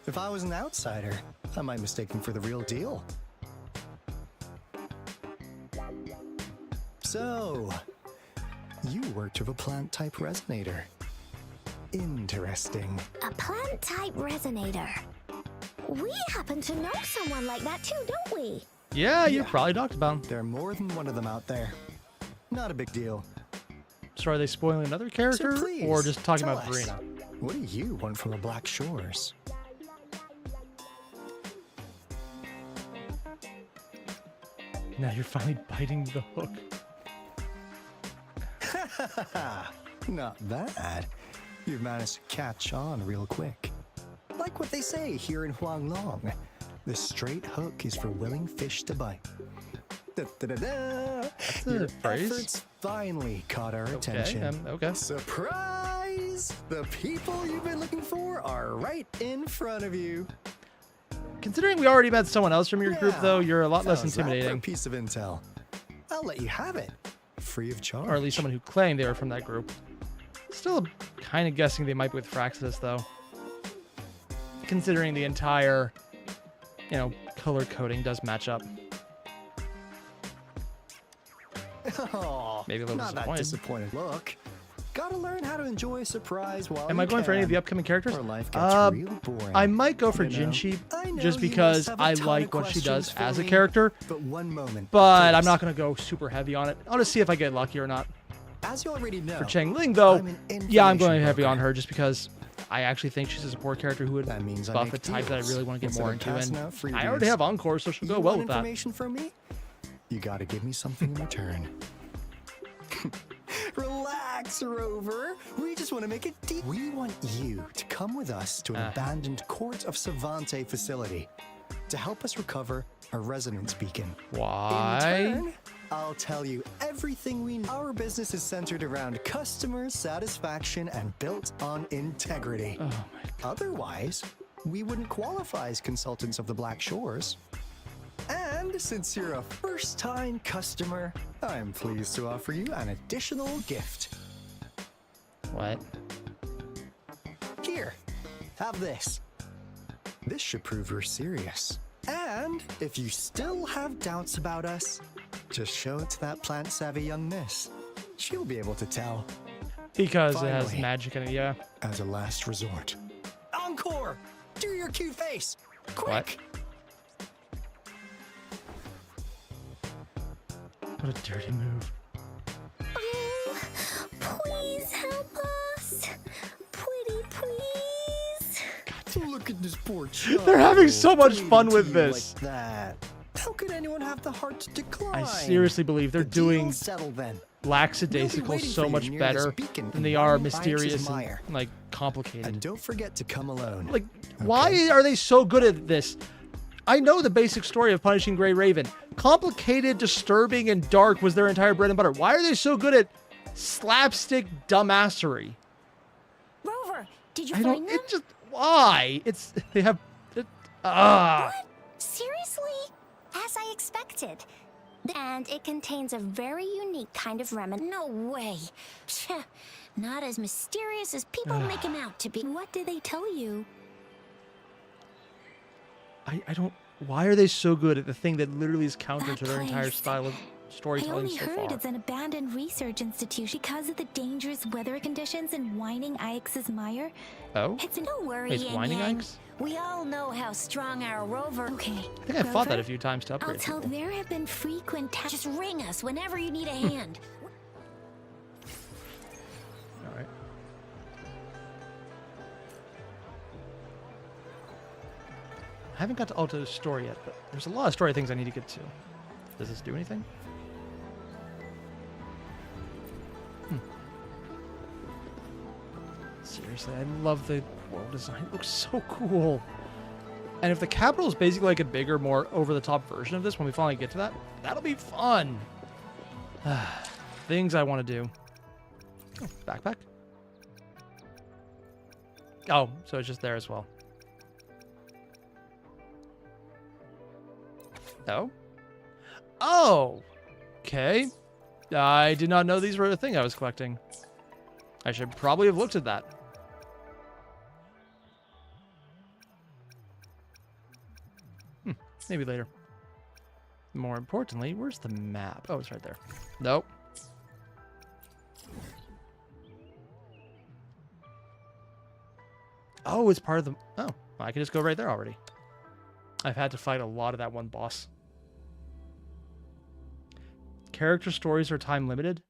If I was an outsider, I might mistake them for the real deal. So, you worked with a plant-type resonator. Interesting. A plant-type resonator. We happen to know someone like that too, don't we? Yeah, you probably talked about them. There are more than one of them out there. Not a big deal. So are they spoiling another character, So please, or just talking tell about us, Verena? What do you want from the Black Shores? Now you're finally biting the hook. Not bad. You've managed to catch on real quick. Like what they say here in Huanglong, the straight hook is for willing fish to bite. Da-da-da-da. That's a Your phrase. efforts finally caught our attention. Okay. Surprise! The people you've been looking for are right in front of you. Considering we already met someone else from your group, though, you're a lot less How's that for a intimidating. piece of intel. I'll let you have it, free of charge. Or at least someone who claimed they were from that group. Still kind of guessing they might be with Fraxis, though. Considering the entire, color coding does match up. Oh, Maybe a little not that disappointed. Look, gotta learn how to enjoy a surprise while Am I you going for any of can, the upcoming characters? or life gets real boring. I might go for You know, Jinshi, I know just you because must have a I ton like of what she does questions for as a me, character. But one moment. But I'm please. not going to go super heavy on it. I'll just see if I get lucky or not. As you already know, For Cheng Ling, though, I'm an yeah, I'm going information heavy broker. on her just because I actually think she's a support character who would That means I buff make a type that I deals really want to get instead more of into. passing And out freebies. I already have Encore, so she'll You go well want with that. information from me? You gotta give me something in return. Relax, Rover. We just want to make it deep. We want you to come with us to an abandoned Court of Savante facility to help us recover a resonance beacon. Why? In return, I'll tell you everything we know. Our business is centered around customer satisfaction and built on integrity. Oh my God. Otherwise, we wouldn't qualify as consultants of the Black Shores. And since you're a first-time customer, I'm pleased to offer you an additional gift. What? Here, have this. This should prove you're serious. And if you still have doubts about us, just show it to that plant-savvy young miss. She'll be able to tell. Because it has Finally. magic in it, yeah. As a last resort. Encore! Do your cute face! Quick! What a dirty move. Oh, please help us. Pretty please. Look at this poor child. They're having so much Pleading fun to with you this. Like that. How could anyone have the heart to decline? I seriously believe they're The deal's doing settled then. lackadaisical waiting so for you much near better this beacon than they in are Ryan Banks' mysterious mire. and, like, complicated. And don't forget to come alone. Like, why are they so good at this? I know the basic story of Punishing Grey Raven. Complicated, disturbing, and dark was their entire bread and butter. Why are they so good at slapstick dumbassery? Rover, did you I find don't. them? It just. Why? They have. Ah. What? Seriously? As I expected. And it contains a very unique kind of remedy. No way. Pshh, not as mysterious as people make him out to be. What did they tell you? I don't. Why are they so good at the thing that literally is counter That to their entire place. style of I storytelling only so heard far? it's an abandoned research institution because of the dangerous weather conditions in Whining Ix's mire. Oh? Don't worry, It's Yin Whining Yang. Ix? We all know how strong our rover. Okay. I think I fought that a few times to I'll upgrade tell people. there have been frequent Just ring us whenever you need a hand. All right. I haven't got to Alto's story yet, but there's a lot of story things I need to get to. Does this do anything? Seriously, I love the world design. It looks so cool. And if the capital is basically like a bigger, more over-the-top version of this, when we finally get to that, that'll be fun. Things I want to do. Oh, backpack. Oh, so it's just there as well. No? Oh! Okay. I did not know these were a thing I was collecting. I should probably have looked at that. Maybe later. More importantly, where's the map? Oh, it's right there. Nope. Oh, it's part of the... Oh, I can just go right there already. I've had to fight a lot of that one boss. Character stories are time limited?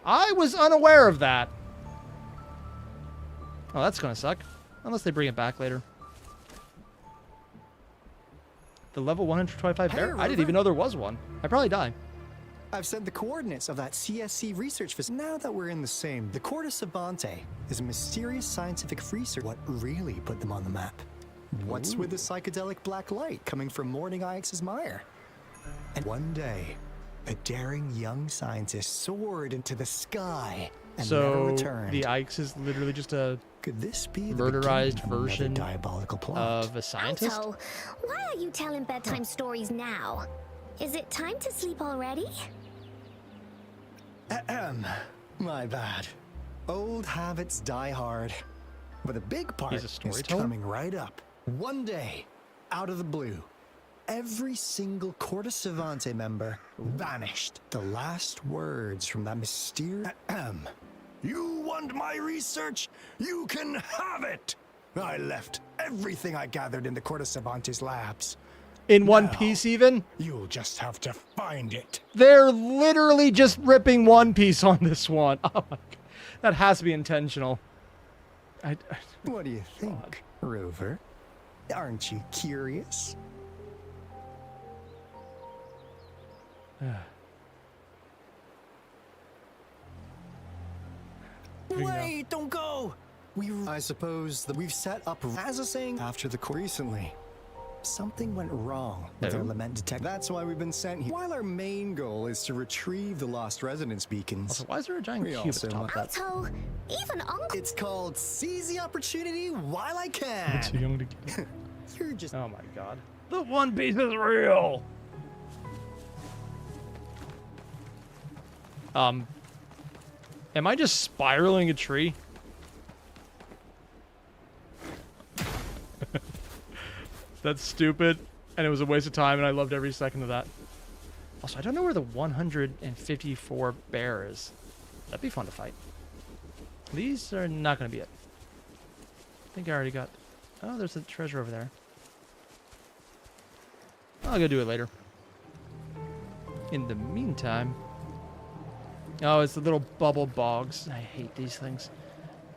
I was unaware of that. Oh, that's gonna suck. Unless they bring it back later. The level 125 bear? I didn't even know there was one. I'd probably die. I've sent the coordinates of that CSC research facility. Now that we're in the same, the Corda Savante is a mysterious scientific research. What really put them on the map? What's with the psychedelic black light coming from Morning Ix's mire? And one day, a daring young scientist soared into the sky and never returned. The Ix is literally just a Could this be the murderized beginning of another version diabolical plot? of a scientist? Alto, why are you telling bedtime stories now? Is it time to sleep already? My bad. Old habits die hard. But a big part He's a is storyteller? coming right up. One day, out of the blue, every single Corda Savante member vanished. The last words from that mysterious... You want my research? You can have it! I left everything I gathered in the Corda Savante's labs. In one piece, even? You'll just have to find it. They're literally just ripping One Piece on this one. Oh my God. That has to be intentional. What do you think, Rover? Aren't you curious? Wait, don't go! I suppose that we've set up as a saying after the court recently. Something went wrong with our lament detect. That's why we've been sent here. While our main goal is to retrieve the lost resonance beacons. Also, why is there a giant cube at the top of that? Alto, even Uncle... It's called Seize the Opportunity While I Can. I'm too young to get it. You're just... Oh my God. The One Piece is real! Am I just spiraling a tree? That's stupid, and it was a waste of time, and I loved every second of that. Also, I don't know where the 154 bear is. That'd be fun to fight. These are not going to be it. I think I already got... Oh, there's a treasure over there. I'll go do it later. In the meantime... Oh, it's the little bubble bogs. I hate these things.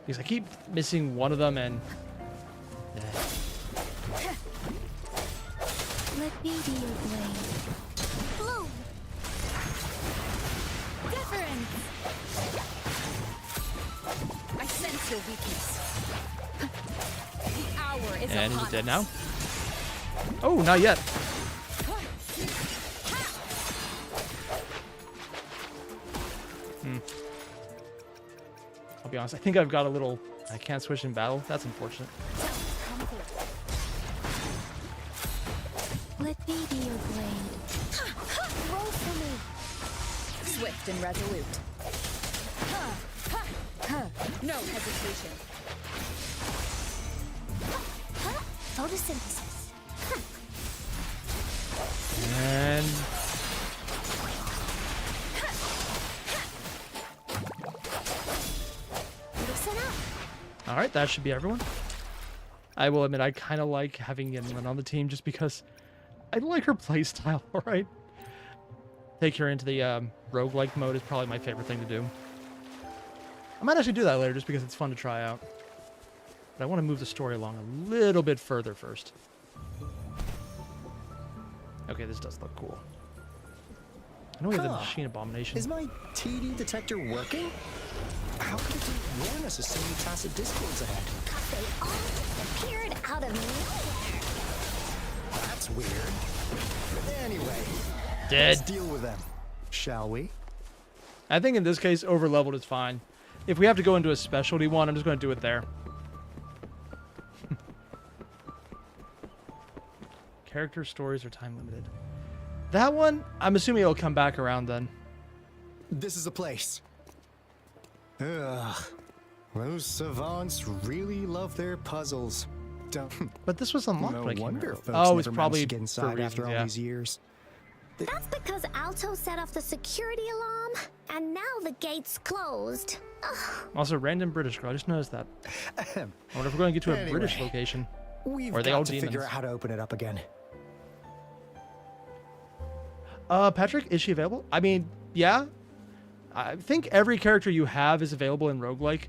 Because I keep missing one of them and... Let me be your blade. Bloom! Difference! I sense your weakness. The hour is And upon he's dead us. now? Oh, not yet. I'll be honest, I think I've got a little I can't switch in battle. That's unfortunate. Let me be your blade. Roll for me. Swift and resolute. No hesitation. Photosynthesis. And Listen up. all right, that should be everyone. I will admit I kind of like having Yinlin on the team just because I like her playstyle. All right, take her into the roguelike mode is probably my favorite thing to do. I might actually do that later just because it's fun to try out. But I want to move the story along a little bit further first. Okay, this does look cool. I know we have the machine abomination. Is my TD detector working? How could it warn us of so many tacit discords ahead? They all disappeared out of nowhere. That's weird. Anyway, Dead. let's deal with them, shall we? I think in this case, over-leveled is fine. If we have to go into a specialty one, I'm just going to do it there. Character stories are time limited. That one, I'm assuming it'll come back around then. This is a place. Ugh. Those savants really love their puzzles. Don't. But this was unlocked. No when I came wonder here. folks Oh, it's never probably managed to get inside for after reasons, all these years. That's because Alto set off the security alarm, and now the gate's closed. Ugh. Also, random British girl. I just noticed that. I wonder if we're going to get to a British location. We've Or are they all got to demons? figure out how to open it up again. Patrick, is she available? I mean, yeah. I think every character you have is available in roguelike,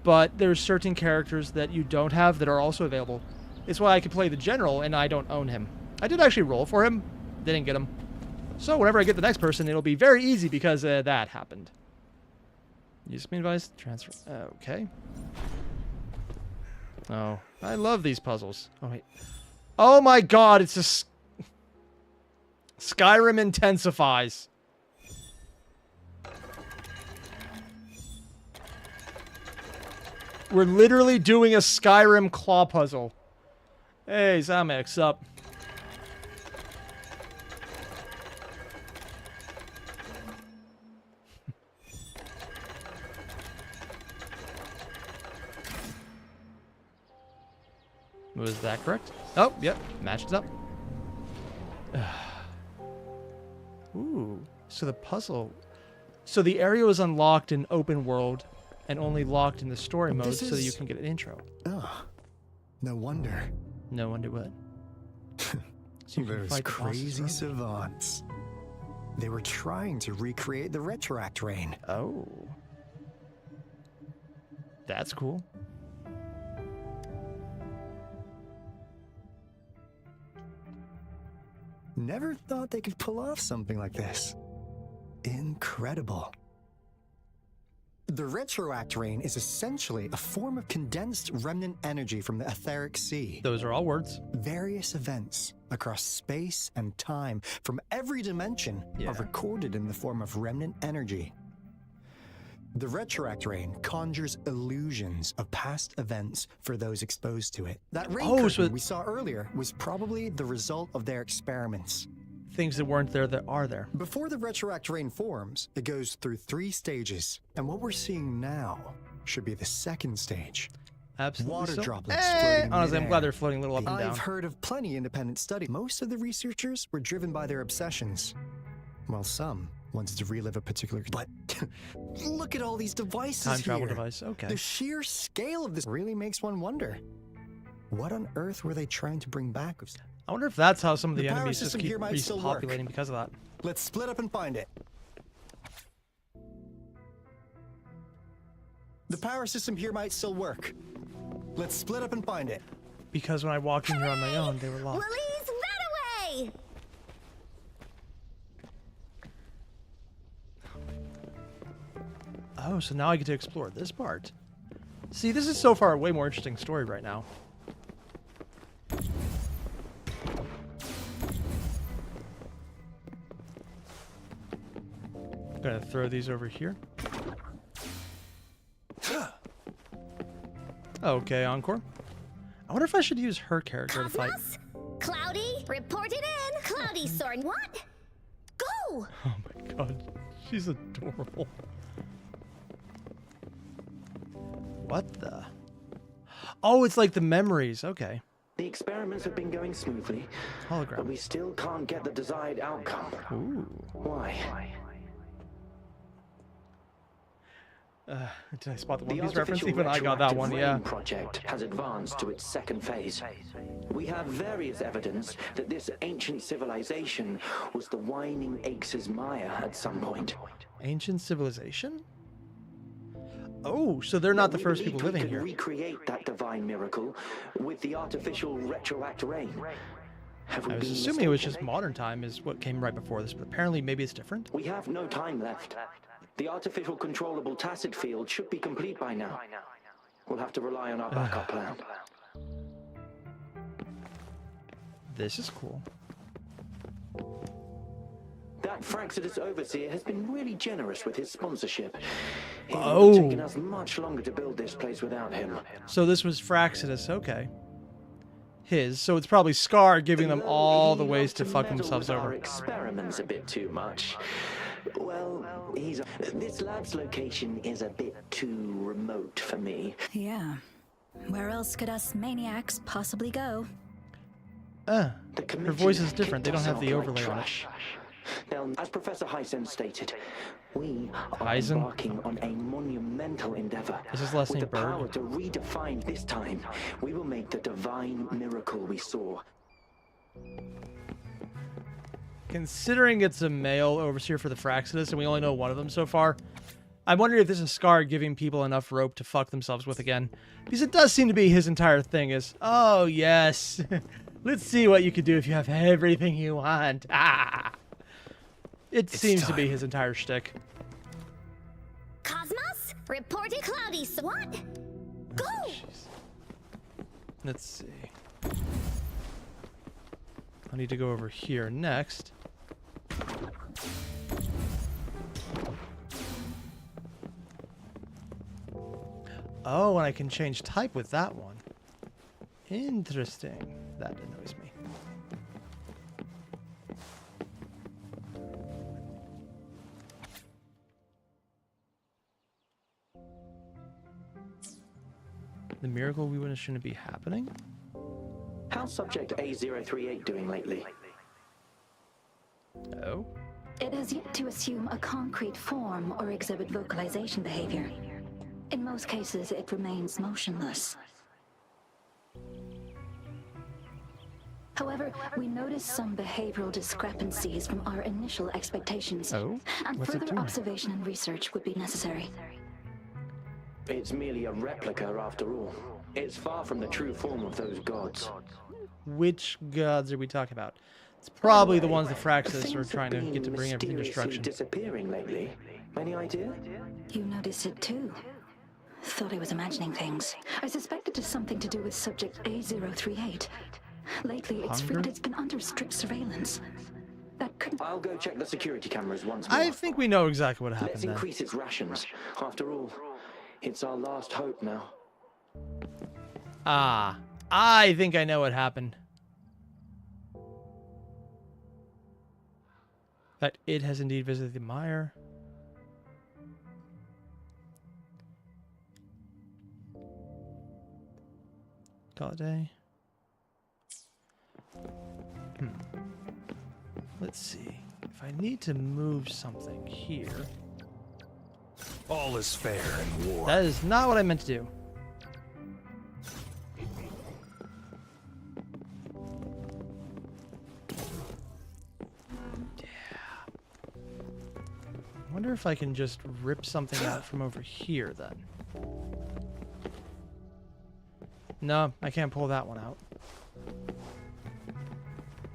but there's certain characters that you don't have that are also available. It's why I could play the general and I don't own him. I did actually roll for him, didn't get him. So whenever I get the next person, it'll be very easy because that happened. Use me advice, transfer. Okay. Oh, I love these puzzles. Oh wait. Oh my God! It's a Skyrim intensifies. We're literally doing a Skyrim claw puzzle. Hey, Zamex, up. Was that correct? Oh, yep. Matches up. Ooh. So the puzzle... So the area was unlocked in open world and only locked in the story mode so that you can get an intro. Oh, no wonder. No wonder what? So you can Those fight the bosses crazy forever. savants. They were trying to recreate the retroact rain. Oh. That's cool. Never thought they could pull off something like this. Incredible. The retroact rain is essentially a form of condensed remnant energy from the etheric sea. Those are all words. Various events across space and time from every dimension are recorded in the form of remnant energy. The retroact rain conjures illusions of past events for those exposed to it. That rain curtain we saw earlier was probably the result of their experiments. Things that weren't there that are there. Before the retroact rain forms, it goes through 3 stages, and what we're seeing now should be the second stage. Absolutely. Water so. droplets floating in Honestly, I'm midair. glad they're floating a little up and down. I've heard of plenty independent studies. Most of the researchers were driven by their obsessions, while some wanted to relive a particular... But look at all these devices Time travel here. device, okay. The sheer scale of this really makes one wonder. What on earth were they trying to bring back? I wonder if that's how some of the power enemies just system keep here might still work. repopulating because of that. Let's split up and find it. The power system here might still work. Let's split up and find it. Because when I walked in here on my own, they were locked. Willie's Runaway! Oh, so now I get to explore this part. See, this is so far a way more interesting story right now. I'm gonna throw these over here. Okay, Encore. I wonder if I should use her character to fight. Cosmos? Cloudy, report it in. Cloudy, Soren, what? Go! Oh my god, she's adorable. What the? Oh, it's like the memories. Okay. The experiments have been going smoothly, Hologram. but we still can't get the desired outcome. Ooh. Why? Did I spot the One The Piece reference? artificial Even I got that one, retroactive yeah. rain project has advanced to its second phase. We have various evidence that this ancient civilization was the Whining Aches' Maya at some point. Ancient civilization? Oh, so they're not the first people living we here. can recreate that divine miracle with the artificial retroactive rain. Have we I was been assuming it was mistaken? just modern time is what came right before this, but apparently maybe it's different. We have no time left. The artificial controllable tacit field should be complete by now. We'll have to rely on our backup plan. This is cool. That Fraxidus overseer has been really generous with his sponsorship. It would Oh. have taken us much longer to build this place without him. So this was Fraxidus, okay. His, so it's probably Scar giving them all the ways to fuck meddle themselves with our over. experiments a bit too much. Well, this lab's location is a bit too remote for me. Yeah. Where else could us maniacs possibly go? Her committee voice is different. They kicked don't us have the off like overlay on it. trash. Now, as Professor Hysen stated, we are Hysen? embarking on a monumental endeavor. Is his last with name the power Bird? to redefine this time. We will make the divine miracle we saw. Considering it's a male overseer for the Fraxidus, and we only know one of them so far, I'm wondering if this is Scar giving people enough rope to fuck themselves with again. Because it does seem to be his entire thing is, oh yes, let's see what you can do if you have everything you want. Ah! It seems to be his entire shtick. Cosmos, report it. Cloudy, so what? Go! Let's see. I need to go over here next. Oh, and I can change type with that one. Interesting. That annoys me. The miracle we wouldn't shouldn't be happening? How's subject A038 doing lately? Oh? It has yet to assume a concrete form or exhibit vocalization behavior. In most cases, it remains motionless. However, we noticed some behavioral discrepancies from our initial expectations. Oh? And What's it further doing? observation and research would be necessary. It's merely a replica after all. It's far from the true form of those gods. Which gods are we talking about? It's probably the ones the Fraxis are Things trying to have get to been bring everything to mysteriously destruction. disappearing lately. Any idea? You noticed it too. Thought I was imagining things. I suspect it is something to do with subject A038. Lately, it's been under strict surveillance. That could... I'll go check the security cameras once more. I think we know exactly what Let's happened then. increase its rations. After all, it's our last hope now. Ah, I think I know what happened. That it has indeed visited the mire. Call it a day. Let's see. If I need to move something here. All is fair in war. That is not what I meant to do. I wonder if I can just rip something out from over here then. No, I can't pull that one out.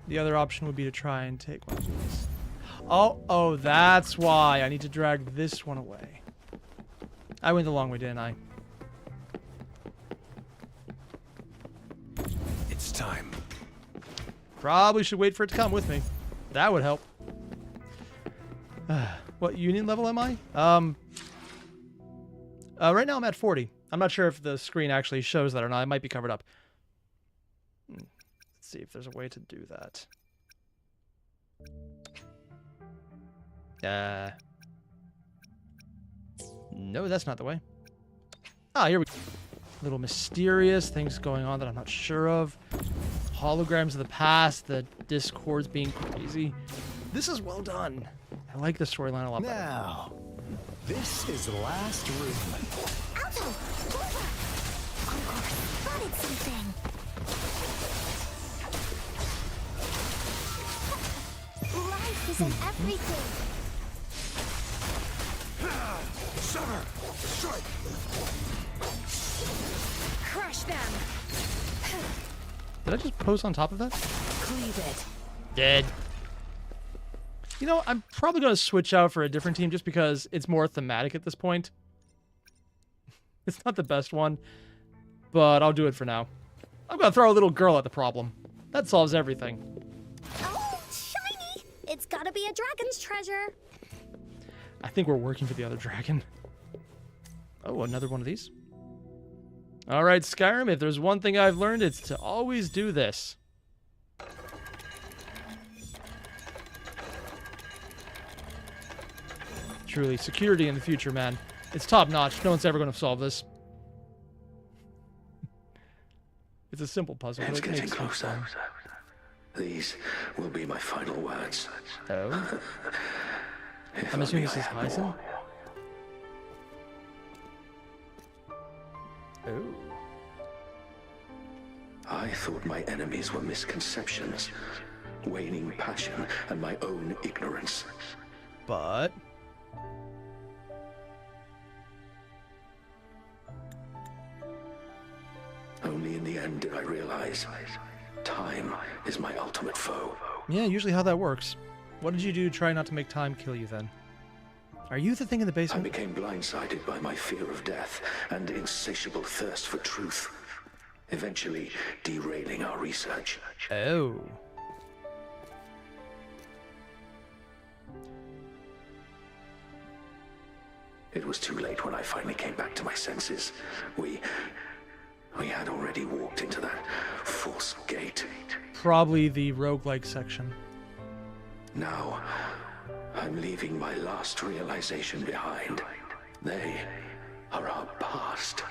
The other option would be to try and take one of these. Oh, that's why. I need to drag this one away. I went the long way, didn't I? It's time. Probably should wait for it to come with me. That would help. What union level am I? Right now I'm at 40. I'm not sure if the screen actually shows that or not. It might be covered up. Let's see if there's a way to do that. No, that's not the way. Ah, here we go. Little mysterious things going on that I'm not sure of. Holograms of the past, the Discords being crazy. This is well done. I like the storyline a lot better. Now, this is the last room. Alto! WUWA! Encore spotted something! Life is in everything! Sever! Strike! Crush them! Did I just pose on top of that? Cleave it. Dead. You know, I'm probably going to switch out for a different team just because it's more thematic at this point. It's not the best one, but I'll do it for now. I'm going to throw a little girl at the problem. That solves everything. Oh, shiny! It's gotta be a dragon's treasure. I think we're working for the other dragon. Oh, another one of these. All right, Skyrim, if there's one thing I've learned, it's to always do this. Truly, security in the future, man. It's top-notch. No one's ever going to solve this. It's a simple puzzle. It's but it getting makes closer. fun. These will be my final words. Oh? If I'm assuming only this is I had Heisen? more. Oh. I thought my enemies were misconceptions, waning passion, and my own ignorance. But... Only in the end did I realize time is my ultimate foe. yeah, usually how that works. What did you do to try not to make time kill you then? Are you the thing in the I basement? became blindsided by my fear of death and insatiable thirst for truth, eventually derailing our research. Oh. It was too late when I finally came back to my senses. We had already walked into that false gate. Probably the roguelike section. Now, I'm leaving my last realization behind. They are our past,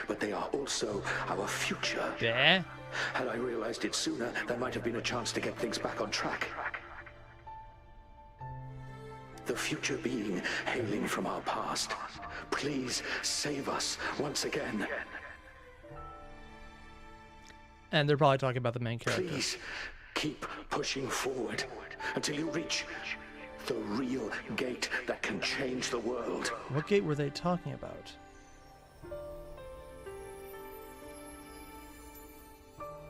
but they are also our future. Yeah? Had I realized it sooner, there might have been a chance to get things back on track. The future being hailing from our past. Please save us once again. And they're probably talking about the main character. Please keep pushing forward until you reach the real gate that can change the world. What gate were they talking about?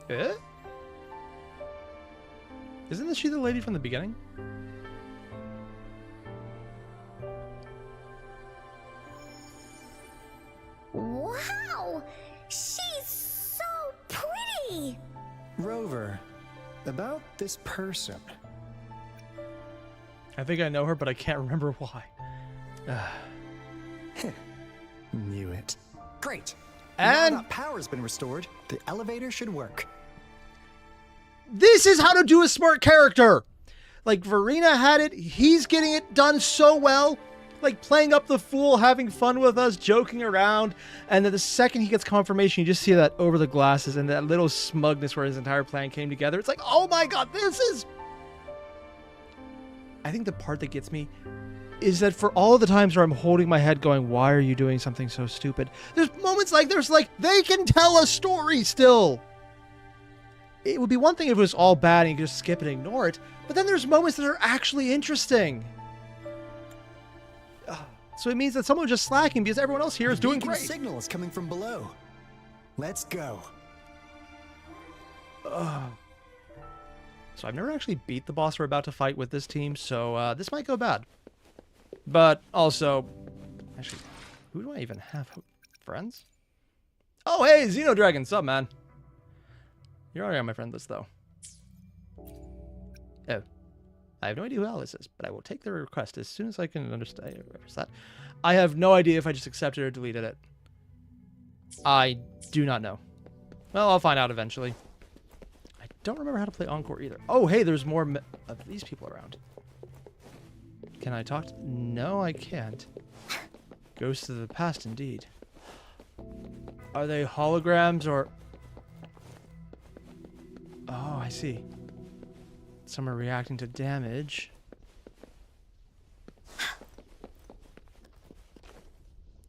Eh? Isn't she the lady from the beginning? Wow! She's so pretty! Rover, about this person. I think I know her, but I can't remember why. Knew it. Great. And now that power's been restored, the elevator should work. this is how to do a smart character. Like, Verena had it. He's getting it done so well. Like, playing up the fool, having fun with us, joking around. And then the second he gets confirmation, you just see that over the glasses and that little smugness where his entire plan came together. It's like, oh my god, this is... I think the part that gets me is that for all of the times where I'm holding my head going, why are you doing something so stupid? There's moments like there's like, they can tell a story still. It would be one thing if it was all bad and you could just skip and ignore it. But then there's moments that are actually interesting. So it means that someone was just slacking because everyone else here is doing Beacon great. signal is coming from below. Let's go. So I've never actually beat the boss we're about to fight with this team, so this might go bad. But also, actually, who do I even have? Friends? Oh, hey, Xenodragon, sup, man? You're already on my friend list, though. Oh. I have no idea who Alice is, but I will take the request as soon as I can understand that. I have no idea if I just accepted or deleted it. I do not know. Well, I'll find out eventually. I don't remember how to play Encore either. Oh, hey, there's more of these people around. Can I talk to... No, I can't. Ghosts of the past, indeed. Are they holograms or... Oh, I see. Some are reacting to damage.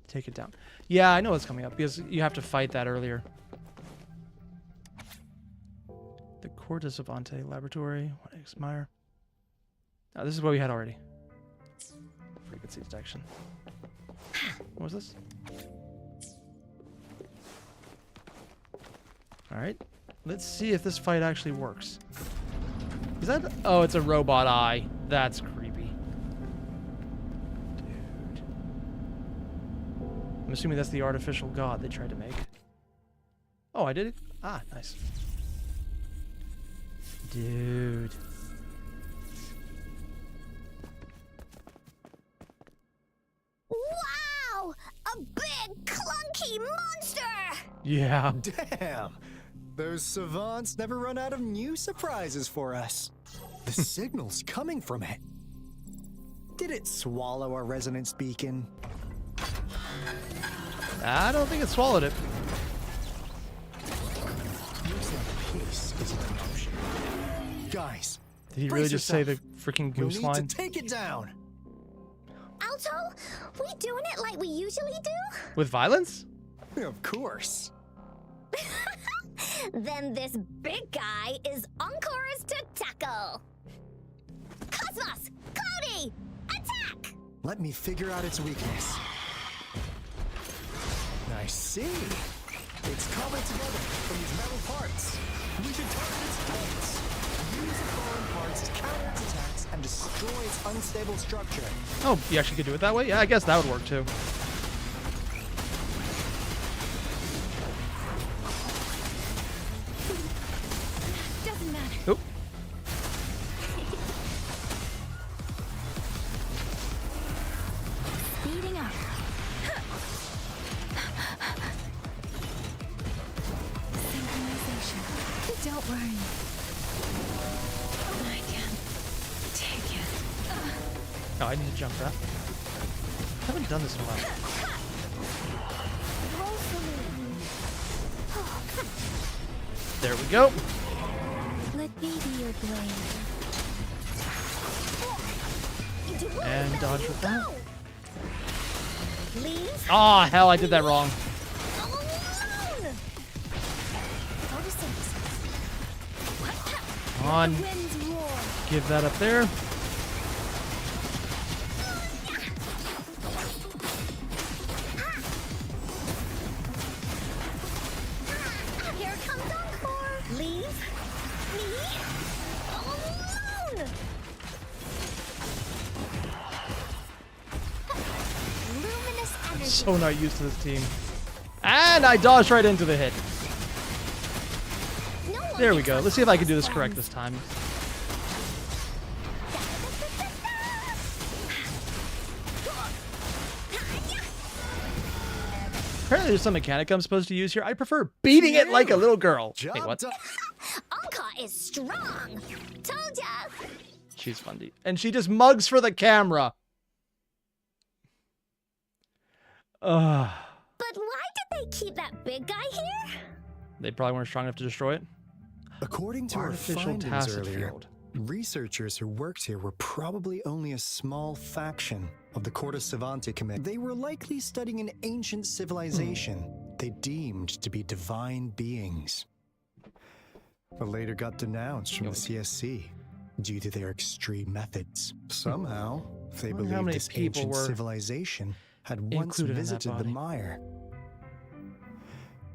Take it down. Yeah, I know what's coming up because you have to fight that earlier. The Corte Savante Laboratory. 1X Meyer. Oh, this is what we had already. Frequency detection. What was this? Alright. Let's see if this fight actually works. Is that... Oh, it's a robot eye. That's creepy. Dude. I'm assuming that's the artificial god they tried to make. Oh, I did it? Ah, nice. Dude. Wow! A big, clunky monster! Yeah. Damn! Those savants never run out of new surprises for us. The signal's coming from it. Did it swallow our resonance beacon? I don't think it swallowed it. Looks like peace is an option. Guys, did he really just say the freaking goose we need line? To take it down. Alto, we doing it like we usually do? With violence? Of course. Then this big guy is Encore's to tackle. Cosmos, Cloudy, attack! Let me figure out its weakness. I see. It's coming together from these metal parts. We should target its joints. Use the foreign parts to counter its attacks and destroy its unstable structure. Oh, you actually could do it that way? Yeah, I guess that would work too. Doesn't matter. Oop. Speeding up. Synchronization. Don't worry. I can take it. Oh, I need to jump that. I haven't done this in a while. There we go. Let me be your blade. And dodge with that. Leave. Oh, hell, I did that wrong. Come on. Give that up there. Here comes Encore. Leave me alone. Luminous energy. So not used to this team. And I dodged right into the hit. There we go. Let's see if I can do this correct this time. Apparently there's some mechanic I'm supposed to use here. I prefer beating it like a little girl. Hey, what? Encore is strong. Told ya. She's funny. And she just mugs for the camera. But why did they keep that big guy here? They probably weren't strong enough to destroy it. According to our Artificial findings tacit earlier, field. researchers who worked here were probably only a small faction of the Corte Savante Committee. They were likely studying an ancient civilization they deemed to be divine beings, but later got denounced from the CSC due to their extreme methods. Somehow, they believed this ancient civilization had once visited the mire,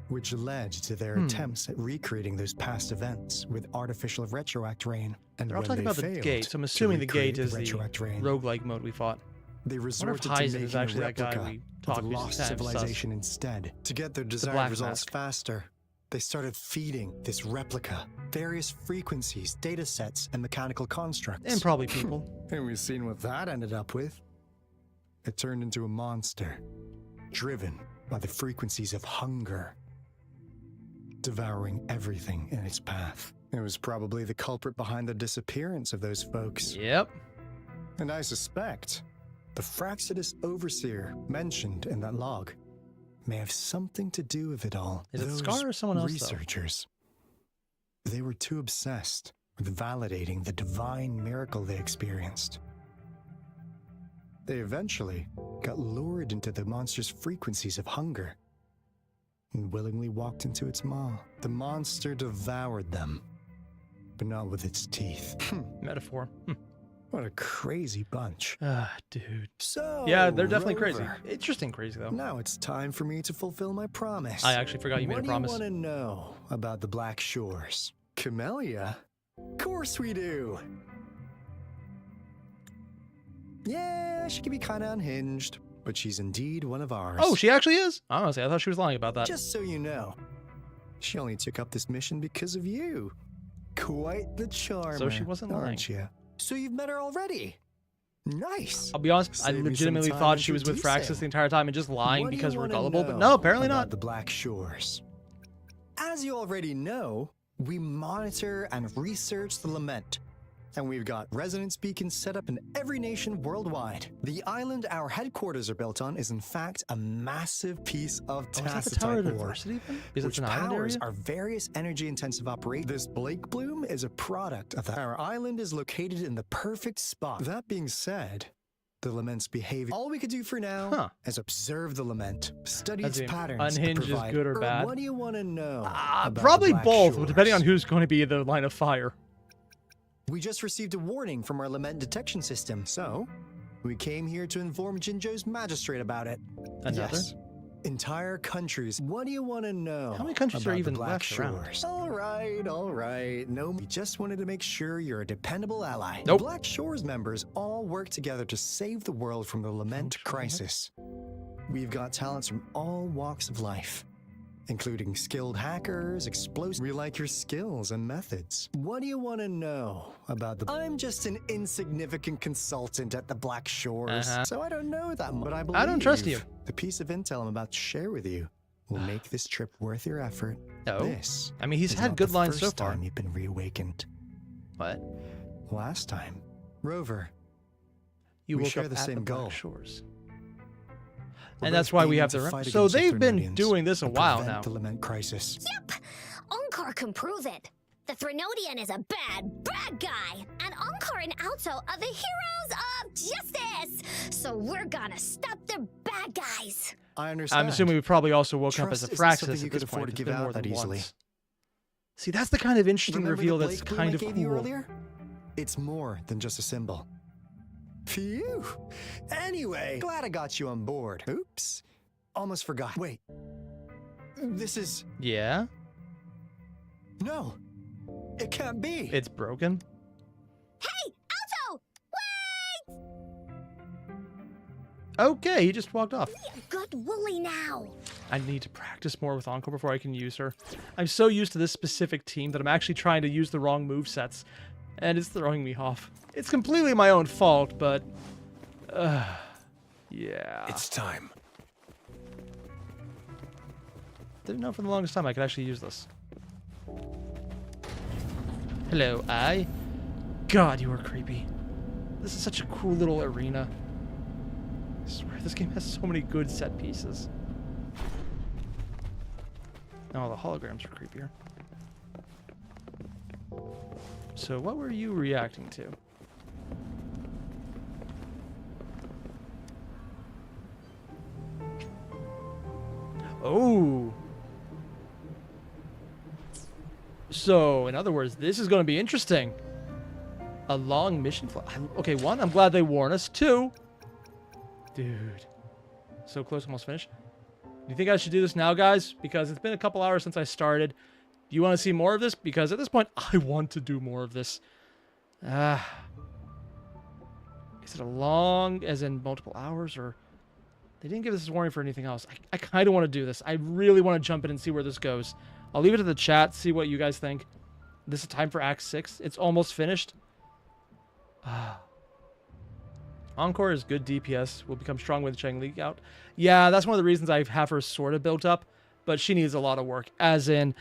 which led to their attempts at recreating those past events with artificial retroact rain. And They're all when talking they about the failed gate, so I'm to assuming the gate recreate is the retroact rain, roguelike mode we fought. they resorted to Hyzen making is a actually that guy replica we of talked the to, lost just kind of civilization instead. To get their desired black results mask. faster, they started feeding this replica various frequencies, data sets, and mechanical constructs. And probably people. And we've seen what that ended up with. It turned into a monster, driven by the frequencies of hunger, devouring everything in its path. It was probably the culprit behind the disappearance of those folks. Yep. And I suspect the Fraxidus Overseer mentioned in that log may have something to do with it all. Is it Those Scar or someone else, researchers, they were too obsessed with validating the divine miracle they experienced. They eventually got lured into the monster's frequencies of hunger and willingly walked into its maw. The monster devoured them, but not with its teeth. Metaphor. What a crazy bunch. Dude. So, yeah, they're definitely crazy. Rover, Interesting crazy, though. now it's time for me to fulfill my promise. I actually forgot you made a promise. What do you want to know about the Black Shores? Camellia? Of course we do. Yeah, she can be kind of unhinged, but she's indeed one of ours. Oh, she actually is? Honestly, I thought she was lying about that. Just so you know, she only took up this mission because of you. Quite the charmer, So she wasn't lying. aren't you? So you've met her already. Nice. I'll be honest, I Save me some legitimately time thought she was with introducing. Fraxis the entire time and just lying What do you because we're wanna gullible, but know no, apparently about not. The Black Shores. As you already know, we monitor and research the Lament, and we've got resonance beacons set up in every nation worldwide. The island our headquarters are built on is in fact a massive piece of Oh, is that the Tower of tacitite ore, Diversity then? Because it's which an island powers area? our various energy-intensive operations. This Blake Bloom is a product of that. Our island is located in the perfect spot. That being said, the Lament's behavior. All we could do for now is observe the Lament, study As its in, patterns, and unhinged is provide. good or bad? What do you want to know? about Probably the Black both, Shores? depending on who's going to be the line of fire. We just received a warning from our Lament detection system, so we came here to inform Jinjo's magistrate about it. Another? Yes. Entire countries. What do you want to know? How many countries about are the even Black left around? Shores? All right. No, we just wanted to make sure you're a dependable ally. Nope. The Black Shores members all work together to save the world from the Lament crisis. We've got talents from all walks of life, including skilled hackers, explosives. We like your skills and methods. What do you want to know about the... I'm just an insignificant consultant at the Black Shores, so I don't know that much, but I believe I don't trust you. the piece of intel I'm about to share with you will make this trip worth your effort. No. This I mean, he's is had not good the lines so first far. time you've been reawakened. What? Last time, Rover, You we woke share up the at same the Black goal. Shores. We're And that's both why we aiming have to the... fight So against the they've been Threnodians doing this a and while prevent now. the Lament crisis. Yep, Onkar can prove it. The Threnodian is a bad, bad guy, and Onkar and Alto are the heroes of justice. So we're gonna stop the bad guys. I understand. I'm assuming we probably also woke up as a Trust isn't Fraxis something at you could this afford point. to It's give been more out that than easily. once. See, that's the kind of interesting Remember reveal the that's Blake kind Bloom of I gave you cool. earlier? It's more than just a symbol. Phew. Anyway, glad I got you on board. Oops. Almost forgot. Wait. This is... Yeah? No. It can't be. It's broken? Hey, Alto! Wait! Okay, he just walked off. Be a good Wooly now. I need to practice more with Encore before I can use her. I'm so used to this specific team that I'm actually trying to use the wrong movesets, and it's throwing me off. It's completely my own fault, but... yeah. It's time. Didn't know for the longest time I could actually use this. Hello, I. God, you are creepy. This is such a cool little arena. I swear, this game has so many good set pieces. Oh, the holograms are creepier. So, what were you reacting to? Oh! So, in other words, this is going to be interesting. A long mission. Okay, one, I'm glad they warned us. Two, dude, so close, almost finished. Do you think I should do this now, guys? Because it's been a couple hours since I started. Do you want to see more of this? Because at this point, I want to do more of this. Is it a long, as in multiple hours, or they didn't give us this warning for anything else? I kind of want to do this. I really want to jump in and see where this goes. I'll leave it to the chat, see what you guys think. This is time for Act 6. It's almost finished. Encore is good DPS. Will become strong with Cheng Li out. Yeah, that's one of the reasons I have her sort of built up. But she needs a lot of work. As in,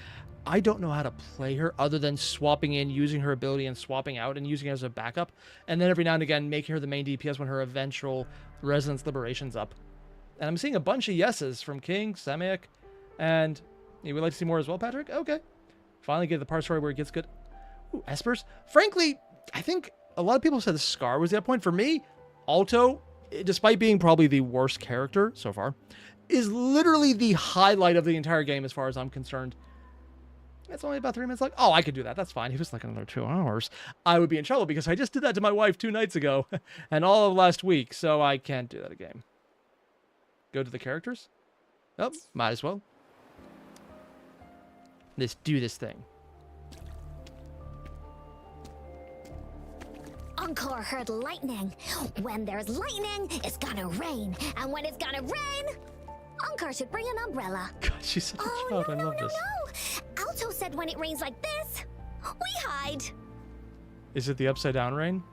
I don't know how to play her other than swapping in, using her ability and swapping out and using her as a backup. And then every now and again, making her the main DPS when her eventual Resonance Liberation's up. And I'm seeing a bunch of yeses from King, Samiak, and you would like to see more as well, Patrick? Okay. Finally get the part story where it gets good. Ooh, Espers. Frankly, I think a lot of people said Scar was the point. For me, Alto, despite being probably the worst character so far, is literally the highlight of the entire game as far as I'm concerned. It's only about 3 minutes. Like, oh, I could do that. That's fine. If it's like another 2 hours, I would be in trouble because I just did that to my wife 2 nights ago and all of last week, so I can't do that again. Go to the characters? Oh, might as well. Let's do this thing. Encore heard lightning. When there's lightning, it's gonna rain. And when it's gonna rain, Encore should bring an umbrella. God, she's such a child. I love this. No. Alto said when it rains like this, we hide. Is it the upside down rain?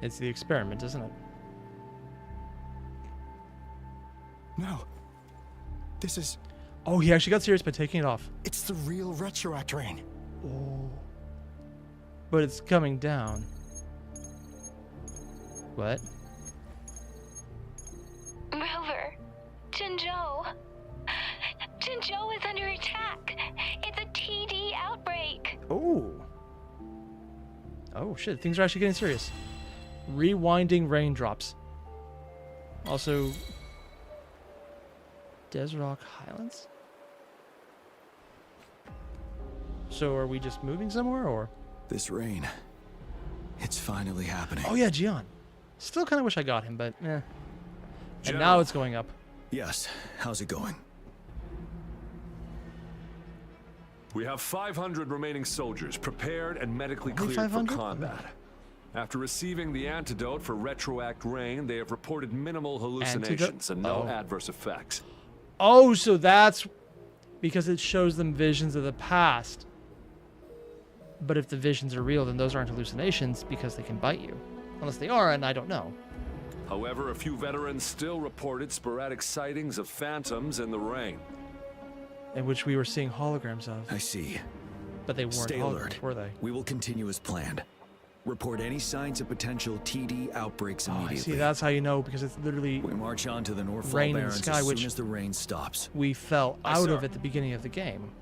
It's the experiment, isn't it? No. This is... Oh, he actually got serious by taking it off. It's the real Retroact rain. Oh. But it's coming down. What? Rover, Jinzhou. Jinzhou is under attack. It's a TD outbreak. Oh. Oh, shit. Things are actually getting serious. Rewinding raindrops. Also, Desrock Highlands? So are we just moving somewhere, or? This rain. It's finally happening. Oh, yeah, Gian. Still kind of wish I got him, but eh. And General. now it's going up. Yes. How's it going? We have 500 remaining soldiers prepared and medically Only cleared for 500? combat. After receiving the antidote for Retroact Rain, they have reported minimal hallucinations and no adverse effects. Oh, so that's because it shows them visions of the past. But if the visions are real, then those aren't hallucinations because they can bite you. Unless they are, and I don't know. However, a few veterans still reported sporadic sightings of phantoms in the rain. In which we were seeing holograms of. I see. But they weren't Stay holograms, alert. were they? We will continue as planned. Report any signs of potential TD outbreaks immediately. See, that's how you know, because it's literally we march on to the Northfall rain in the Barrens sky, as which soon as the rain stops. we fell out of at the beginning of the game.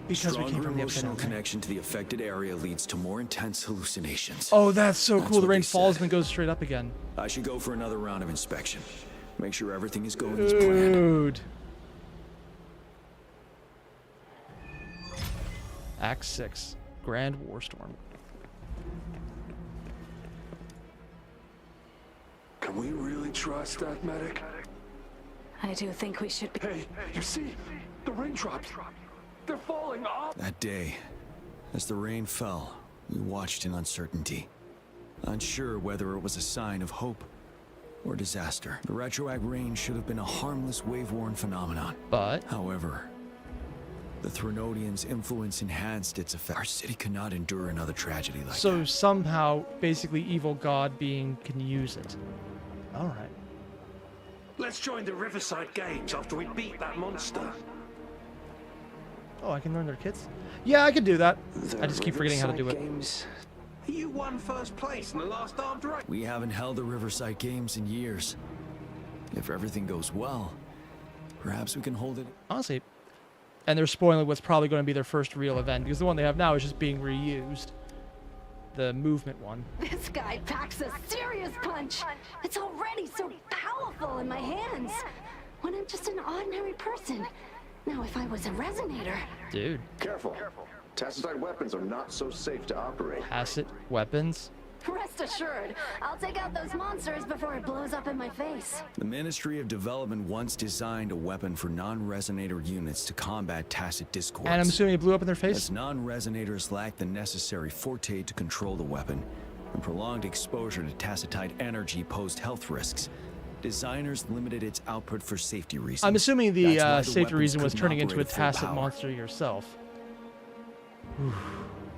Because we came from the upside emotional down. connection to the affected area leads to more intense hallucinations. Oh, that's so cool. what The rain they falls said. and then goes straight up again. I should go for another round of inspection. Make sure everything is going as planned. Dude. Act 6. Grand Warstorm. Can we really trust that medic? I do think we should be. Hey, you see? The raindrops. They're falling off. That day, as the rain fell, we watched in uncertainty, unsure whether it was a sign of hope or disaster. The Retroact rain should have been a harmless wave-worn phenomenon. But, however, the Threnodians' influence enhanced its effect. Our city cannot endure another tragedy like that. so somehow, basically, evil god being can use it. Alright. Let's join the Riverside Games after we beat that monster. Oh, I can learn their kits? Yeah, I can do that. I just keep forgetting how to do it. You won first place in the last armed race. We haven't held the Riverside Games in years. If everything goes well, perhaps we can hold it. Honestly. And they're spoiling what's probably going to be their first real event, because the one they have now is just being reused. The movement one. This guy packs a serious punch. It's already so powerful in my hands. When I'm just an ordinary person. Now, if I was a resonator. Dude. Careful. Tacitite weapons are not so safe to operate. Tacit weapons? Rest assured, I'll take out those monsters before it blows up in my face. The Ministry of Development once designed a weapon for non-resonator units to combat tacit discords. And I'm assuming it blew up in their face? As non-resonators lack the necessary forte to control the weapon, and prolonged exposure to tacitite energy posed health risks, Designers limited its output for safety reasons. I'm assuming the That's why the safety weapons reason was couldn't turning into a operate at full tacit power. monster yourself.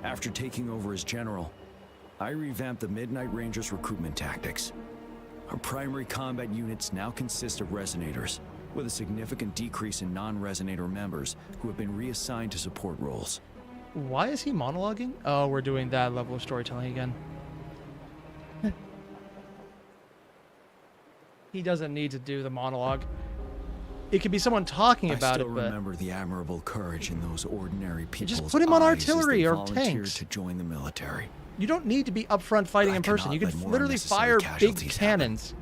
After taking over as general, I revamped the Midnight Rangers' recruitment tactics. Our primary combat units now consist of resonators, with a significant decrease in non-resonator members who have been reassigned to support roles. Why is he monologuing? Oh, we're doing that level of storytelling again. He doesn't need to do the monologue. It could be someone talking about I still it, but remember the admirable courage in those ordinary people's just put him on eyes artillery as they or volunteered tanks. to join the military. you don't need to be upfront fighting in person. You can cannot let more literally unnecessary fire big casualties happen. cannons.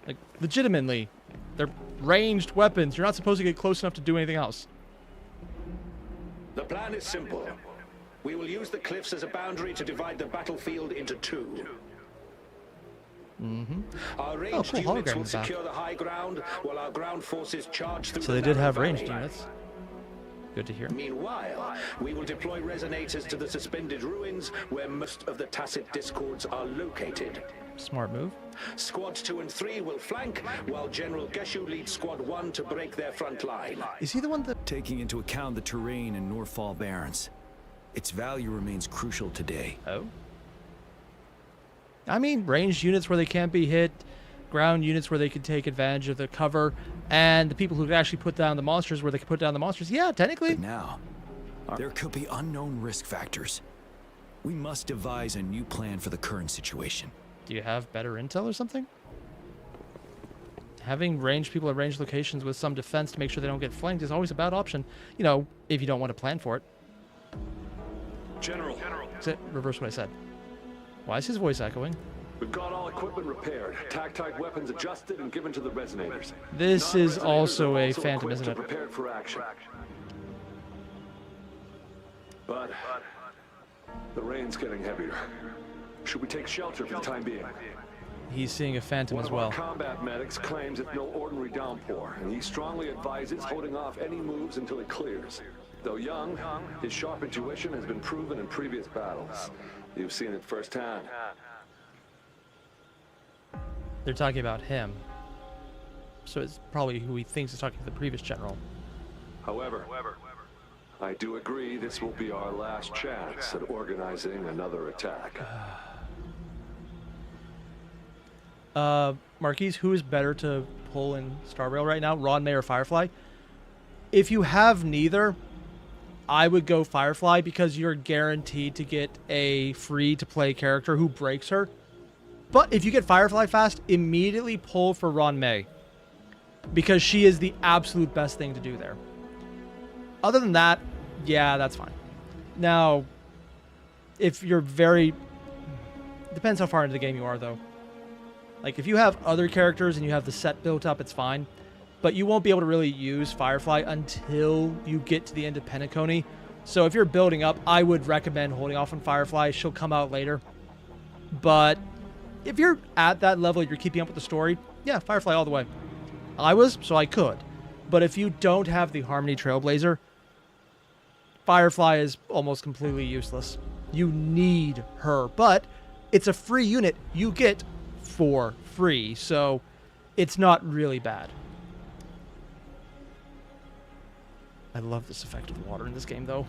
Like, legitimately, they're ranged weapons. You're not supposed to get close enough to do anything else. The plan is simple. We will use the cliffs as a boundary to divide the battlefield into two. Our ranged cool. units Hologram will in the back. secure the high ground while our ground forces charge through So the they did narrow have ranged valley. units. Good to hear. Meanwhile, we will deploy resonators to the suspended ruins where most of the tacit discords are located. Smart move. Squads 2 and 3 will flank, while General Geshu leads Squad 1 to break their front line. Is he the one that... Taking into account the terrain in Northfall Barrens, its value remains crucial today. Oh? I mean, ranged units where they can't be hit, ground units where they could take advantage of the cover, and the people who could actually put down the monsters where they could put down the monsters. Yeah, technically. But now, there could be unknown risk factors. We must devise a new plan for the current situation. Do you have better intel or something? Having ranged people at ranged locations with some defense to make sure they don't get flanked is always a bad option. You know, if you don't want to plan for it. General. Reverse what I said. Why is his voice echoing? We've got all equipment repaired, tactile weapons adjusted and given to the resonators. This is Non-resonators also are a also phantom, equipped isn't and it? Prepared for action. But the rain's getting heavier. Should we take shelter for the time being? He's seeing a phantom One as of our well. combat medics claims it's no ordinary downpour, and he strongly advises holding off any moves until it clears. Though young, his sharp intuition has been proven in previous battles. You've seen it firsthand. They're talking about him. So it's probably who he thinks is talking to the previous general. However, I do agree this will be our last chance at organizing another attack. Marquise, who is better to pull in Star Rail right now, Ron, May, or Firefly? If you have neither, I would go Firefly because you're guaranteed to get a free-to-play character who breaks her. But if you get Firefly fast, immediately pull for Ron May because she is the absolute best thing to do there. Other than that, yeah, that's fine. Now, if you're very... Depends how far into the game you are, though. Like, if you have other characters and you have the set built up, it's fine. But you won't be able to really use Firefly until you get to the end of Penacony. So if you're building up, I would recommend holding off on Firefly. She'll come out later. But if you're at that level, you're keeping up with the story, yeah, Firefly all the way. I was, so I could. But if you don't have the Harmony Trailblazer, Firefly is almost completely useless. You need her. But it's a free unit you get for free, so it's not really bad. I love this effect of the water in this game, though.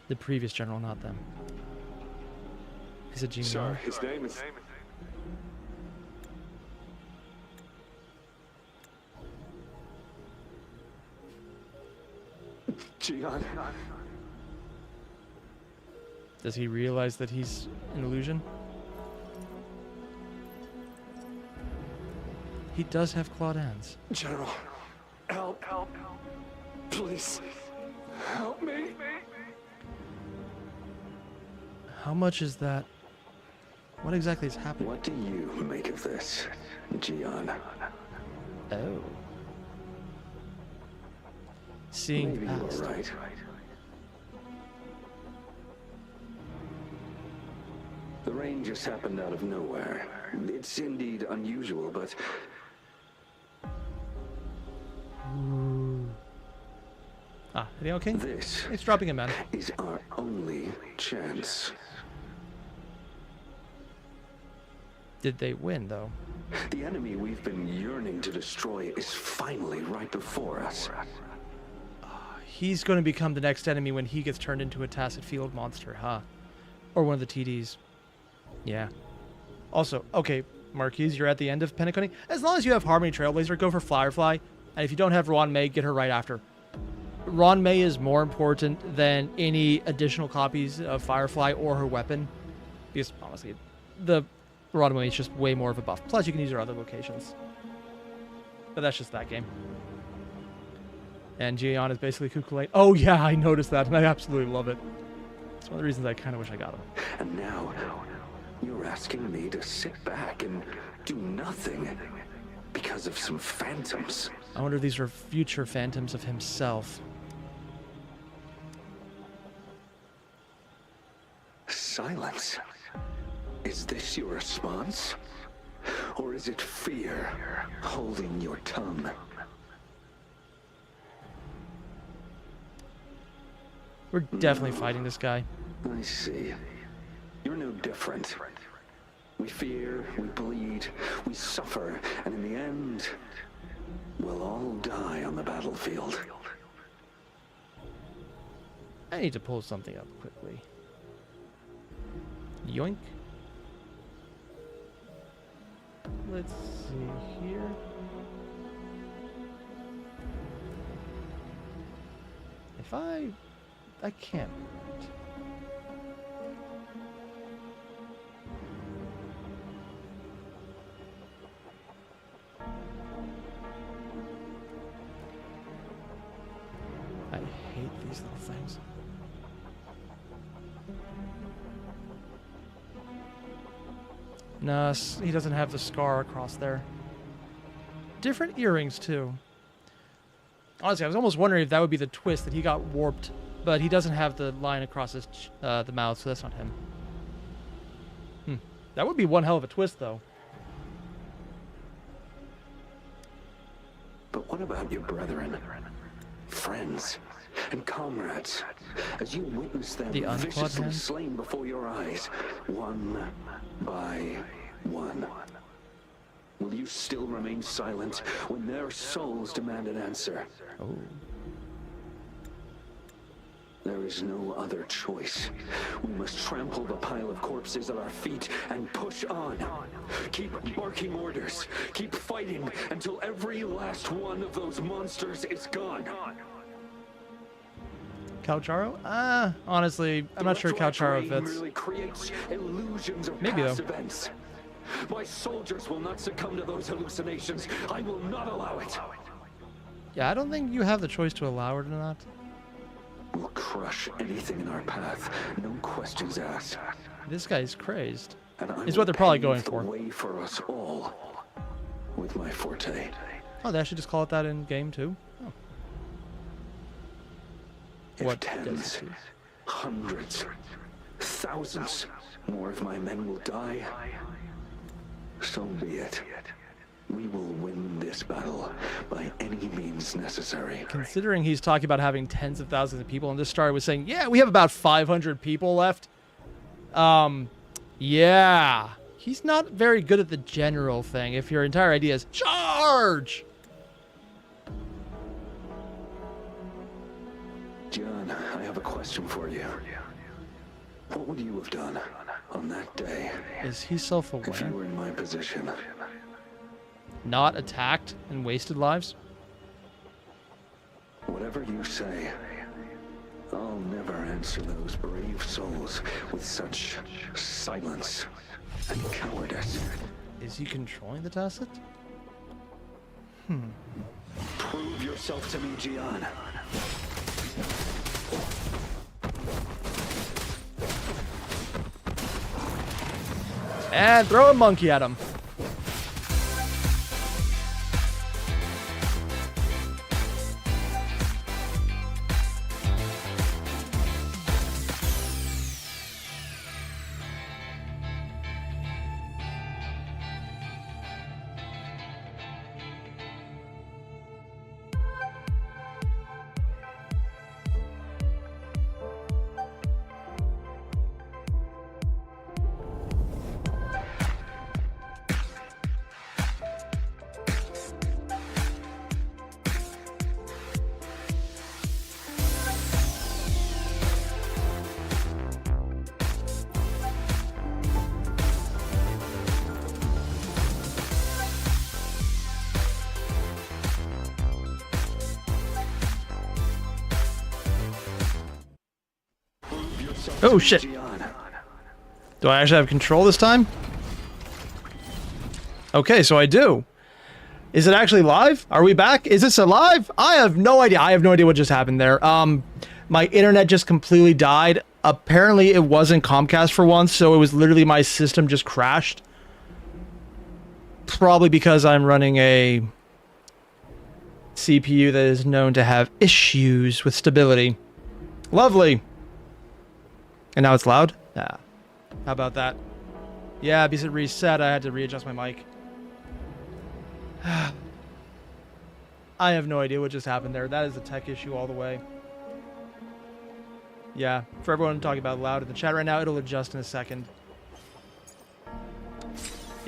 The previous general, not them. He's a genius. Sir, his name is... Gian. Does he realize that he's an illusion? He does have clawed hands. General, help. Please, help me. How much is that? What exactly is happening? What do you make of this, Gian? Oh. Seeing Maybe past. you're right. The rain just happened out of nowhere. It's indeed unusual, but... Ah, are you okay? This it's dropping a man. is our only chance. Did they win, though? The enemy we've been yearning to destroy is finally right before us. He's going to become the next enemy when he gets turned into a Tacet Field monster, huh? Or one of the TDs. Yeah. Also, okay, Marquise, you're at the end of Penacony. As long as you have Harmony Trailblazer, go for Firefly. And if you don't have Ron May, get her right after. Ron May is more important than any additional copies of Firefly or her weapon. Because, honestly, the Ron May is just way more of a buff. Plus, you can use her other locations. But that's just that game. And Gian is basically Kukulane. Oh, yeah, I noticed that, and I absolutely love it. It's one of the reasons I kind of wish I got him. And now, you're asking me to sit back and do nothing because of some phantoms. I wonder if these are future phantoms of himself. Silence. Is this your response? Or is it fear holding your tongue? We're definitely fighting this guy. I see. You're no different. We fear, we bleed, we suffer, and in the end, we'll all die on the battlefield. I need to pull something up quickly. Yoink. Let's see here. If I can't. I hate these little things. No, he doesn't have the scar across there. Different earrings, too. Honestly, I was almost wondering if that would be the twist, that he got warped, but he doesn't have the line across his the mouth, so that's not him. That would be one hell of a twist, though. But what about your brethren, friends, and comrades, as you witness them viciously slain before your eyes, one by one? Will you still remain silent when their souls demand an answer? Oh. There is no other choice. We must trample the pile of corpses at our feet and push on. Keep barking orders. Keep fighting until every last one of those monsters is gone. Coucharo? Honestly, I'm not sure Coucharo fits. Merely creates illusions of Maybe, past though. events. My soldiers will not succumb to those hallucinations. I will not allow it. Yeah, I don't think you have the choice to allow it or not. We'll crush anything in our path, no questions asked. This guy's crazed. And I Is what they're probably going pave the for. way for us all with my forte. Oh, they actually just call it that in game too. Oh. If What tens, hundreds, thousands more of my men will die, so be it. We will win this battle by any means necessary. Considering he's talking about having tens of thousands of people, and this story was saying, yeah, we have about 500 people left. Yeah. He's not very good at the general thing if your entire idea is charge! John, I have a question for you. What would you have done on that day? Is he self-aware? If you were in my position. Not attacked and wasted lives? Whatever you say, I'll never answer those brave souls with such silence and cowardice. Is he controlling the Tacet? Prove yourself to me, Gian. And throw a monkey at him. Oh, shit. Do I actually have control this time? Okay, so I do. Is it actually live? Are we back? Is this alive? I have no idea. I have no idea what just happened there. My internet just completely died. Apparently, it wasn't Comcast for once, so it was literally my system just crashed. Probably because I'm running a CPU that is known to have issues with stability. Lovely. And now it's loud? Yeah. How about that? Yeah, because it reset, I had to readjust my mic. I have no idea what just happened there. That is a tech issue all the way. Yeah, for everyone talking about loud in the chat right now, it'll adjust in a second.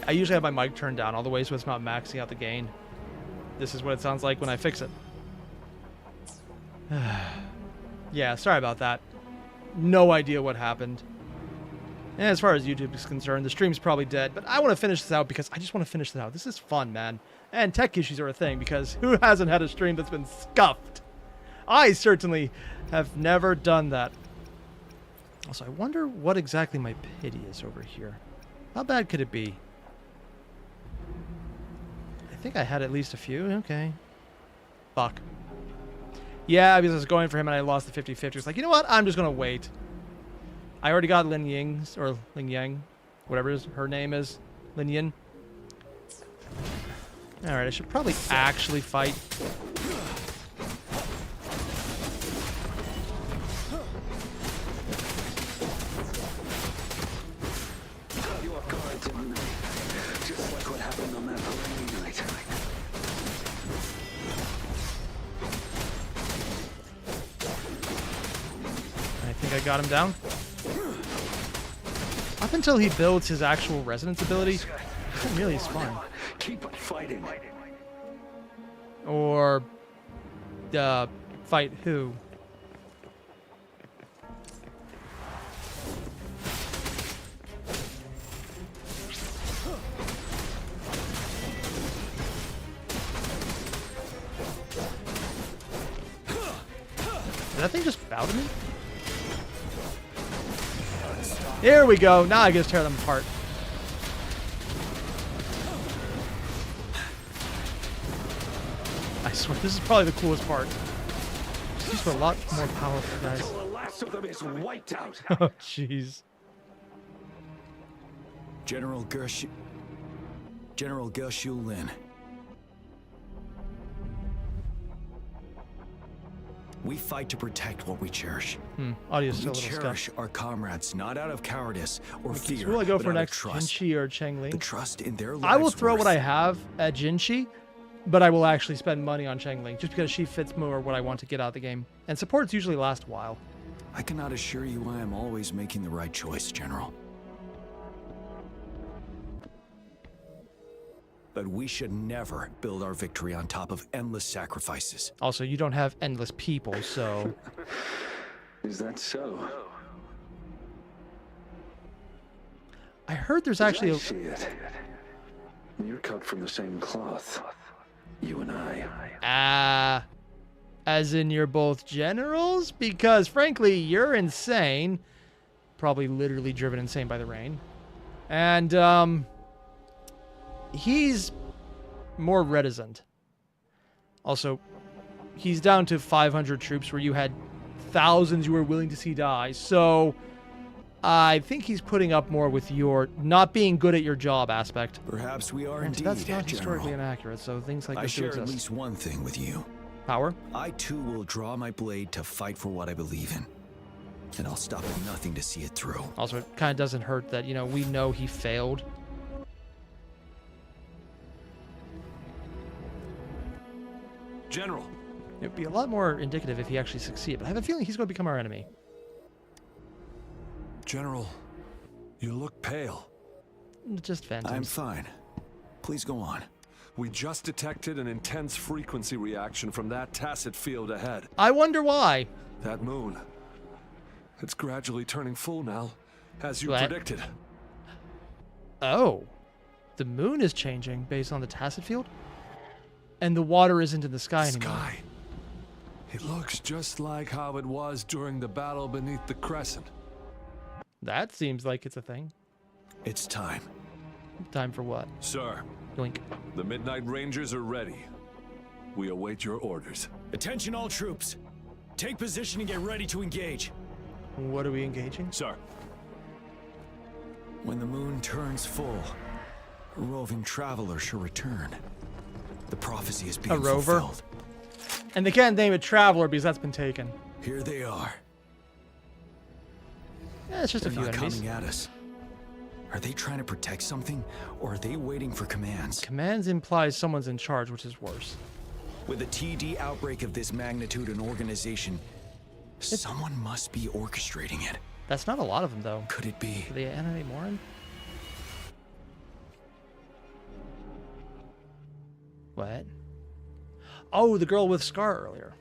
I usually have my mic turned down all the way so it's not maxing out the gain. This is what it sounds like when I fix it. Yeah, sorry about that. No idea what happened. And as far as YouTube is concerned, the stream's probably dead, but I want to finish this out because I just want to finish this out. This is fun, man. And tech issues are a thing because who hasn't had a stream that's been scuffed? I certainly have never done that. Also, I wonder what exactly my pity is over here. How bad could it be? I think I had at least a few. Okay. Fuck. Yeah, because I was going for him and I lost the 50-50. It's like, you know what? I'm just going to wait. I already got Lin Ying's, or Ling Yang, whatever her name is. Lin Yin. Alright, I should probably actually fight. You off guard, didn't I? Just like what happened on that rainy night. I think I got him down. Up until he builds his actual resonance ability, it really is fine. Keep fighting. Or, fight who? Did that thing just bow to me? Here we go. Now I just tear them apart. I swear, this is probably the coolest part. These were a lot more powerful, guys. The last of them is wiped out. Oh, jeez. General Gershu Lin. We fight to protect what we cherish. Audio's still a We little cherish stuck. our comrades, not out of cowardice or fear, Who will I go but for out of next, trust. Jinchi or Changling? The trust in their lives. I will throw what I have at Jinchi, but I will actually spend money on Changling, just because she fits more what I want to get out of the game. And supports usually last a while. I cannot assure you I am always making the right choice, General. But we should never build our victory on top of endless sacrifices. Also, you don't have endless people, so... Is that so? I heard there's actually I see it. You're cut from the same cloth. You and I. As in you're both generals? Because, frankly, you're insane. Probably literally driven insane by the rain. And, he's more reticent. Also, he's down to 500 troops where you had thousands you were willing to see die. So, I think he's putting up more with your not being good at your job aspect. Perhaps we are indeed, That's not General. historically inaccurate, so things like I this do share at exist. least one thing with you. Power? I too will draw my blade to fight for what I believe in. And I'll stop at nothing to see it through. Also, it kind of doesn't hurt that, you know, we know he failed. General. It'd be a lot more indicative if he actually succeeded, but I have a feeling he's going to become our enemy. General, you look pale. Just phantoms. I'm fine. Please go on. We just detected an intense frequency reaction from that tacit field ahead. I wonder why. That moon. It's gradually turning full now, as you What? predicted. Oh. The moon is changing based on the tacit field? And the water isn't in the sky anymore. It looks just like how it was during the battle beneath the crescent. That seems like it's a thing. It's time. Time for what? Sir. Yoink. The Midnight Rangers are ready. We await your orders. Attention all troops. Take position and get ready to engage. What are we engaging? Sir. When the moon turns full, a roving traveler shall return. The prophecy is being a rover? fulfilled. And they can't name it Traveler because that's been taken. Here they are. Yeah, it's just They're a few not enemies. coming at us. Are they trying to protect something, or are they waiting for commands? Commands implies someone's in charge, which is worse. With a TD outbreak of this magnitude and organization, someone must be orchestrating it. That's not a lot of them, though. Could it be? Do they animate more in? What? Oh, the girl with Scar earlier.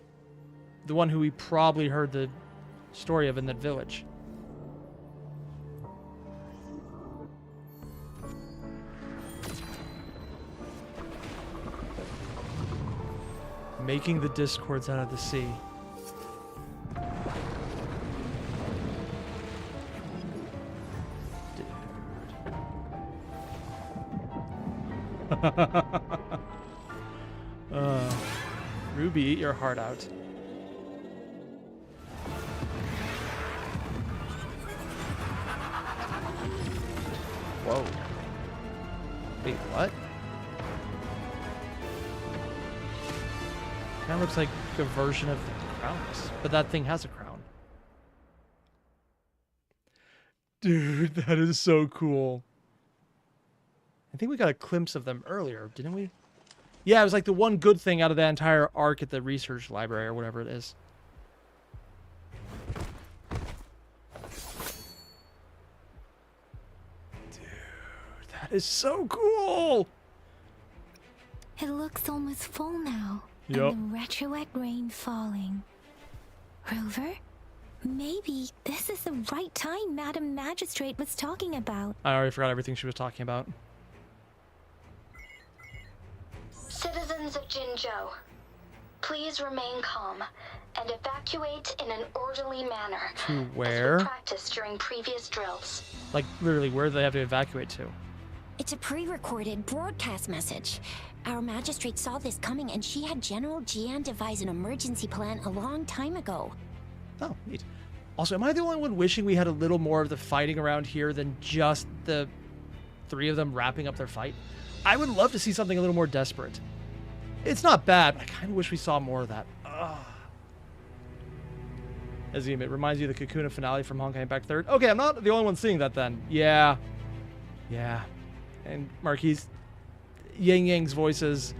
The one who we probably heard the story of in that village. Making the discords out of the sea. Ruby, eat your heart out. Whoa. Wait, what? Kind of looks like a version of the crowns, but that thing has a crown. Dude, that is so cool. I think we got a glimpse of them earlier, didn't we? Yeah, it was like the one good thing out of that entire arc at the research library or whatever it is. Dude, that is so cool! It looks almost full now. Yep. And the retroact rain falling. Rover? Maybe this is the right time Madam Magistrate was talking about. I already forgot everything she was talking about. Citizens of Jinzhou, please remain calm and evacuate in an orderly manner. To where? As we practiced during previous drills. Like, literally, where do they have to evacuate to? It's a pre-recorded broadcast message. Our magistrate saw this coming and she had General Jian devise an emergency plan a long time ago. Oh, neat. Also, am I the only one wishing we had a little more of the fighting around here than just the three of them wrapping up their fight? I would love to see something a little more desperate. It's not bad, but I kind of wish we saw more of that. Ugh. Azim, it reminds you of the Kakuna finale from Honkai Impact 3rd. Okay, I'm not the only one seeing that then. Yeah. Yeah. And Marquise, Yang Yang's voices.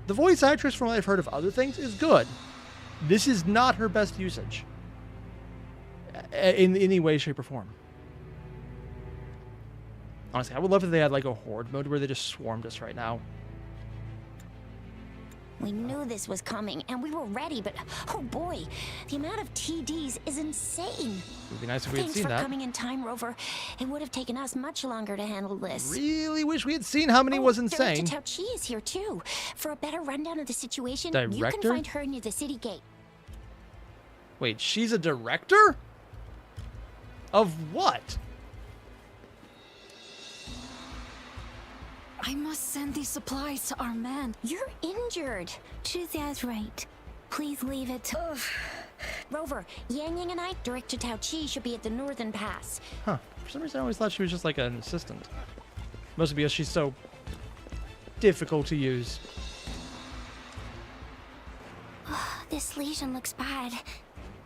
The voice actress, from what I've heard of other things, is good. This is not her best usage. In any way, shape, or form. Honestly, I would love if they had like a horde mode where they just swarmed us right now. We knew this was coming and we were ready, but oh boy, the amount of TDs is insane. It would be nice if we had Thanks seen for that. coming in time, Rover. It would have taken us much longer to handle this. Really wish we had seen how many was insane. Director Tao Chi is here too. For a better rundown of the situation, you Director? can find her near the city gate. Wait, she's a director? Of what? I must send these supplies to our men. You're injured. Shuzia's right. Please leave it to... Rover, Yang Yang and I, Director Tao Chi, should be at the northern pass. Huh. For some reason, I always thought she was just like an assistant. Mostly because she's so difficult to use. This lesion looks bad.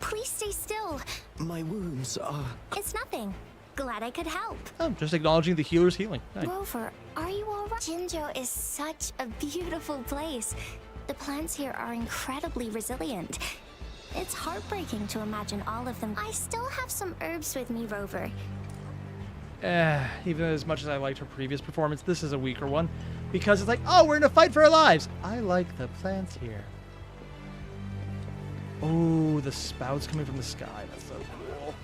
Please stay still. My wounds are... It's nothing. Glad I could help. Oh, just acknowledging the healer's healing. Nice. Rover, are you all right? Jinzhou is such a beautiful place. The plants here are incredibly resilient. It's heartbreaking to imagine all of them. I still have some herbs with me, Rover. Even as much as I liked her previous performance, this is a weaker one. Because it's like, oh, we're in a fight for our lives. I like the plants here. Oh, the spouts coming from the sky. That's so cool.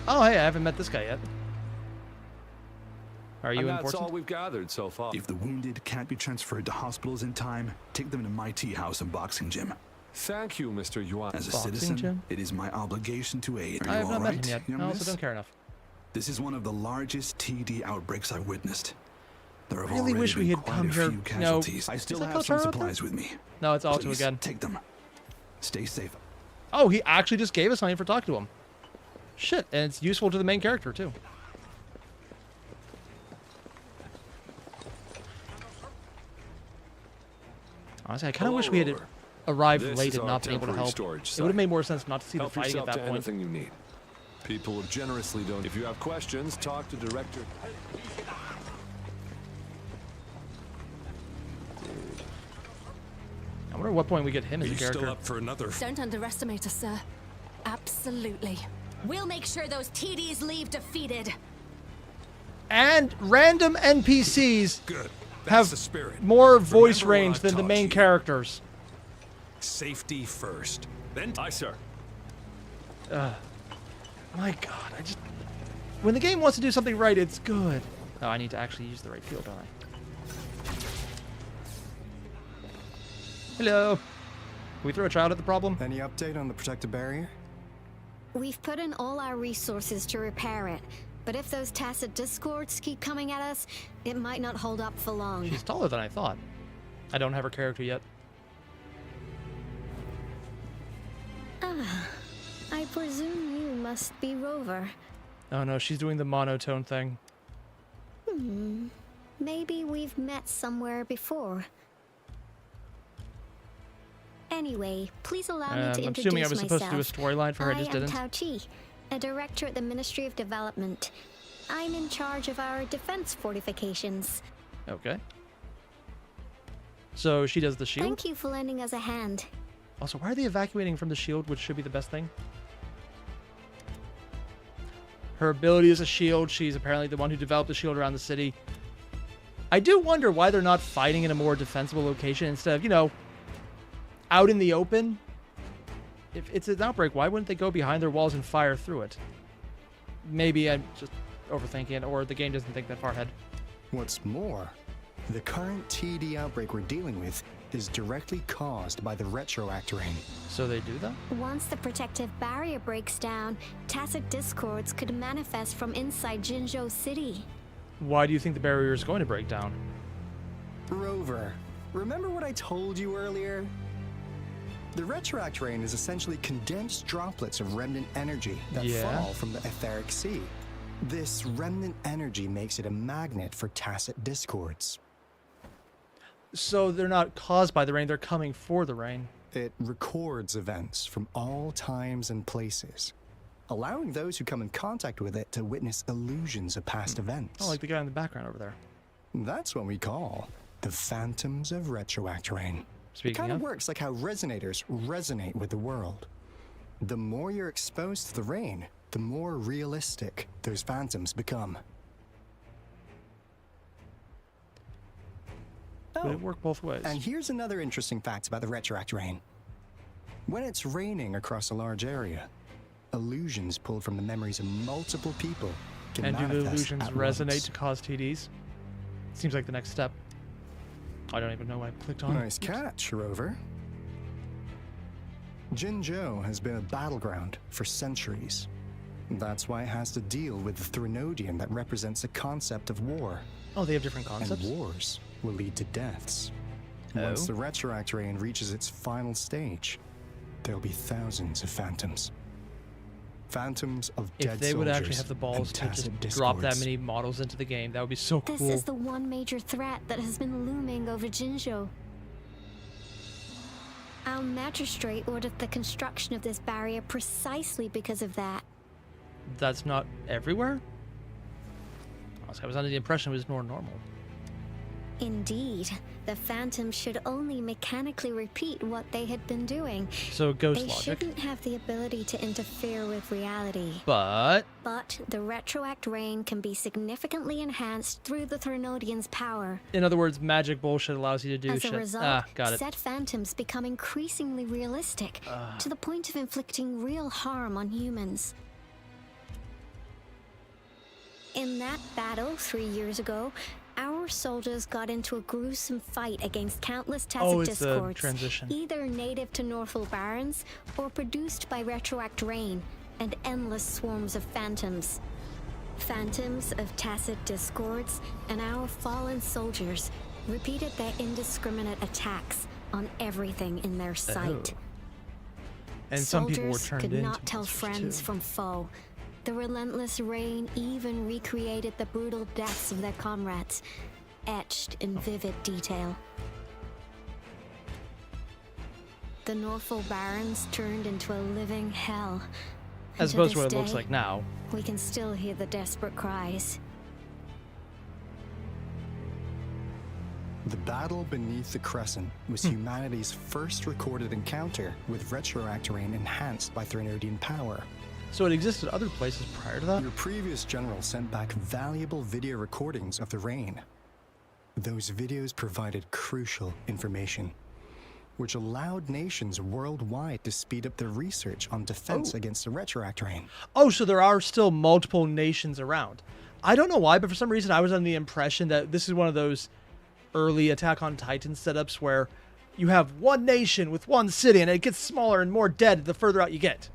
Oh, hey, I haven't met this guy yet. Are you And important? that's all we've gathered so far. If the wounded can't be transferred to hospitals in time, take them to my tea house and boxing gym. Thank you, Mr. Yuan. As a Boxing citizen, gym? it is my obligation to aid. Are I you have not all met right, him yet. young I also miss? don't care enough. This is one of the largest TD outbreaks I witnessed. There have I really already wish we been had quite come a here. few No. casualties. I still Is that have some Kotaro up there? supplies with me. No, it's Alto Please, again. take them. Stay safe. Oh, he actually just gave us something for talking to him. Shit, and it's useful to the main character, too. Honestly, I kind of wish we had arrived This late is and our not been able to temporary help. storage It would have site. made more sense not to see Help the fighting at yourself that to point. anything you need. People have generously donated. If you have questions, talk to Director. I wonder at what point we get him as a Are you character. still up for another? Don't underestimate us, sir. Absolutely. We'll make sure those TDs leave defeated. And random NPCs Good. That's have the spirit. more voice Remember what range I've than the taught main you. characters. Safety first. Then, Aye, sir. My God, I just... When the game wants to do something right, it's good. Oh, I need to actually use the right field, don't I? Hello. Can we throw a child at the problem? Any update on the protective barrier? We've put in all our resources to repair it, but if those tacit discords keep coming at us, it might not hold up for long. She's taller than I thought. I don't have her character yet. Ah, I presume you must be Rover. Oh no, she's doing the monotone thing. Maybe we've met somewhere before. Anyway, please allow me to I'm introduce assuming I was myself. supposed to do a storyline for her, I just didn't. I am Tao Chi, a director at the Ministry of Development. I'm in charge of our defense fortifications. Okay. So she does the shield? Thank you for lending us a hand. Also, why are they evacuating from the shield, which should be the best thing? Her ability is a shield. She's apparently the one who developed the shield around the city. I do wonder why they're not fighting in a more defensible location instead of, you know, out in the open. If it's an outbreak, why wouldn't they go behind their walls and fire through it? Maybe I'm just overthinking it, or the game doesn't think that far ahead. What's more, the current TD outbreak we're dealing with is directly caused by the retroactor rain. So they do that? Once the protective barrier breaks down, tacit discords could manifest from inside Jinzhou City. Why do you think the barrier is going to break down? Rover, remember what I told you earlier? The retroact rain is essentially condensed droplets of remnant energy that fall from the etheric sea. This remnant energy makes it a magnet for tacit discords. So they're not caused by the rain, they're coming for the rain. It records events from all times and places, allowing those who come in contact with it to witness illusions of past events. Oh, like the guy in the background over there. That's what we call the phantoms of retroact rain. Speaking it kind of, of works like how resonators resonate with the world. The more you're exposed to the rain, the more realistic those phantoms become. Would it work both ways? And here's another interesting fact about the retroact rain. When it's raining across a large area, illusions pulled from the memories of multiple people can and do the manifest illusions at resonate once. to cause TDs? Seems like the next step. I don't even know what I clicked on. Nice catch, Rover. Jinzhou has been a battleground for centuries. That's why it has to deal with the Threnodian that represents the concept of war. Oh, they have different concepts? And wars will lead to deaths. Once the retroact rain reaches its final stage, there'll be thousands of phantoms. Phantoms of dead If they would actually soldiers have the balls and to just tacit drop that discords. many models into the game, that would be so cool. This is the one major threat that has been looming over Jinzhou. Our magistrate ordered the construction of this barrier precisely because of that. That's not everywhere? I was under the impression it was more normal. Indeed, the phantoms should only mechanically repeat what they had been doing. So ghost they logic. shouldn't have the ability to interfere with reality. But the retroact rain can be significantly enhanced through the Threnodian's power. in other words, magic bullshit allows you to do As shit. a result, Got it. said phantoms become increasingly realistic, to the point of inflicting real harm on humans. In that battle 3 years ago, our our soldiers got into a gruesome fight against countless Tacet Oh, it's the discords, transition. either native to Northal Barrens or produced by retroact rain and endless swarms of phantoms. Phantoms of Tacet discords and our fallen soldiers repeated their indiscriminate attacks on everything in their sight. Oh. And some people were Soldiers turned could into not tell monsters, friends too. from foe. The relentless rain even recreated the brutal deaths of their comrades, etched in vivid detail. The Northal Barrens turned into a living hell. As And opposed to to what this it looks day, like now. we can still hear the desperate cries. The battle beneath the Crescent was humanity's first recorded encounter with retroact rain enhanced by Threnodian power. So it existed other places prior to that? Your previous general sent back valuable video recordings of the rain. Those videos provided crucial information, which allowed nations worldwide to speed up their research on defense against the retroact rain. Oh, so there are still multiple nations around. I don't know why, but for some reason I was under the impression that this is one of those early Attack on Titan setups where you have one nation with one city and it gets smaller and more dead the further out you get.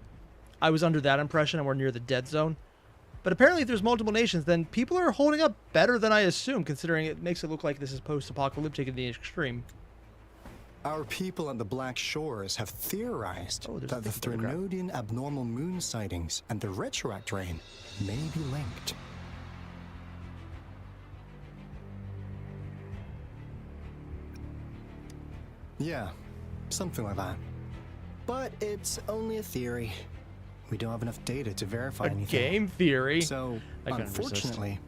I was under that impression and we're near the dead zone. But apparently if there's multiple nations, then people are holding up better than I assumed, considering it makes it look like this is post-apocalyptic in the extreme. Our people at the Black Shores have theorized that the Threnodian abnormal moon sightings and the retroact rain may be linked. Yeah, something like that. But it's only a theory. We don't have enough data to verify anything. Game theory? So, I couldn't unfortunately,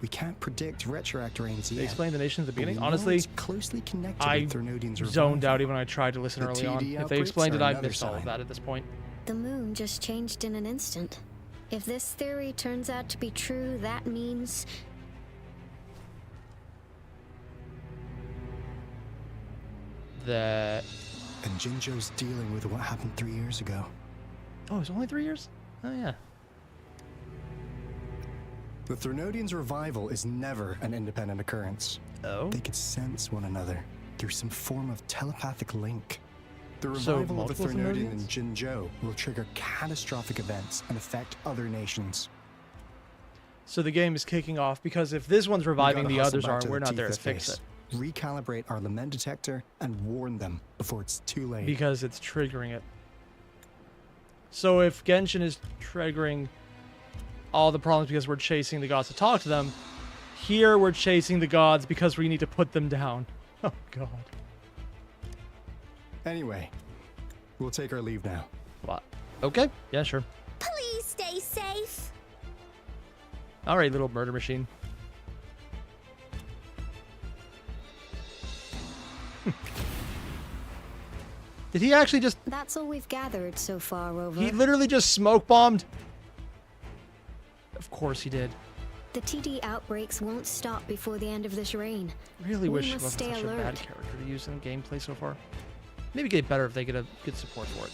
we can't predict retroact rains yet. They explained the nations at the But we beginning. know Honestly, it's closely connected I with Threnodian's zoned revival. out even when I tried to listen The early on. TD If they outbreaks explained it, are I another missed all of sign. that at this point. The moon just changed in an instant. If this theory turns out to be true, that means That... And Jinzhou's dealing with what happened 3 years ago. Oh, it was only 3 years? Oh, yeah. The Threnodians' revival is never an independent occurrence. Oh? They could sense one another through some form of telepathic link. The So, revival of the multiple Threnodian in Threnodians? Jinzhou will trigger catastrophic events and affect other nations. So the game is kicking off because if this one's reviving, We the gotta hustle others back aren't. to We're the not there to teeth of fix space, it. Recalibrate our lament detector and warn them before it's too late. Because it's triggering it. So if Genshin is triggering all the problems because we're chasing the gods to talk to them, here we're chasing the gods because we need to put them down. Oh, God. Anyway, we'll take our leave now. What? Okay. Yeah, sure. Please stay safe. All right, little murder machine. Did he actually just... that's all we've gathered so far, Rover. He literally just smoke bombed? Of course he did. The TD outbreaks won't stop before the end of this reign. Really we wish he must wasn't stay such alert. a bad character to use in gameplay so far. Maybe get better if they get a good support for it.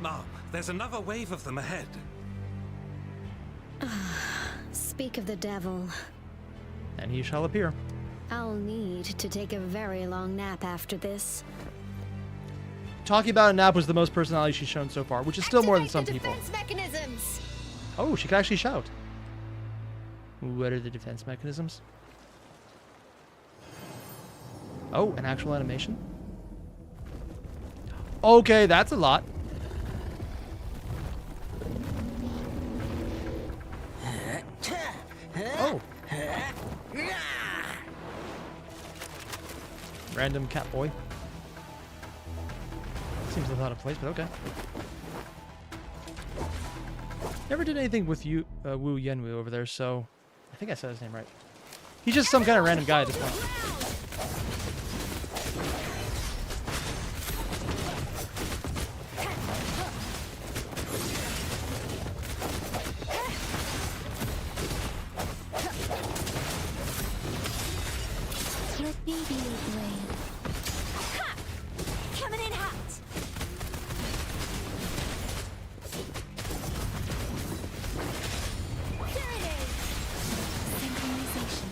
Mom, there's another wave of them ahead. Speak of the devil. And he shall appear. I'll need to take a very long nap after this. Talking about a nap was the most personality she's shown so far, which is still more than some people. Mechanisms. Oh, she can actually shout. What are the defense mechanisms? Oh, an actual animation? Okay, that's a lot. Oh. Random cat boy. Seems a lot of place, but okay. Never did anything with you, Wu Yenwu over there, so I think I said his name right. He's just some kind of random guy at this point. Let me be your blade. Ha! Coming in hot. Here it is. Synchronization.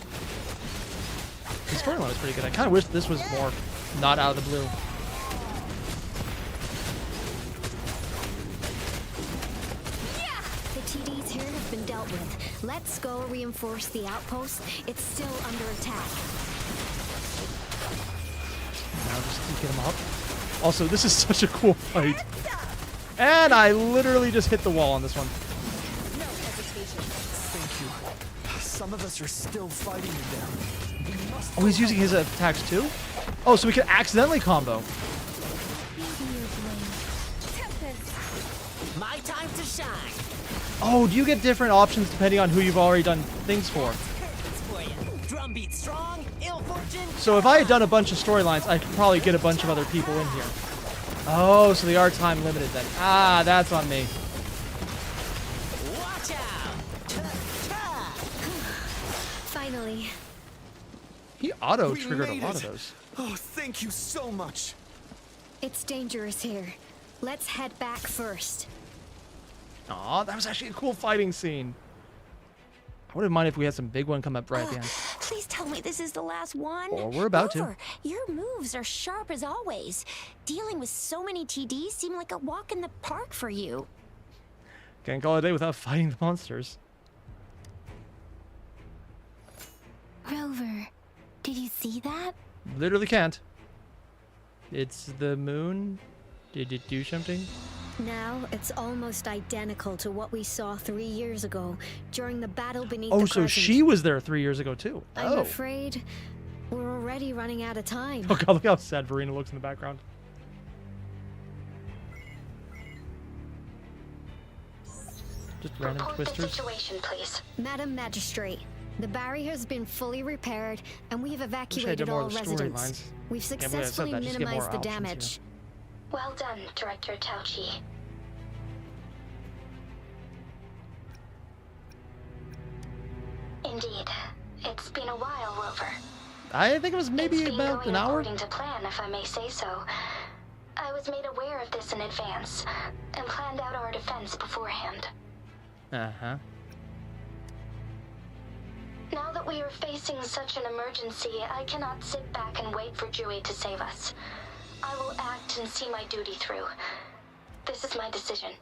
The storyline was pretty good. I kind of wish this was more not out of the blue. The TDs here have been dealt with. Let's go reinforce the outpost. It's still under attack. Now just get him up. Also, this is such a cool fight. And I literally just hit the wall on this one. No hesitation. Thank you. Some of us are still fighting you down. Oh, he's using his attacks too? Oh, so we can accidentally combo. My time to shine. Oh, do you get different options depending on who you've already done things for? Drumbeat strong, ill fortune. So if I had done a bunch of storylines, I could probably get a bunch of other people in here. Oh, so they are time limited then. Ah, that's on me. Watch out! Finally. He auto-triggered a lot of those. Oh, thank you so much. It's dangerous here. Let's head back first. Aw, that was actually a cool fighting scene. I wouldn't mind if we had some big one come up right at the end. Please tell me this is the last one. Or we're about Rover, to. Your moves are sharp as always. Dealing with so many TDs seemed like a walk in the park for you. Can't call it a day without fighting the monsters. Rover, did you see that? Literally can't. It's the moon. Did it do something? Now it's almost identical to what we saw 3 years ago during the battle beneath Oh, the so crescent. she was there 3 years ago too. I'm Oh. afraid we're already running out of time. Oh god, look how sad Verena looks in the background. Just random twisters. Situation, please. Madam Magistrate, the barrier has been fully repaired and we've Wish I had evacuated done more all of the residents. storylines. We've Can't believe I said successfully that, just get more minimized the options, you know. damage. Well done, Director Tauchi. Indeed. It's been a while, Rover. I think it was maybe It's been about going an hour. according to plan, if I may say so. I was made aware of this in advance and planned out our defense beforehand. Uh-huh. Now that we are facing such an emergency, I cannot sit back and wait for Dewey to save us. I will act and see my duty through. This is my decision.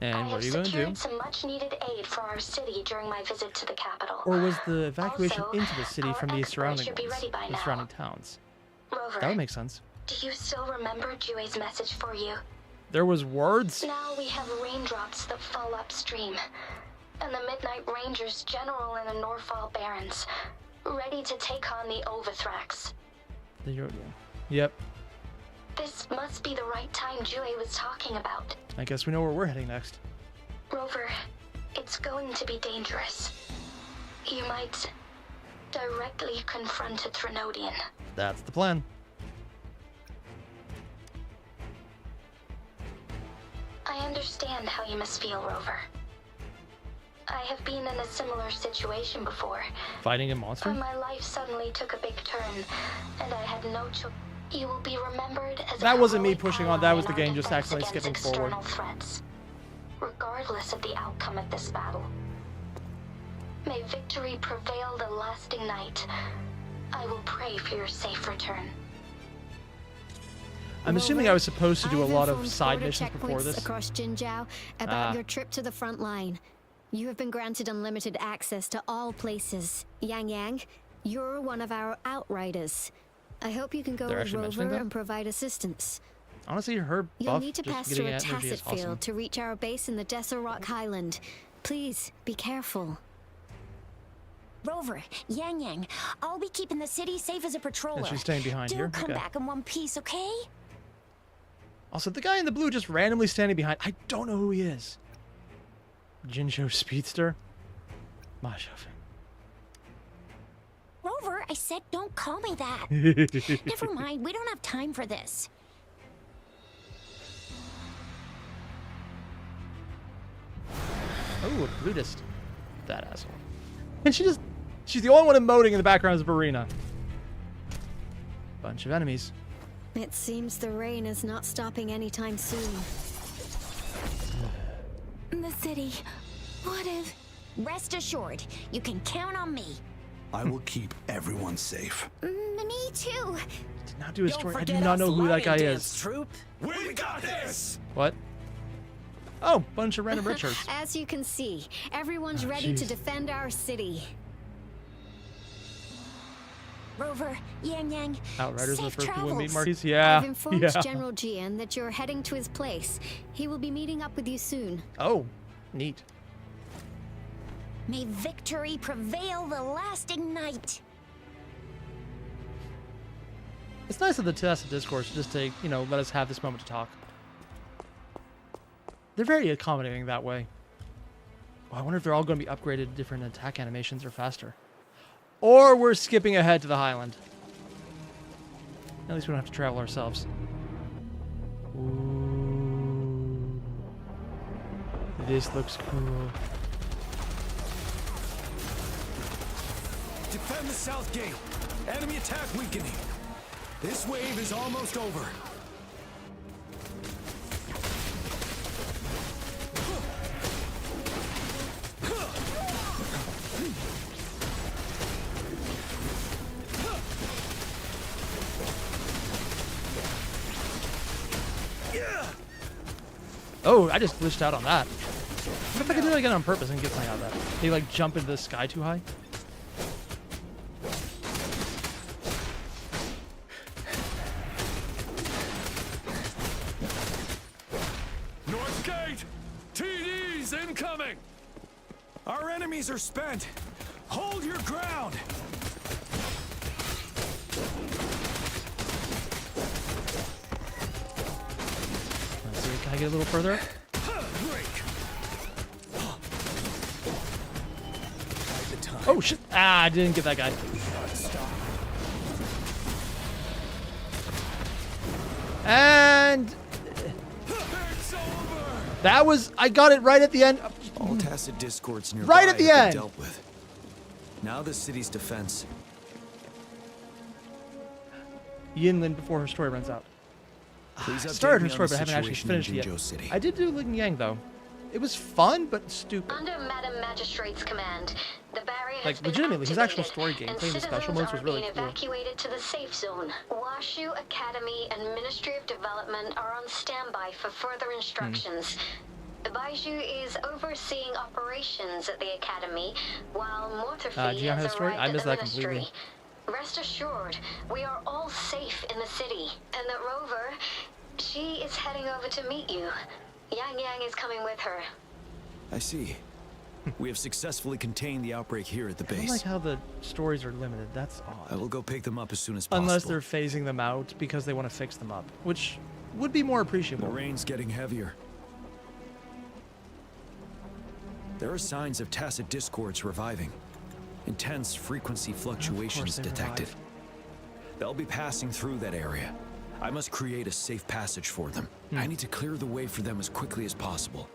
And what are you going to do? I have secured some much-needed aid for our city during my visit to the capital. Or was the evacuation Also, into the city our from the expert surrounding should be ones, ready by the now. surrounding towns? Rover, That would make sense. do you still remember Dewey's message for you? There was words? Now we have raindrops that fall upstream, and the Midnight Rangers General in the Norfall Barrens, ready to take on the Overthrax. Yep. This must be the right time Dewey was talking about. I guess we know where we're heading next. Rover, it's going to be dangerous. You might directly confront a Trinodian. That's the plan. I understand how you must feel, Rover. I have been in a similar situation before. Fighting a monster? When my life suddenly took a big turn, and I had no choice. You will be remembered as That a wasn't me heroic pushing ally on, that was in the our game just defense accidentally skipping against forward. external threats, regardless of the outcome of this battle. May victory prevail the lasting night. I will pray for your safe return. I'm assuming I was supposed to do a I've lot of informed side border missions before checkpoints this. across Jinzhou about your trip to the front line. You have been granted unlimited access to all places. Yang Yang, you're one of our outriders. I hope you can go They're with actually mentioning Rover that? and provide assistance. Honestly, her You'll buff need to just pass getting through a energy tacit is awesome. field to reach our base in the Desert Rock Highland. Please, be careful. Rover, Yang Yang, I'll be keeping the city safe as a patroller. And she's staying behind Do here? come Okay. back in one piece, okay? Also, the guy in the blue just randomly standing behind. I don't know who he is. Jinzhou Speedster? Masha. Rover, I said don't call me that. Never mind, we don't have time for this. Oh, a flutist. That asshole. And she's the only one emoting in the background as Verena. Bunch of enemies. It seems the rain is not stopping anytime soon. The city. What if... Rest assured, you can count on me. I will keep everyone safe. Me too. Did not do a story. I do not know who that guy is. Troop. We got this! What? Oh, bunch of random red shirts. As you can see, everyone's ready to defend our city. Rover, Yang Yang, Outriders are the safe first people we meet, travels. Marquise. Yeah. I've informed Yeah. General Jian that you're heading to his place. He will be meeting up with you soon. Oh, neat. May victory prevail the lasting night. It's nice of the Tacit Discourse to just take, let us have this moment to talk. They're very accommodating that way. Well, I wonder if they're all going to be upgraded to different attack animations or faster. Or we're skipping ahead to the Highland. At least we don't have to travel ourselves. Ooh. This looks cool. Defend the south gate. Enemy attack weakening. This wave is almost over. Oh, I just glitched out on that. What if I could do that again on purpose and get something out of that? They like jump into the sky too high? North gate! TDs incoming! Our enemies are spent. Hold your ground! Let's see, can I get a little further? Oh shit! Ah, I didn't get that guy. And that was, I got it right at the end. All Tacit Discords nearby Right at the have been end. dealt with. Now the city's defense. Yinlin before her story runs out. Please I update started her me on story, the but I haven't actually situation finished in it Jinzhou yet. City. I did do Ling Yang though. It was fun, but stupid. Under Madam Magistrate's command, the barrier has Like been legitimately, his actual activated, story and gameplay, the special citizens modes was are really being cool. evacuated to the safe zone. Washu Academy and Ministry of Development are on standby for further instructions. Baiju is overseeing operations at the academy, while Mortophy do you have has a story? arrived I at missed the that ministry. completely. Rest assured, we are all safe in the city, and that Rover, she is heading over to meet you. Yang Yang is coming with her. I see. We have successfully contained the outbreak here at the I don't base. like how the stories are limited. That's odd. I will go pick them up as soon as possible. Unless they're phasing them out because they want to fix them up, which would be more appreciable. The rain's getting heavier. There are signs of Tacit Discords reviving. Intense frequency fluctuations they detected. revive. They'll be passing through that area. I must create a safe passage for them. I need to clear the way for them as quickly as possible.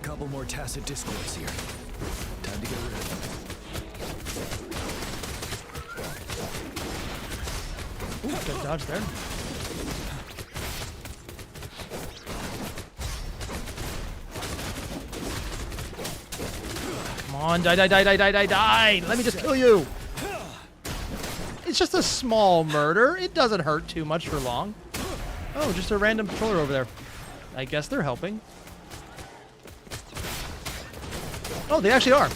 Couple more Tacit Discords here. Time to get rid of them. Ooh, good dodge there. Come on, die, die, die, die, die, die, die! Let me just kill you! It's just a small murder. It doesn't hurt too much for long. Oh, just a random patroller over there. I guess they're helping. Oh, they actually are.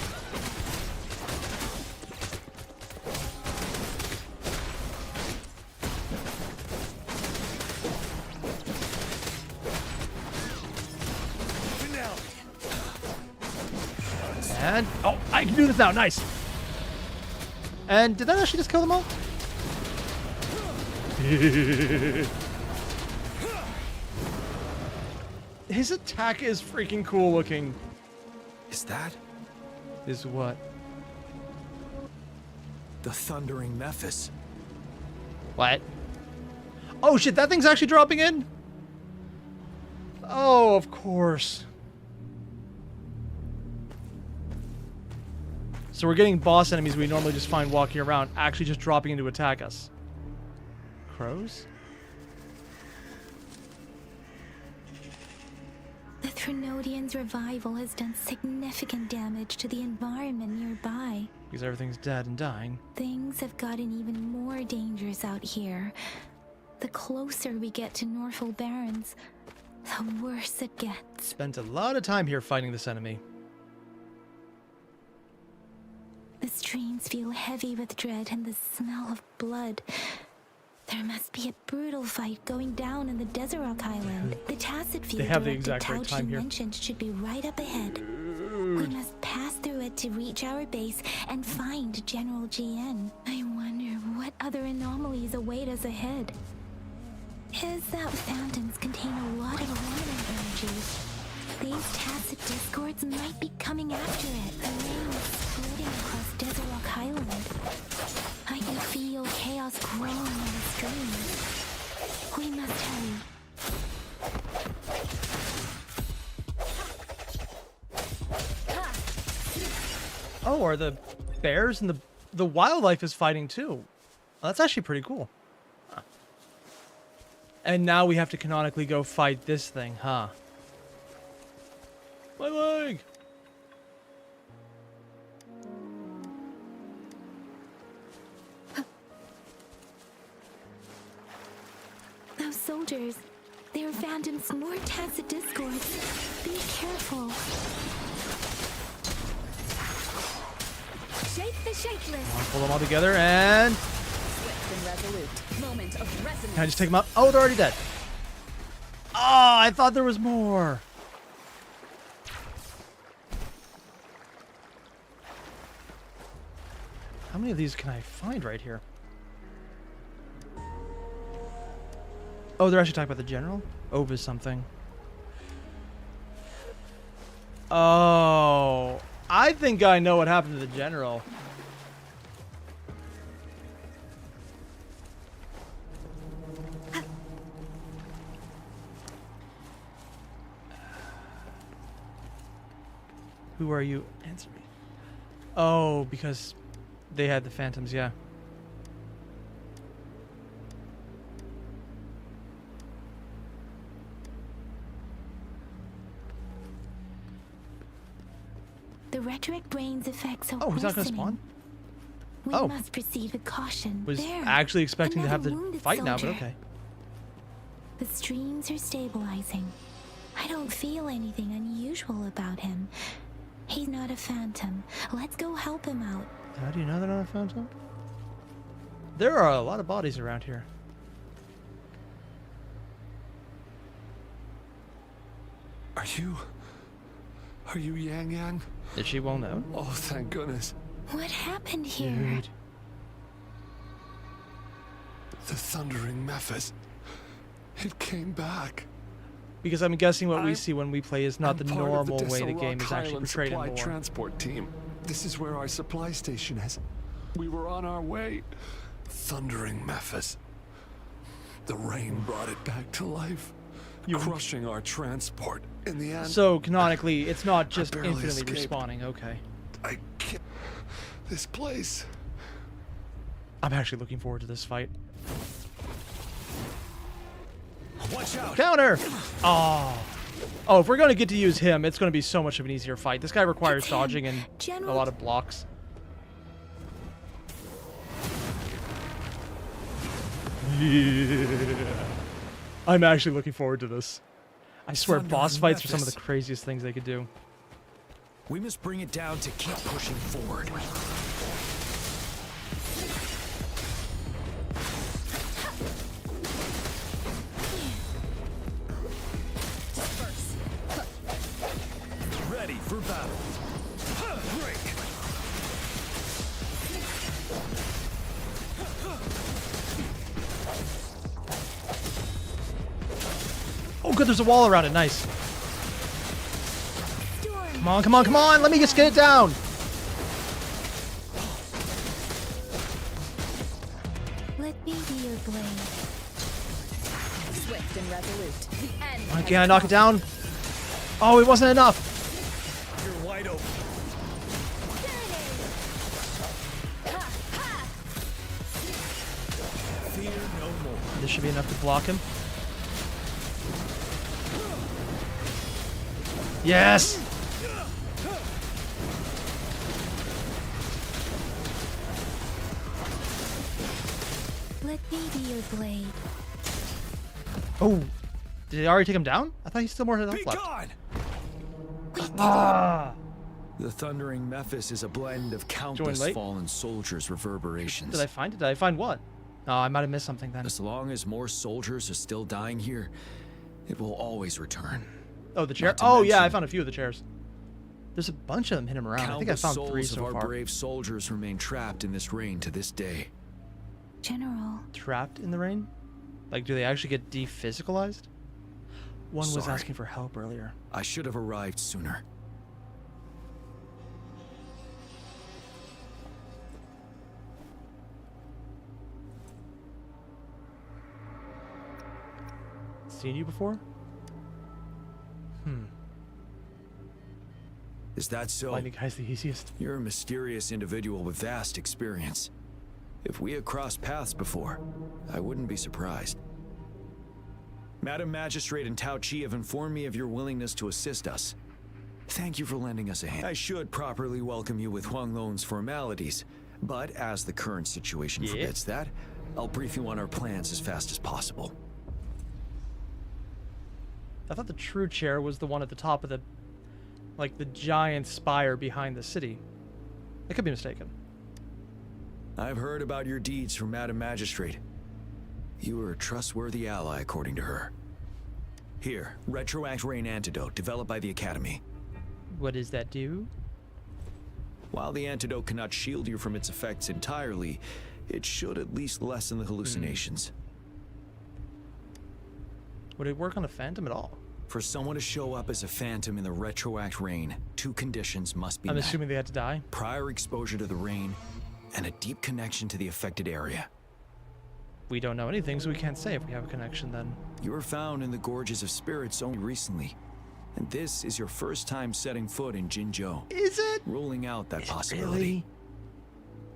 And, oh, I can do this now. Nice. And did that actually just kill them all? His attack is freaking cool looking. Is that? Is what? The Thundering Mephis. What? Oh shit, that thing's actually dropping in? Oh, of course. So we're getting boss enemies we normally just find walking around actually just dropping in to attack us. Crows? Trinodian's revival has done significant damage to the environment nearby. Because everything's dead and dying. Things have gotten even more dangerous out here. The closer we get to Norfolk Barrens, the worse it gets. Spent a lot of time here fighting this enemy. The streams feel heavy with dread and the smell of blood. There must be a brutal fight going down in the Desert Island. The Tacit Field Director Tauchi mentioned should be right up ahead. We must pass through it to reach our base and find General GN. I wonder what other anomalies await us ahead. His fountains contain a lot of water energy. These Tacit discords might be coming after it. The rain is spreading across Desert Rock Island. I can feel chaos growing in the streams. We must hurry. Oh, are the bears and the wildlife is fighting too? Well, that's actually pretty cool. Huh. And now we have to canonically go fight this thing, huh? My leg! Those soldiers, they're phantoms, more Tacit discords. Be careful. Shake the shakeless. I'll pull them all together and... Swift and resolute. Moment of resonance. Can I just take them out? Oh, they're already dead. Oh, I thought there was more. How many of these can I find right here? Oh, they're actually talking about the general? Over something. Oh, I think I know what happened to the general. Who are you? Answer me. Oh, because they had the phantoms, yeah. The rhetoric brain's effects are Oh, he's not gonna worsening. spawn? We Oh. must proceed with caution. Was There, actually expecting to have the another wounded fight now, but soldier. okay. The streams are stabilizing. I don't feel anything unusual about him. He's not a phantom. Let's go help him out. How do you know they're not a phantom? There are a lot of bodies around here. Are you Yang Yang? Is she well known? Oh, thank goodness. What happened here? Dude. The thundering Memphis. It came back. Because I'm guessing what we see when we play is not the I'm part of normal way the Desert game Rock is actually Island portrayed in supply lore. transport team. This is where our supply station is. We were on our way. Thundering Memphis. The rain brought it back to life, crushing our transport. In the end, So canonically, it's not just barely infinitely escaped. respawning. Okay. I can't. This place. I'm actually looking forward to this fight. Watch out! Counter! Oh. Oh, if we're going to get to use him, it's going to be so much of an easier fight. This guy requires dodging and a lot of blocks. Yeah. I'm actually looking forward to this. I swear boss fights are some of the craziest things they could do. We must bring it down to keep pushing forward. Ready for battle. Break. Oh, good, there's a wall around it. Nice. Come on, come on, come on. Let me just get it down. Let me be your blade. Swift and resolute. The end. Come on, can I knock it down? Oh, it wasn't enough. You're wide open. Fear no more. This should be enough to block him. Yes! Let me be your blade. Oh, did they already take him down? I thought he's still more health left. Gone! Ah! The thundering Mephis is a blend of countless fallen soldiers' reverberations. Did I find it? Did I find what? Oh, I might have missed something then. As long as more soldiers are still dying here, it will always return. Oh, the chair. Oh, yeah, I found a few of the chairs. There's a bunch of them hidden around. I think I found 3 so of far. our brave soldiers remain trapped in this rain to this day. General. Trapped in the rain? Like, do they actually get dephysicalized? One was asking for help earlier. I should have arrived sooner. Seen you before? Is that so? Finding guys the easiest. You're a mysterious individual with vast experience. If we had crossed paths before, I wouldn't be surprised. Madam Magistrate and Tao Chi have informed me of your willingness to assist us. Thank you for lending us a hand. I should properly welcome you with Huang Lon's formalities, but as the current situation forbids that, I'll brief you on our plans as fast as possible. I thought the true chair was the one at the top of the, like, the giant spire behind the city. I could be mistaken. I've heard about your deeds from Madam Magistrate. You are a trustworthy ally, according to her. Here, Retroact Rain Antidote, developed by the Academy. What does that do? While the antidote cannot shield you from its effects entirely, it should at least lessen the hallucinations. Would it work on a phantom at all? For someone to show up as a phantom in the Retroact Rain, 2 conditions must be met. I'm assuming they had to die? Prior exposure to the rain, and a deep connection to the affected area. We don't know anything, so we can't say if we have a connection then. You were found in the Gorges of Spirits only recently, and this is your first time setting foot in Jinzhou. Is it? Ruling out that possibility. Really?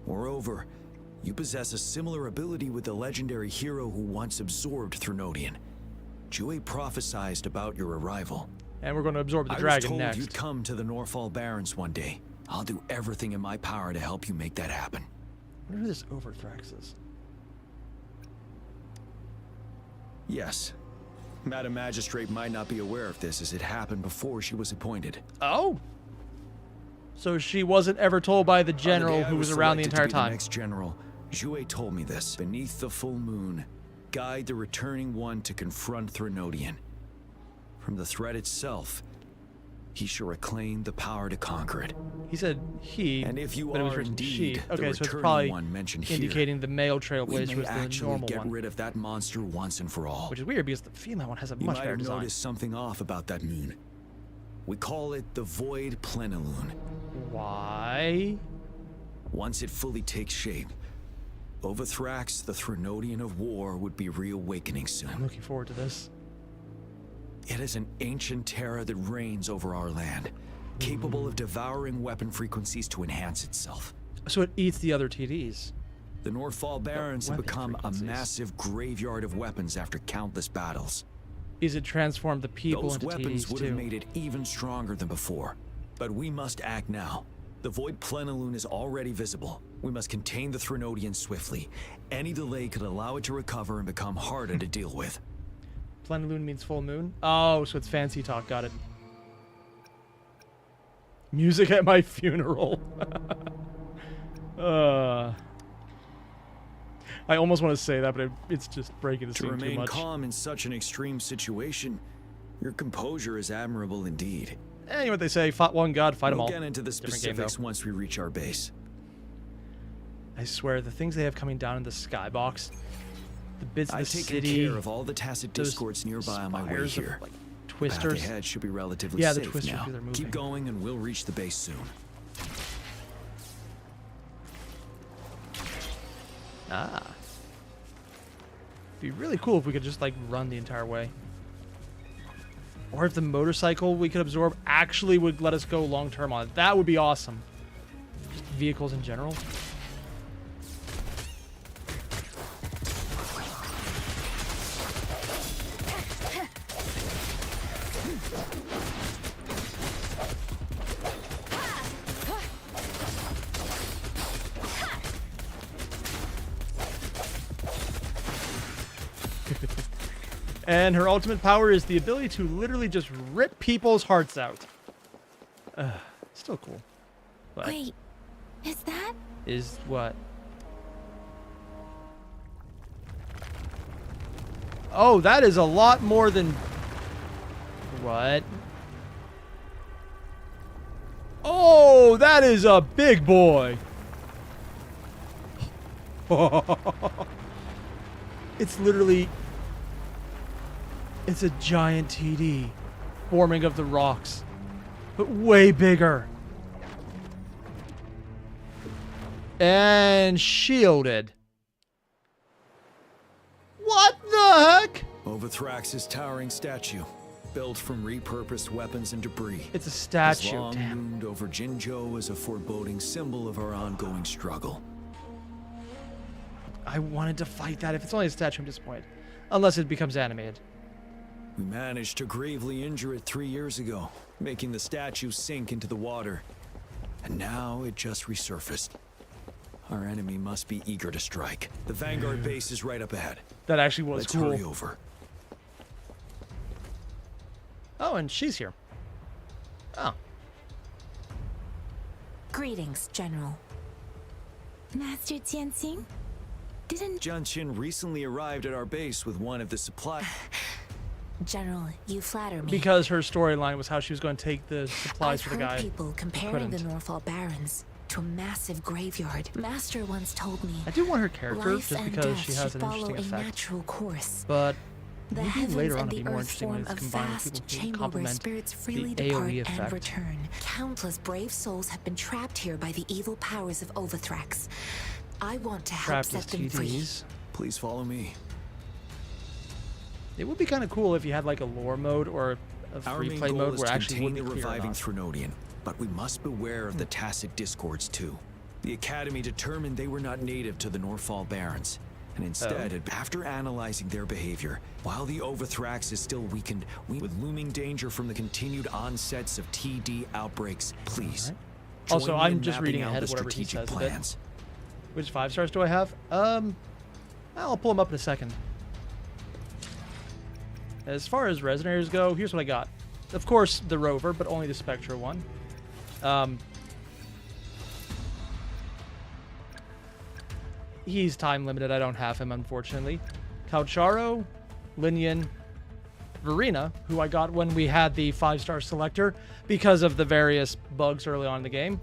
Moreover, you possess a similar ability with the legendary hero who once absorbed Threnodian. Jue prophesized about your arrival. And we're going to absorb the dragon next. I was told next. you'd come to the Norfall Barrens one day. I'll do everything in my power to help you make that happen. I wonder who this Overthrax is. Yes. Madam Magistrate might not be aware of this as it happened before she was appointed. Oh! So she wasn't ever told by the general who was around the entire time. The next general, Jue told me this. Beneath the full moon, guide the returning one to confront Threnodian. From the threat itself, he shall reclaim the power to conquer it. He said he, and if you but it was are written indeed she. the Okay, so it's returning probably one mentioned indicating here, the male we trailblazer may was the actually normal get one. rid of that monster once and for all. Which is weird because the female one has a You much might better have design. noticed something off about that moon. We call it the Void Plenilune. Why? Once it fully takes shape, Overthrax, the Threnodian of war, would be reawakening soon. I'm looking forward to this. It is an ancient terror that reigns over our land, capable of devouring weapon frequencies to enhance itself. So it eats the other TDs. The Norfall Barrens have become a massive graveyard of weapons after countless battles. Is it transformed the people Those into weapons TDs would too? have made it even stronger than before. But we must act now. The Void Plenilune is already visible. We must contain the Threnodian swiftly. Any delay could allow it to recover and become harder to deal with. Plenilune means full moon? Oh, so it's fancy talk. Got it. Music at my funeral. I almost want to say that, but it's just breaking the To scene too remain much. calm in such an extreme situation, your composure is admirable indeed. You know what they say, fought one god, fight them all. We'll get into the Different specifics game, though. once we reach our base. I swear, the things they have coming down in the skybox, the bits of the I've taken city, care of all the tacit those discords nearby on my way spires of, here. like, The twisters. path ahead should be relatively Yeah, safe the twisters, now. they're moving. Keep going and we'll reach the base soon. Ah. It'd be really cool if we could just, like, run the entire way. Or if the motorcycle we could absorb actually would let us go long-term on it. That would be awesome. Just vehicles in general. And her ultimate power is the ability to literally just rip people's hearts out. Still cool. But Wait, is that? is what? Oh, that is a lot more than... What? Oh, that is a big boy. It's literally... It's a giant TD forming of the rocks, but way bigger. And shielded. What the heck? Overthrax's towering statue, built from repurposed weapons and debris. It's a statue. His long Damn. wound over Jinzhou is a foreboding symbol of our ongoing struggle. I wanted to fight that. If it's only a statue, I'm disappointed. Unless it becomes animated. We managed to gravely injure it 3 years ago, making the statue sink into the water. And now it just resurfaced. Our enemy must be eager to strike. The Vanguard base is right up ahead. That actually was Let's cool. hurry over. Oh, and she's here. Oh. Greetings, General. Master Jianxing? Didn't... Jianqin recently arrived at our base with one of the supply... General, you flatter me. Because her storyline was how she was going to take the supplies for the guy. I've heard people comparing the Norfall Barrens to a massive graveyard. Master once told me, I do want her character life just and because death she has should an interesting follow a effect. natural course. But The maybe heavens later on and it'll be the more earth interesting when form it's a combined with vast people who chamber where complement spirits freely the depart AoE and effect. return. Countless brave souls have been trapped here by the evil powers of Overthrax. I want to help Trapped set as them free. TDs. Please follow me. It would be kind of cool if you had like a lore mode or a Our free main play goal mode is where to actually contain wouldn't the be clear or reviving not. Thrunodian, but we must beware of the tacit discords too. The Academy determined they were not native to the Norfall Barrens, and instead, after analyzing their behavior, while the Overthrax is still weakened, with looming danger from the continued onsets of TD outbreaks, please. join Also, me I'm in just mapping reading out ahead the of whatever he strategic says a bit. plans. Which 5 stars do I have? I'll pull them up in a second. As far as Resonators go, here's what I got. Of course, the Rover, but only the Spectra one. He's time limited. I don't have him, unfortunately. Coucharo, Linian, Verena, who I got when we had the 5-star selector because of the various bugs early on in the game.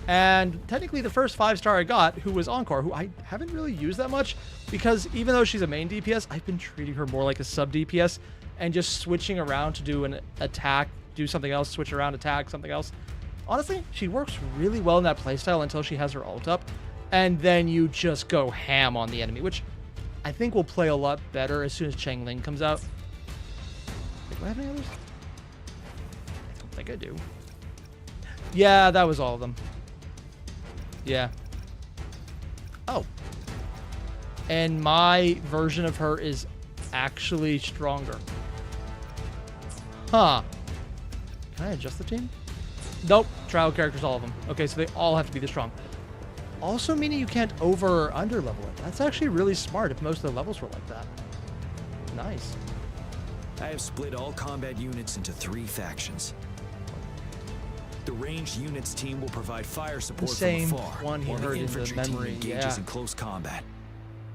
And technically the first 5-star I got, who was Encore, who I haven't really used that much because even though she's a main DPS, I've been treating her more like a sub DPS and just switching around to do an attack, do something else, switch around, attack, something else. Honestly, she works really well in that playstyle until she has her ult up, and then you just go ham on the enemy, which I think will play a lot better as soon as Changling comes out. Wait, do I have any others? I don't think I do. Yeah, that was all of them. Yeah. Oh. And my version of her is actually stronger. Huh. Can I adjust the team? Nope. Trial characters, all of them. Okay, so they all have to be this strong. Also meaning you can't over or under level it. That's actually really smart if most of the levels were like that. Nice. I have split all combat units into 3 factions. The ranged units team will provide fire support same from afar, one he while heard the in the infantry memory, team engages yeah. in close combat.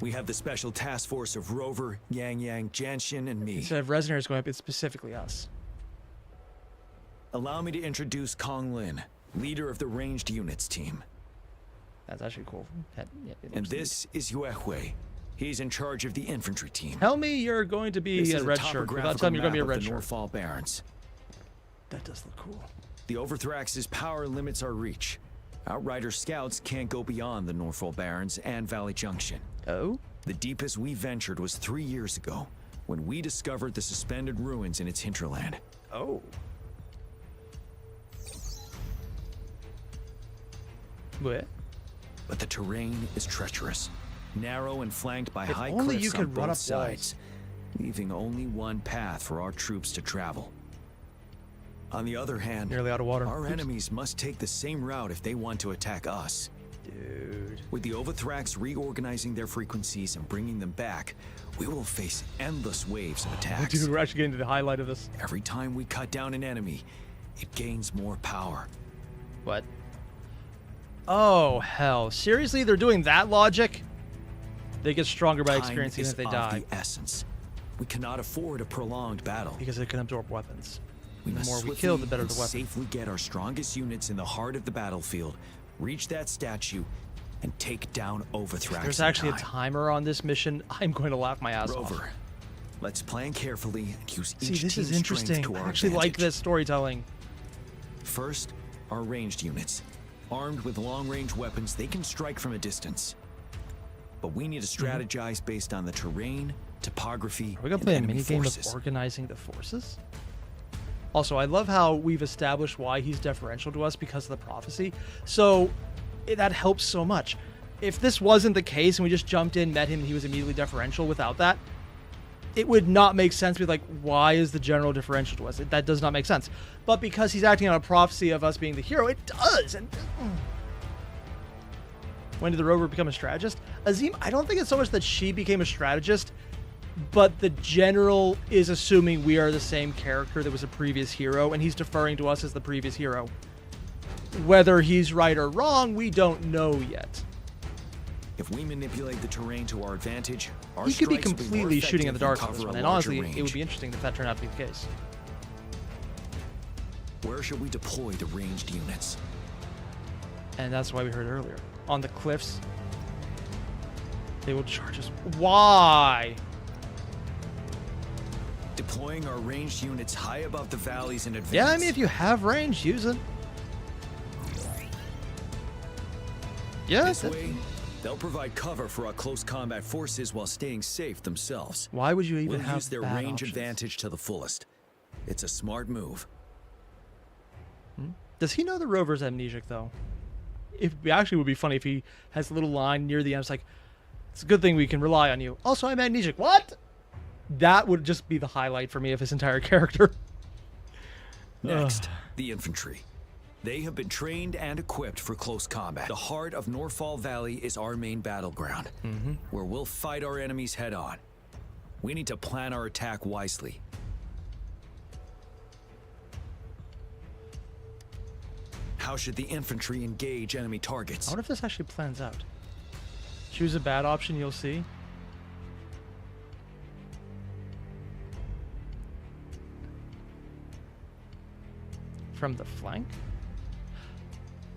We have the special task force of Rover, Yang, Jianxin, and me. Instead of Resonators going up, it's specifically us. Allow me to introduce Kong Lin, leader of the ranged units team. That's actually cool. And this is Yue Hui. He's in charge of the infantry team. Tell me you're going to be This a is red shirt without topographical telling me you're going to be a map red of the shirt. Norfall Barrens. That does look cool. The Overthrax's power limits our reach. Outrider scouts can't go beyond the Norfall Barrens and Valley Junction. Oh? The deepest we ventured was 3 years ago, when we discovered the suspended ruins in its hinterland. Oh. What? But the terrain is treacherous, narrow and flanked by If high only cliffs you on could both run up sides, leaving only one path for our troops to travel. On the other hand, nearly out of water. Our Oops. enemies must take the same route if they want to attack us. Dude. With the Overthrax reorganizing their frequencies and bringing them back, we will face endless waves of attacks. Dude, we're actually getting to the highlight of this. Every time we cut down an enemy, it gains more power. What? Oh, hell. Seriously? They're doing that logic? They get stronger by experiencing it if they die. The essence. We cannot afford a prolonged battle. Because it can absorb weapons. The more we kill, the better the weapon. Safely get our strongest units in the heart of the battlefield, reach that statue, and take down Overthrax. There's actually a timer on this mission. I'm going to laugh my ass off. Let's plan carefully and use each See, this is team's interesting. strength to our I actually like advantage. this storytelling. First, our ranged units. Armed with long-range weapons, they can strike from a distance. But we need to strategize based on the terrain, topography, Are we going to and play a enemy minigame forces. of organizing the forces? Also, I love how we've established why he's deferential to us because of the prophecy. So that helps so much. If this wasn't the case and we just jumped in, met him, and he was immediately deferential without that, it would not make sense to be like, why is the general differential to us? That does not make sense. But because he's acting on a prophecy of us being the hero, it does. And when did the rover become a strategist? Azim, I don't think it's so much that she became a strategist, but the general is assuming we are the same character that was a previous hero, and he's deferring to us as the previous hero. Whether he's right or wrong, we don't know yet. If we manipulate the terrain to our advantage, our He could be strikes will more completely shooting in the dark on effective this and one, and cover a honestly, larger it would range. be interesting if that turned out to be the case. Where should we deploy the ranged units? And that's why we heard earlier. On the cliffs. They will charge us. Why? Deploying our ranged units high above the valleys in advance. Yeah, I mean, if you have range, use it. Yeah. This way, they'll provide cover for our close combat forces while staying safe themselves. Why would you even we'll have use their bad range options? advantage to the fullest. It's a smart move. Does he know the rover's amnesiac, though? It actually would be funny if he has a little line near the end. It's like, it's a good thing we can rely on you. Also, I'm amnesiac. What? That would just be the highlight for me of his entire character. Next, the infantry. They have been trained and equipped for close combat. The heart of Norfall Valley is our main battleground, where we'll fight our enemies head on. We need to plan our attack wisely. How should the infantry engage enemy targets? I wonder if this actually plans out. Choose a bad option, you'll see. From the flank?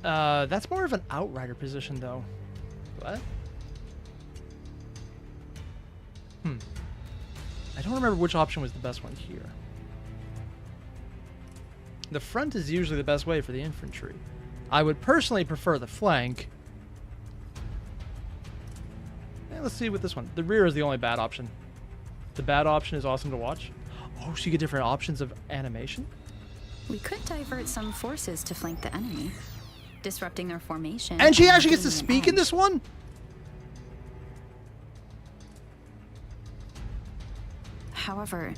That's more of an outrider position, though. What? I don't remember which option was the best one here. The front is usually the best way for the infantry. I would personally prefer the flank. Let's see with this one. The rear is the only bad option. The bad option is awesome to watch. Oh, so you get different options of animation? We could divert some forces to flank the enemy, disrupting their formation. And she actually gets to gaining an speak in edge. this one? However,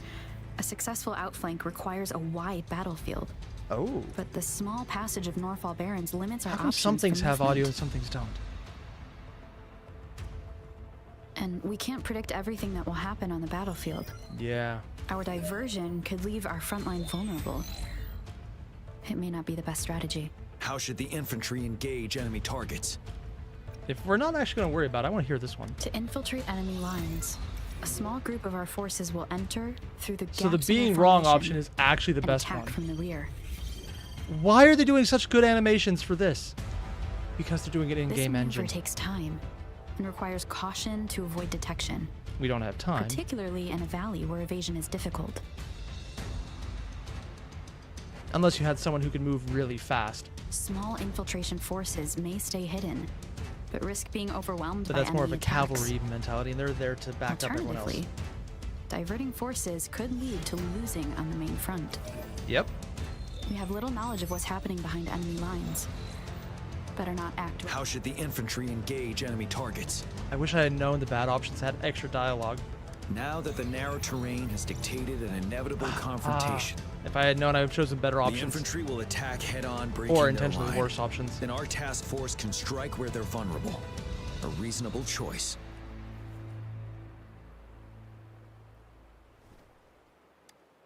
a successful outflank requires a wide battlefield. Oh. But the small passage of Norfall Barrens limits our How come options some things for have audio movement. and some things don't? And we can't predict everything that will happen on the battlefield. Yeah. Our diversion could leave our front line vulnerable. It may not be the best strategy. How should the infantry engage enemy targets? If we're not actually going to worry about it, I want to hear this one. To infiltrate enemy lines, a small group of our forces will enter through the gaps So the in their being wrong formation option is actually the and best attack one. from the rear. Why are they doing such good animations for this? Because they're doing it This in-game maneuver engine. takes time and requires caution to avoid detection, We don't have time. particularly in a valley where evasion is difficult. Unless you had someone who could move really fast. Small infiltration forces may stay hidden, but risk being overwhelmed But by that's more of a enemy attacks. cavalry mentality, and they're there to back up everyone else. Alternatively, diverting forces could lead to losing on the main front. Yep. We have little knowledge of what's happening behind enemy lines. Better not act. How should the infantry engage enemy targets? I wish I had known the bad options had extra dialogue. Now that the narrow terrain has dictated an inevitable confrontation, If I had known, I would have chosen better the options. infantry will attack head-on, breaking Or their intentionally line. worse options. Then our task force can strike where they're vulnerable. A reasonable choice.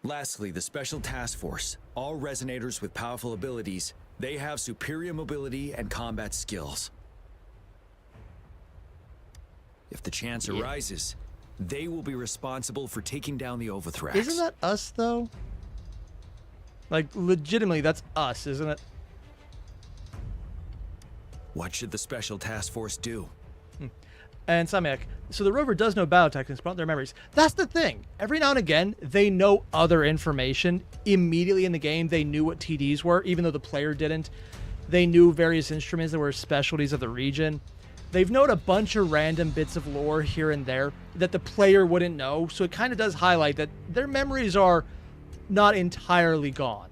Lastly, the Special Task Force. All resonators with powerful abilities, they have superior mobility and combat skills. If the chance arises, they will be responsible for taking down the Overthrax. Isn't that us, though? Like, legitimately, that's us, isn't it? What should the Special Task Force do? And Samiak, so the rover does know battle tactics, but not their memories. That's the thing. Every now and again, they know other information. Immediately in the game, they knew what TDs were, even though the player didn't. They knew various instruments that were specialties of the region. They've known a bunch of random bits of lore here and there that the player wouldn't know, so it kind of does highlight that their memories are not entirely gone,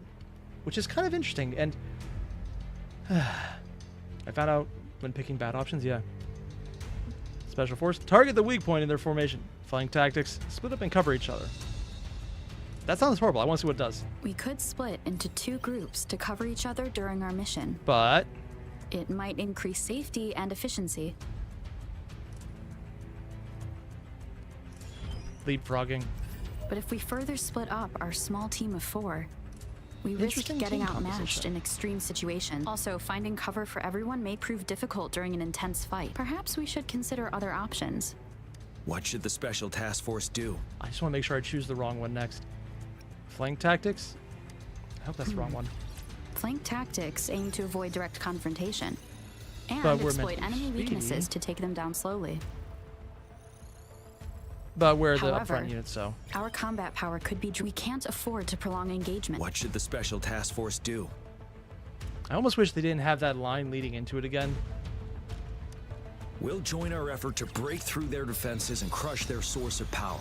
which is kind of interesting. And I found out when picking bad options, yeah. Special Force, target the weak point in their formation. Flank tactics, split up and cover each other. That sounds horrible. I want to see what it does. We could split into 2 groups to cover each other during our mission. But it might increase safety and efficiency. Leapfrogging. But if we further split up our small team of 4, we risk getting outmatched in extreme situations. Also, finding cover for everyone may prove difficult during an intense fight. Perhaps we should consider other options. What should the Special Task Force do? I just want to make sure I choose the wrong one next. Flank tactics? I hope that's the wrong one. Flank tactics aim to avoid direct confrontation and But we're exploit meant to be enemy speedy. weaknesses to take them down slowly. But we're the However, upfront unit, so. Our combat power could be... We can't afford to prolong engagement. What should the Special Task Force do? I almost wish they didn't have that line leading into it again. We'll join our effort to break through their defenses and crush their source of power.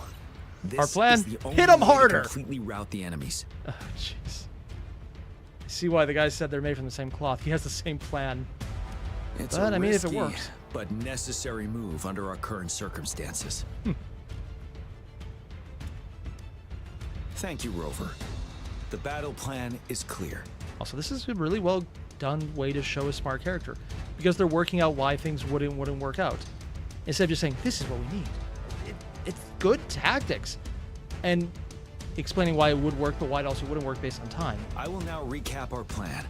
This Our plan? is the only Hit 'em way to harder! completely rout the enemies. Oh, jeez. I see why the guy said they're made from the same cloth. He has the same plan. It's But, a I mean, if it risky, works. but necessary move under our current circumstances. Thank you, Rover. The battle plan is clear. Also, this is a really well done way to show a smart character, because they're working out why things wouldn't work out, instead of just saying this is what we need. It's good tactics, and explaining why it would work, but why it also wouldn't work based on time. I will now recap our plan.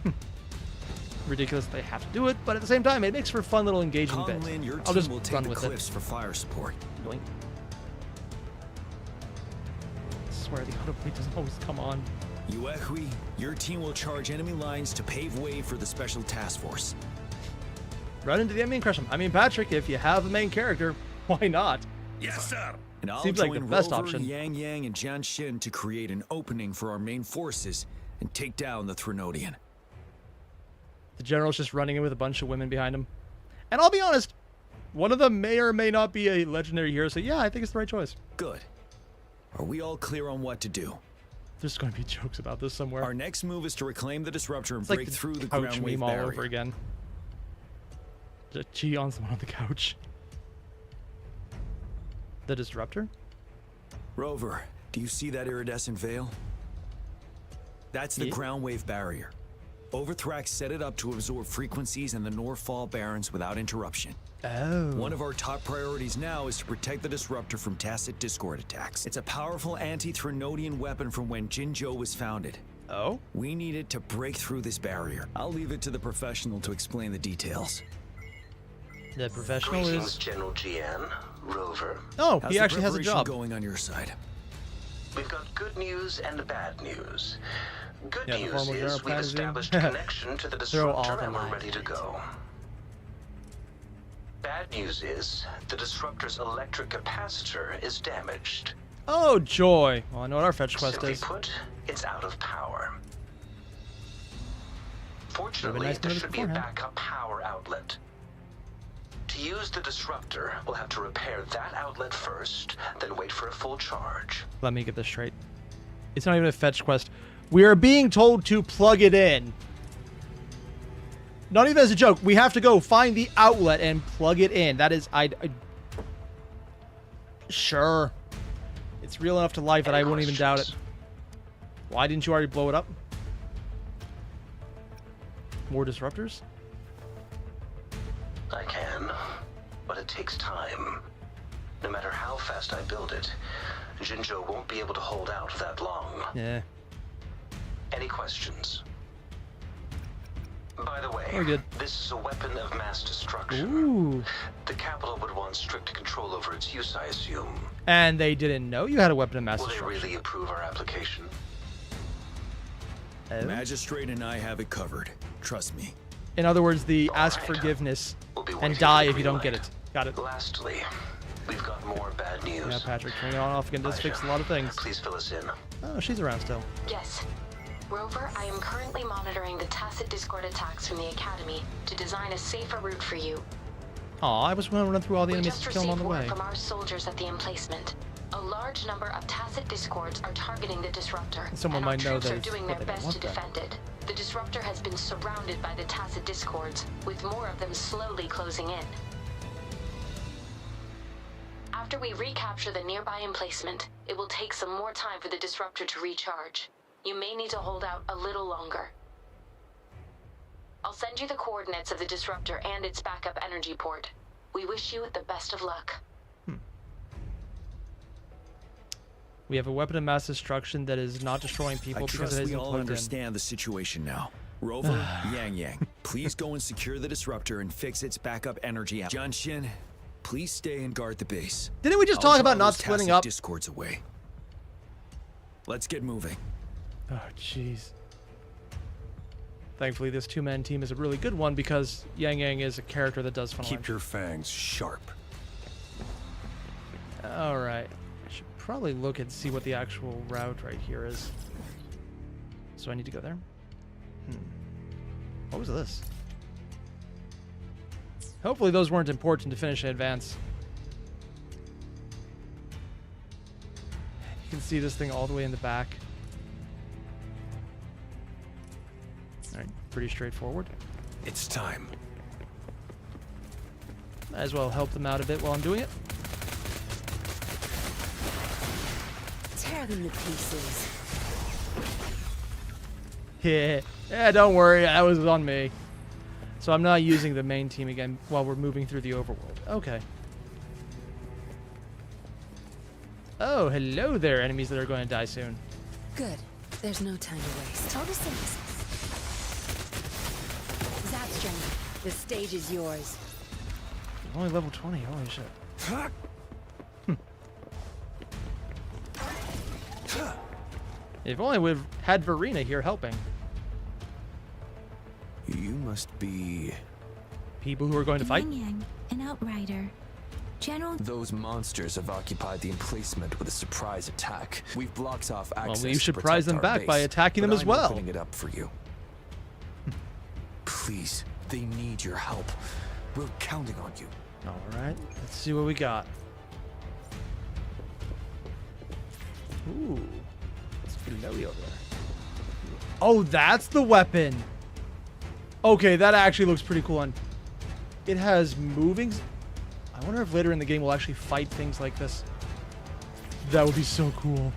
Ridiculous they have to do it, but at the same time, it makes for a fun little engaging bit. Conlin, your I'll team just will take run the with cliffs for fire support. Yoink. I swear the autoplay doesn't always come on. Yuehui, your team will charge enemy lines to pave way for the Special Task Force. Run into the enemy and crush them. I mean, Patrick, if you have a main character, why not? Yes, sir. And I'll Seems join like the best Rover, option. Yang Yang, and Jian Xin to create an opening for our main forces and take down the Threnodian. The general's just running in with a bunch of women behind him. And I'll be honest, one of them may or may not be a legendary hero, so yeah, I think it's the right choice. Good. Are we all clear on what to do? There's going to be jokes about this somewhere. Our next move is to reclaim the disruptor and It's break like through the couch ground wave meme all barrier. over again. Chion's the one on the couch. The disruptor? Rover, do you see that iridescent veil? That's the ground wave barrier. Overthrax set it up to absorb frequencies in the Norfall Barrens without interruption. Oh. One of our top priorities now is to protect the disruptor from tacit discord attacks. It's a powerful anti-Threnodian weapon from when Jinzhou was founded. Oh? We need it to break through this barrier. I'll leave it to the professional to explain the details. The professional Greetings, is... General GN, Rover. Oh, How's he the actually has a preparation job. going on your side? We've got good news and bad news. Good Yeah, the news formal general is we've plan is established in. a connection to the Throw all disruptor the and we're lines ready to go. Bad news is the disruptor's electric capacitor is damaged. Oh, joy. Well, I know what our fetch quest Simply is. put, it's out of power. Fortunately, nice to know there this should be a beforehand. backup power outlet. To use the disruptor, we'll have to repair that outlet first, then wait for a full charge. Let me get this straight. It's not even a fetch quest. We are being told to plug it in. Not even as a joke. We have to go find the outlet and plug it in. That is... Sure. It's real enough to life that I won't even doubt it. Why didn't you already blow it up? More disruptors? I can. but it takes time. No matter how fast I build it, Jinzhou won't be able to hold out that long. Yeah. Any questions? By the way, We're good. this is a weapon of mass destruction. Ooh. The capital would want strict control over its use, I assume. And they didn't know you had a weapon of mass Will they destruction. really approve our application? Oh. Magistrate and I have it covered. Trust me. In other words, the ask forgiveness and die if you don't get it. Got it. Lastly, we've got more bad news. Yeah, Patrick, turning it on and off again does fix a lot of things. Please fill us in. Oh, she's around still. Yes. Rover, I am currently monitoring the tacit discord attacks from the Academy to design a safer route for you. Aw, I was going to run through all the We enemies just and kill them on received the word way. from our soldiers at the emplacement. A large number of tacit discords are targeting the disruptor, Someone and might know our troops that are it's doing what their they don't best to want then. defend it. The disruptor has been surrounded by the tacit discords, with more of them slowly closing in. After we recapture the nearby emplacement, it will take some more time for the disruptor to recharge. You may need to hold out a little longer. I'll send you the coordinates of the disruptor and its backup energy port. We wish you the best of luck. We have a weapon of mass destruction that is not destroying people I because trust it we isn't all plugged understand the situation now. Rover, Yang, please go and secure the disruptor and fix its backup energy. Junshin, please stay and guard the base. Didn't we just I'll talk about draw not those splitting tacit up? discords away. Let's get moving. Oh, jeez. Thankfully, this two-man team is a really good one because Yang is a character that does funnel. Keep your fangs sharp. All right. I should probably look and see what the actual route right here is. So I need to go there? What was this? Hopefully those weren't important to finish in advance. You can see this thing all the way in the back. Alright, pretty straightforward. It's time. Might as well help them out a bit while I'm doing it. Tear them to pieces. Yeah, don't worry, that was on me. So I'm not using the main team again while we're moving through the overworld. Okay. Oh, hello there, enemies that are going to die soon. Good. There's no time to waste. Photosynthesis. Zapstring, the stage is yours. Only level 20, holy shit. If only we've had Verena here helping. You must be... People who are going to fight? Yang, an outrider. General... Those monsters have occupied the emplacement with a surprise attack. We've blocked off access. Well, you should to prize them protect our back by base, attacking them but as I'm well. opening it up for you. Please, they need your help. We're counting on you. Alright, let's see what we got. Ooh. It's Blowy over there. Oh, that's the weapon! Okay, that actually looks pretty cool. And it has moving... I wonder if later in the game we'll actually fight things like this. That would be so cool.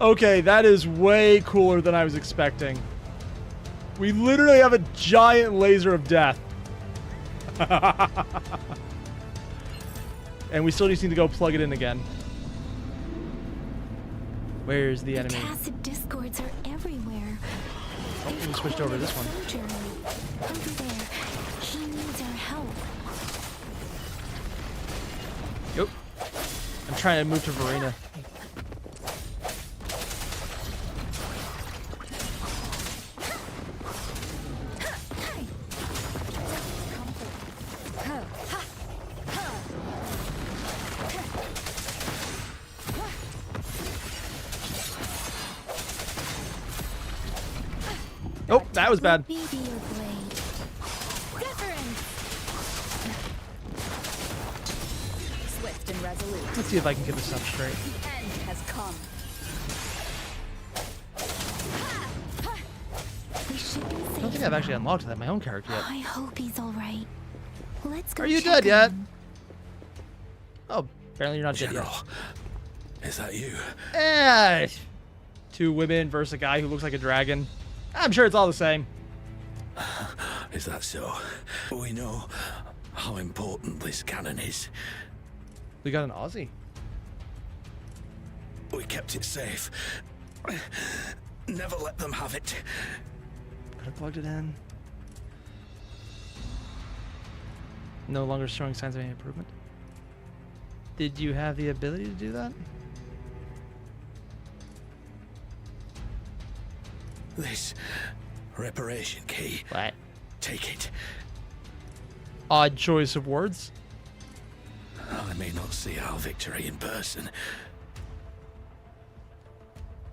Okay, that is way cooler than I was expecting. We literally have a giant laser of death. And we still just need to go plug it in again. Where's the enemy? Tacit discords are everywhere. Oh, we switched over to this one. Soldier. Over there. He needs our help. Yep. I'm trying to move to Verena. Oh, that was bad. Swift and resolute. Let's see if I can get this up straight. The end has come. I don't think I've actually unlocked that my own character yet. I hope he's all right. Let's go. Are you check dead yet? on him. Oh, Apparently you're not dead General, yet. is that you? Two women versus a guy who looks like a dragon. I'm sure it's all the same. Is that so? We know how important this cannon is. We got an Aussie. We kept it safe. Never let them have it. Could have plugged it in. No longer showing signs of any improvement. Did you have the ability to do that? This reparation key. What? Take it. Odd choice of words. I may not see our victory in person.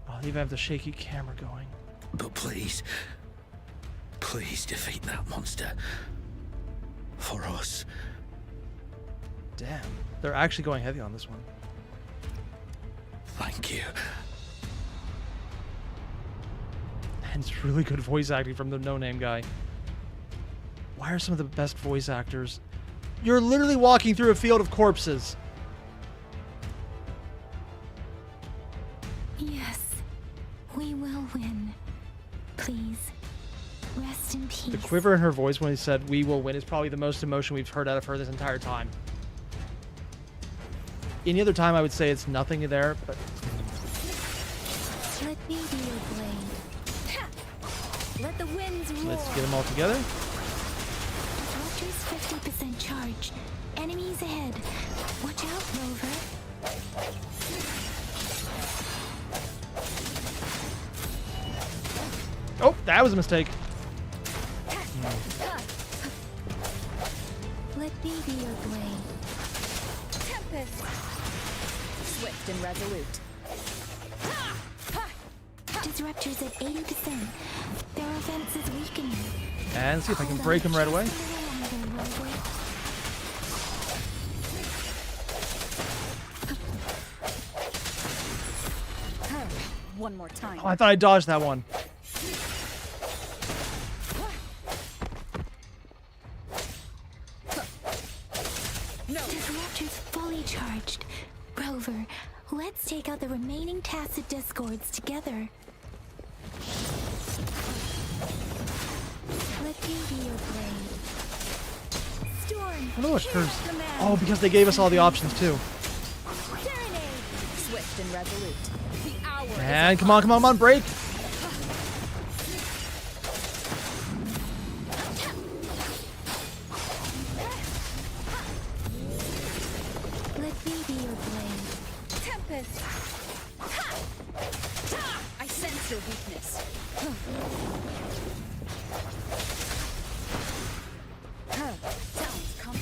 I'll even have the shaky camera going. But please, please defeat that monster. For us. Damn. They're actually going heavy on this one. Thank you. And it's really good voice acting from the no-name guy. Why are some of the best voice actors? You're literally walking through a field of corpses. Yes, we will win. Please, rest in peace. The quiver in her voice when he said, "We will win," is probably the most emotion we've heard out of her this entire time. Any other time, I would say it's nothing there, but... Let me be your blade. Let the winds roar. Let's get them all together. Disruptor's 50% charge. Enemies ahead. Watch out, Rover. Oh, that was a mistake. Let me be your blade. Tempest. Swift and resolute. Disruptor's at 80%. Their offense is weakening. And see if I can break them right away. One more time. Oh, I thought I dodged that one. Disruptor's fully charged. Rover, let's take out the remaining tacit discords together. Let me be your blade. Storm. I don't know what hers. Oh, because they gave us all the options too. Swift and resolute. The hour And come on, come on, come on, break. Let me be your blade. Tempest. I sense your weakness.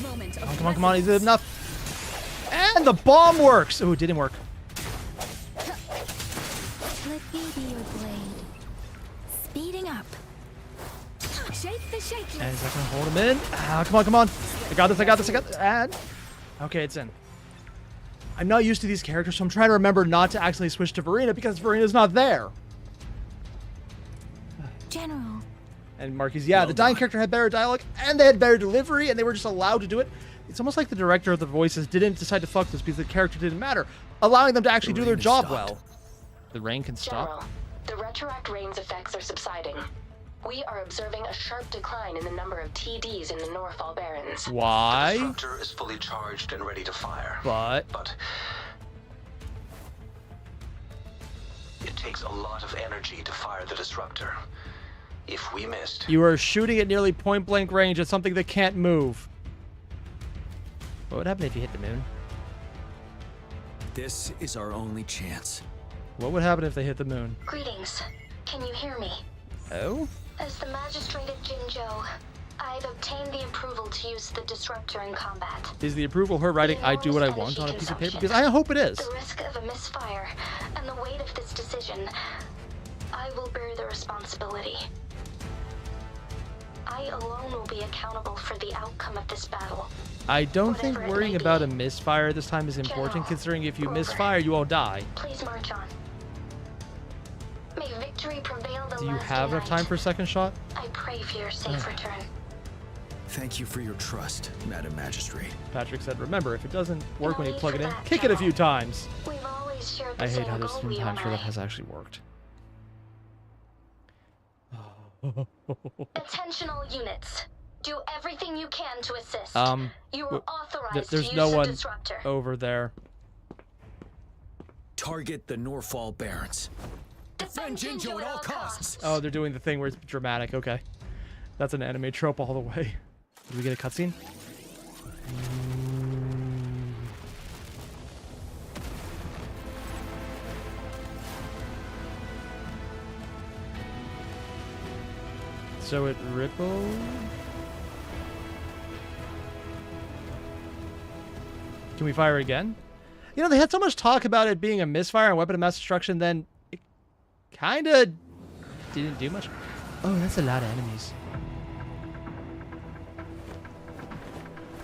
Moment of Come on, come on, is it enough? And the bomb works. Oh, it didn't work. Let me be your blade. Speeding up. Shake the shaky. And is that gonna hold him in? Ah, come on, come on. I got this, I got this, I got this. And okay, it's in. I'm not used to these characters, so I'm trying to remember not to accidentally switch to Verena because Verena's not there. General. And Marky's, yeah, the dying character had better dialogue and they had better delivery and they were just allowed to do it. It's almost like the director of the voices didn't decide to fuck this because the character didn't matter, allowing them to actually do their job well. The rain can stop. General, the retroact rain's effects are subsiding. We are observing a sharp decline in the number of TDs in the Norfall Barrens. Why? The disruptor is fully charged and ready to fire. But it takes a lot of energy to fire the disruptor. If we missed, you are shooting at nearly point blank range at something that can't move. What would happen if you hit the moon? This is our only chance. What would happen if they hit the moon? Greetings. Can you hear me? Oh? As the magistrate of Jinzhou, I've obtained the approval to use the disruptor in combat. Is the approval her writing "I do what I want" on a piece of paper? Because I hope it is. The risk of a misfire and the weight of this decision, I will bear the responsibility. I alone will be accountable for the outcome of this battle. I don't think Whatever it worrying may about be. a misfire this time is important, General, considering if you Grover, misfire, you all die. Please march on. May victory prevail the Do you last have enough night. time for a second shot? I pray for your safe return. Thank you for your trust, Madam Magistrate. Patrick said, remember, if it doesn't work when you plug it in, kick it a few times. We've always shared the I hate same how this goal, you time and sure that I. has actually worked. Attentional units. Do everything you can to assist. You are authorized there's to use no the one disruptor. over there. Target the Norfall Barons. Defend Jinjo at all costs. Oh, they're doing the thing where it's dramatic. Okay. That's an anime trope all the way. Did we get a cutscene? So it rippled. Can we fire again? You know, they had so much talk about it being a misfire and weapon of mass destruction, then it kind of didn't do much. Oh, that's a lot of enemies.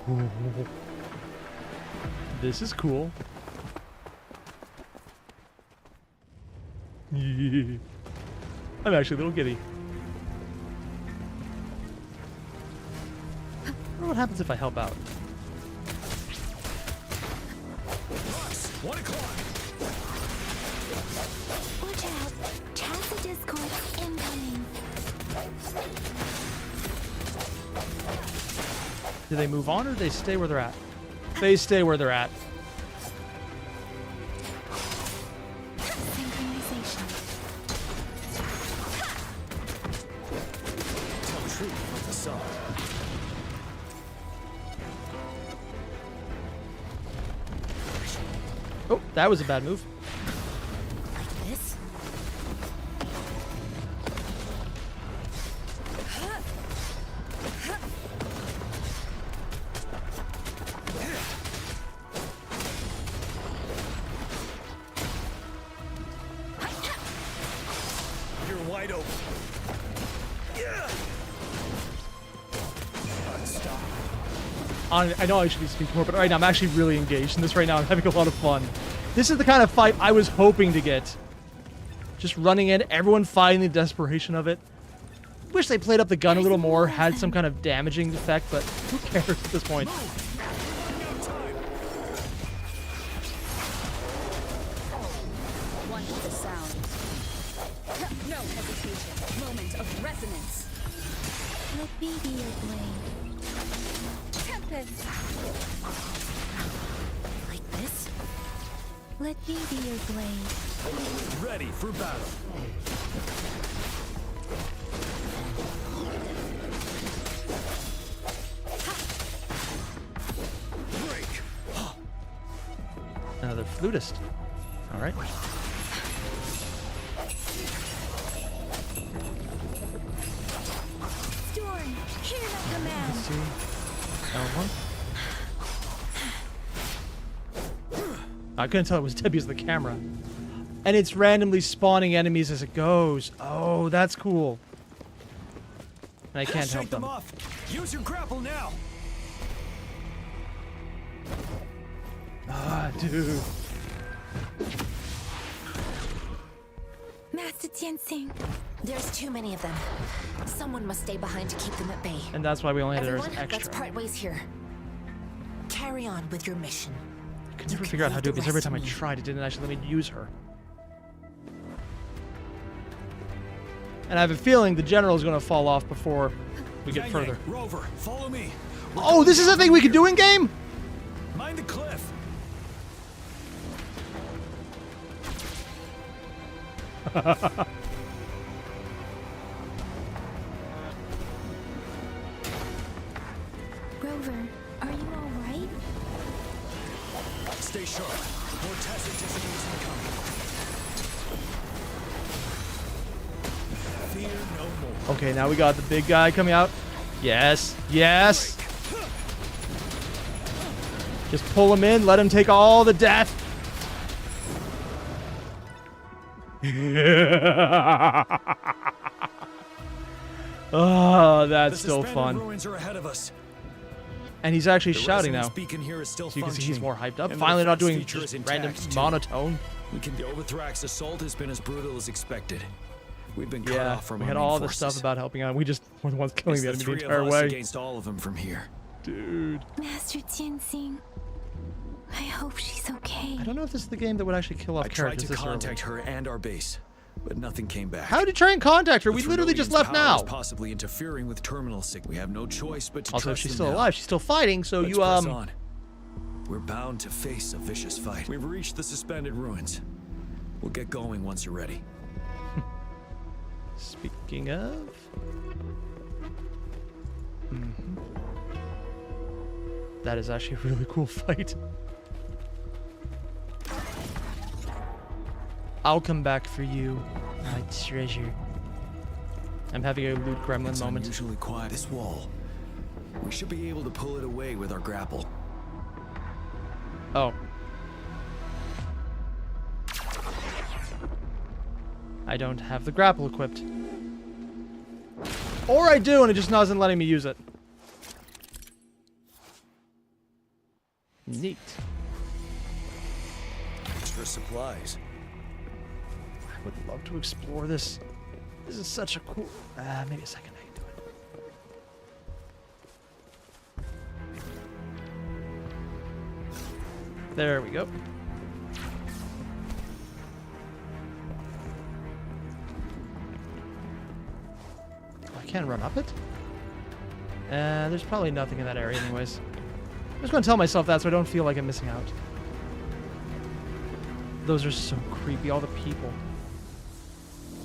Ooh. This is cool. I'm actually a little giddy. I wonder what happens if I help out. 1 o'clock. Watch out. Chat the Discord incoming. Do they move on or do they stay where they're at? They stay where they're at. Synchronization. Tell the truth with the song. Oh, that was a bad move. Like this? You're wide open. I know I should be speaking more, but right now I'm actually really engaged in this right now. I'm having a lot of fun. This is the kind of fight I was hoping to get. Just running in, everyone fighting the desperation of it. Wish they played up the gun a little more, had some kind of damaging effect, but who cares at this point? One with the sound. No hesitation. Moment of resonance. Let me be your blade. Tempest. Like this? Let me be your blade. Ready for battle. Break. Another flutist. All right. Storm, hear my command. Let's see. L1. I couldn't tell it was Debbie as the camera. And it's randomly spawning enemies as it goes. Oh, that's cool. And I can't help Shake them them. off. Use your grapple now. Ah, dude. Master Tianxing. There's too many of them. Someone must stay behind to keep them at bay. And that's why we only had there as Everyone, let's extra. part ways here. Carry on with your mission. I could never figure out how to do it because every time I tried, it didn't actually let me use her. And I have a feeling the general is going to fall off before we get further. Rover, follow me. Oh, this is a thing we could do in game? Mind the cliff. Rover, are you alright? Stay sharp. More tacit disciplines incoming. Fear no more. Okay, now we got the big guy coming out. Yes, yes. Just pull him in, let him take all the death. Oh, that's still fun. Ruins are ahead of us. And he's actually The shouting now. resonance beacon here is still So you can see he's functioning, more hyped up. and Finally the not doing feature is just random intact, too. monotone. The Overthrax assault has been as brutal as expected. We'd been cut off from we our had main all forces. this stuff about helping out. We just were the ones killing It's the enemy the three entire of us way. against all of them from here. Dude. Master Tianxing, I hope she's okay. I don't know if this is the game that would actually kill off I tried characters to this early. contact her and our base, but nothing came back. How did you try and contact her? We literally just left now. Possibly interfering with terminal signal. We have no choice but to Also, trust she's them still now. alive. She's still fighting, so Let's you press on. We're bound to face a vicious fight. We've reached the suspended ruins. We'll get going once you're ready. Speaking of... That is actually a really cool fight. I'll come back for you, my treasure. I'm having a loot gremlin It's moment. unusually quiet. This wall. We should be able to pull it away with our grapple. Oh. I don't have the grapple equipped. Or I do, and it just wasn't letting me use it. Neat. Extra supplies. I would love to explore this. This is such a cool... maybe a second I can do it. There we go. I can't run up it? There's probably nothing in that area anyways. I'm just going to tell myself that so I don't feel like I'm missing out. Those are so creepy, all the people.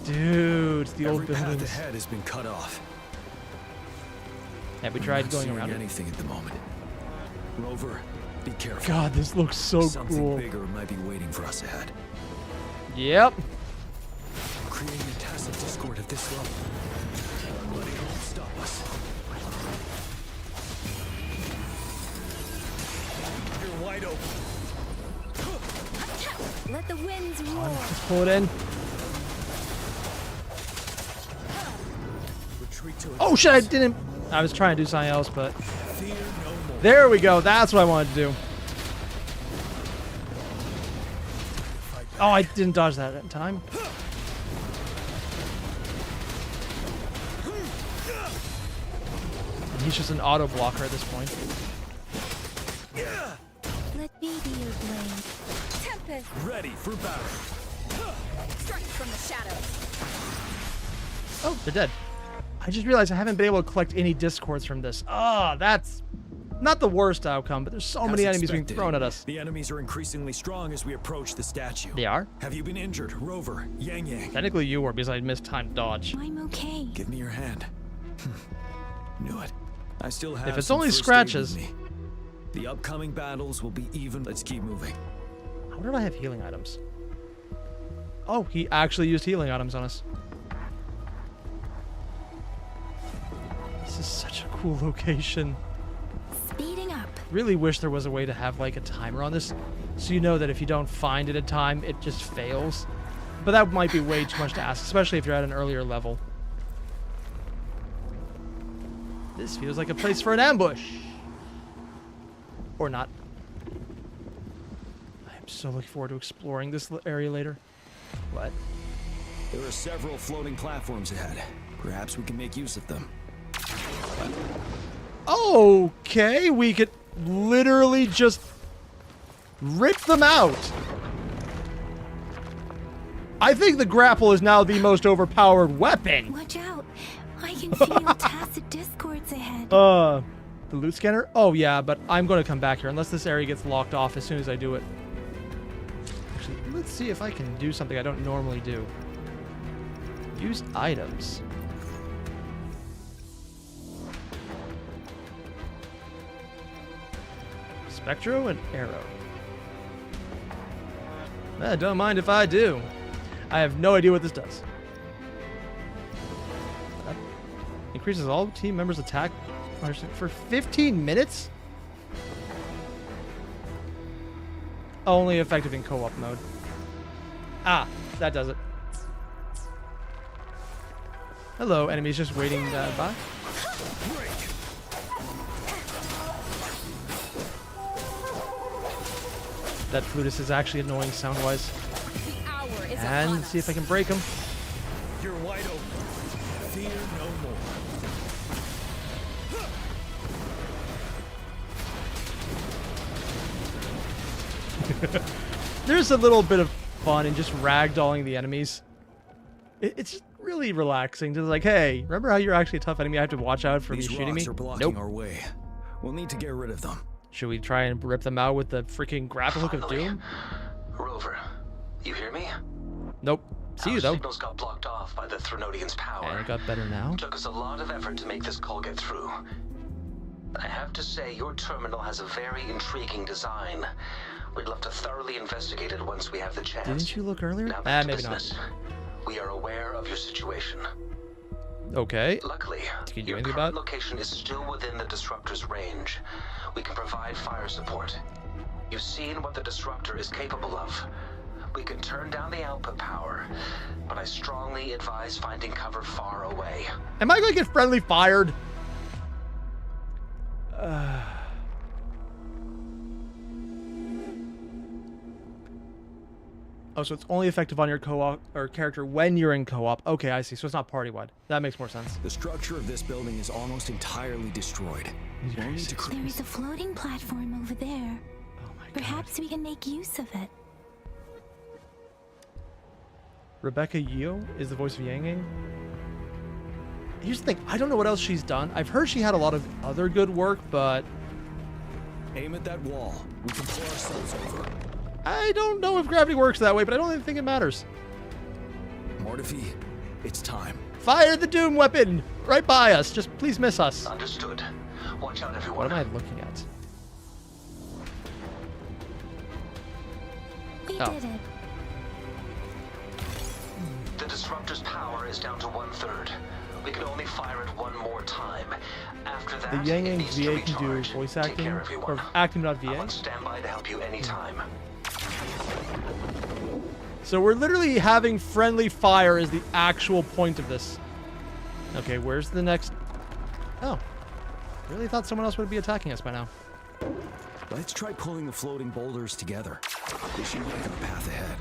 Dude, the old Every buildings. path ahead has been cut off. Have we We're tried not going seeing around it? anything at the moment. Rover, be careful. God, this looks so Something cool. bigger might be waiting for us ahead. Yep. Creating a tacit discord at this level. Nobody will stop us. You're wide open. Let the winds roar. Let's pull it in. Retreat to Oh shit, I didn't... I was trying to do something else, but... There we go, that's what I wanted to do. Oh, I didn't dodge that in time. And he's just an auto blocker at this point. Let me be your blade. Tempest, Ready for battle. strike from the shadows. Oh, they're dead. I just realized I haven't been able to collect any discords from this. Ah, that's not the worst outcome, but there's so many enemies being thrown at us. The enemies are increasingly strong as we approach the statue. They are? Have you been injured, Rover? Yang Yang. Technically you were because I missed time dodge. I'm okay. Give me your hand. Knew it. I still have If it's some only first aid scratches. with me. The upcoming battles will be even. Let's keep moving. I wonder if I have healing items. Oh, he actually used healing items on us. This is such a cool location. Speeding up. Really wish there was a way to have like a timer on this, so you know that if you don't find it in time, it just fails. But that might be way too much to ask, especially if you're at an earlier level. This feels like a place for an ambush. Or not. I'm so looking forward to exploring this area later. What? There are several floating platforms ahead. Perhaps we can make use of them. Okay, we could literally just rip them out. I think the grapple is now the most overpowered weapon. Watch out. I can feel tacit discords ahead. The loot scanner? Oh yeah, but I'm going to come back here unless this area gets locked off as soon as I do it. Actually, let's see if I can do something I don't normally do. Use items. Spectro and arrow. Don't mind if I do. I have no idea what this does. That increases all team members' attack for 15 minutes? Only effective in co-op mode. Ah, that does it. Hello, enemies just waiting by. That flutist is actually annoying sound-wise. And see if I can break him. You're wide open. Fear no more. There's a little bit of fun in just ragdolling the enemies. It's just really relaxing. Just like, hey, remember how you're actually a tough enemy? I have to watch out for These me shooting me. rocks are blocking our way. We'll need to get rid of them. Should we try and rip them out with the freaking grapple hook of doom? Rover, you hear me? Nope. See you though. Signals got blocked off by the Threnodian's power. And it got better now. Took us a lot of effort to make this call get through. I have to say, your terminal has a very intriguing design. We'd love to thoroughly investigate it once we have the chance. Didn't you look earlier? Now back to Maybe business. We are aware of your situation. not. Okay. Luckily, Can you do your anything current about it? location is still within the disruptor's range. We can provide fire support. You've seen what the disruptor is capable of. We can turn down the output power, but I strongly advise finding cover far away. Am I going to get friendly fired? Oh, so it's only effective on your co-op or character when you're in co-op. Okay, I see. So it's not party-wide. That makes more sense. The structure of this building is almost entirely destroyed. We'll need to There is a floating platform over there. Perhaps we can make use of it. Rebecca Yeo is the voice of Yang Yang. Here's the thing. I don't know what else she's done. I've heard she had a lot of other good work, but... Aim at that wall. We can pull ourselves over. I don't know if gravity works that way, but I don't even think it matters. Mortifi, it's time. Fire the doom weapon right by us. Just please miss us. Understood. Watch out, everyone. What am I looking at? We did it. The disruptor's power is down to 1/3. We can only fire it one more time. After that, The Yang it Yang needs to VA can do recharge. voice Take acting, care, everyone. or acting, not I'm VA. on standby to help you anytime. So we're literally having friendly fire is the actual point of this. Okay, where's the next... Oh. Really thought someone else would be attacking us by now. Let's try pulling the floating boulders together. They should make a path ahead.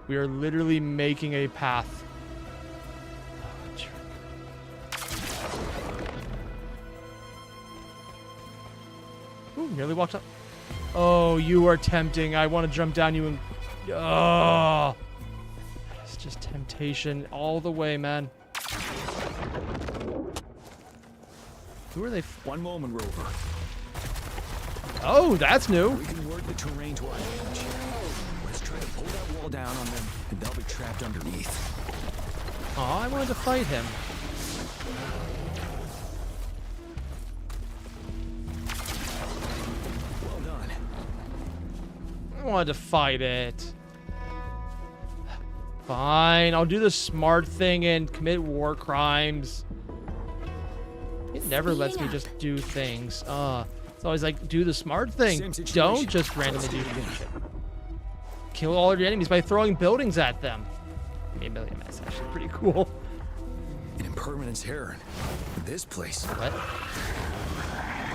We are literally making a path. Ooh, nearly walked up. Oh, you are tempting. I want to jump down you and... Oh. It's just temptation all the way, man. Who are they? One moment, Rover. Oh, that's new. We can work the terrain to our advantage. Let's try to pull that wall down on them, and they'll be trapped underneath. Oh, I wanted to fight him. Well done. I wanted to fight it. Fine, I'll do the smart thing and commit war crimes. It never lets me just do things. It's always like, do the smart thing. Don't just randomly do shit. Kill all of your enemies by throwing buildings at them. Maybe that's actually pretty cool. An impermanence heron. This place. What?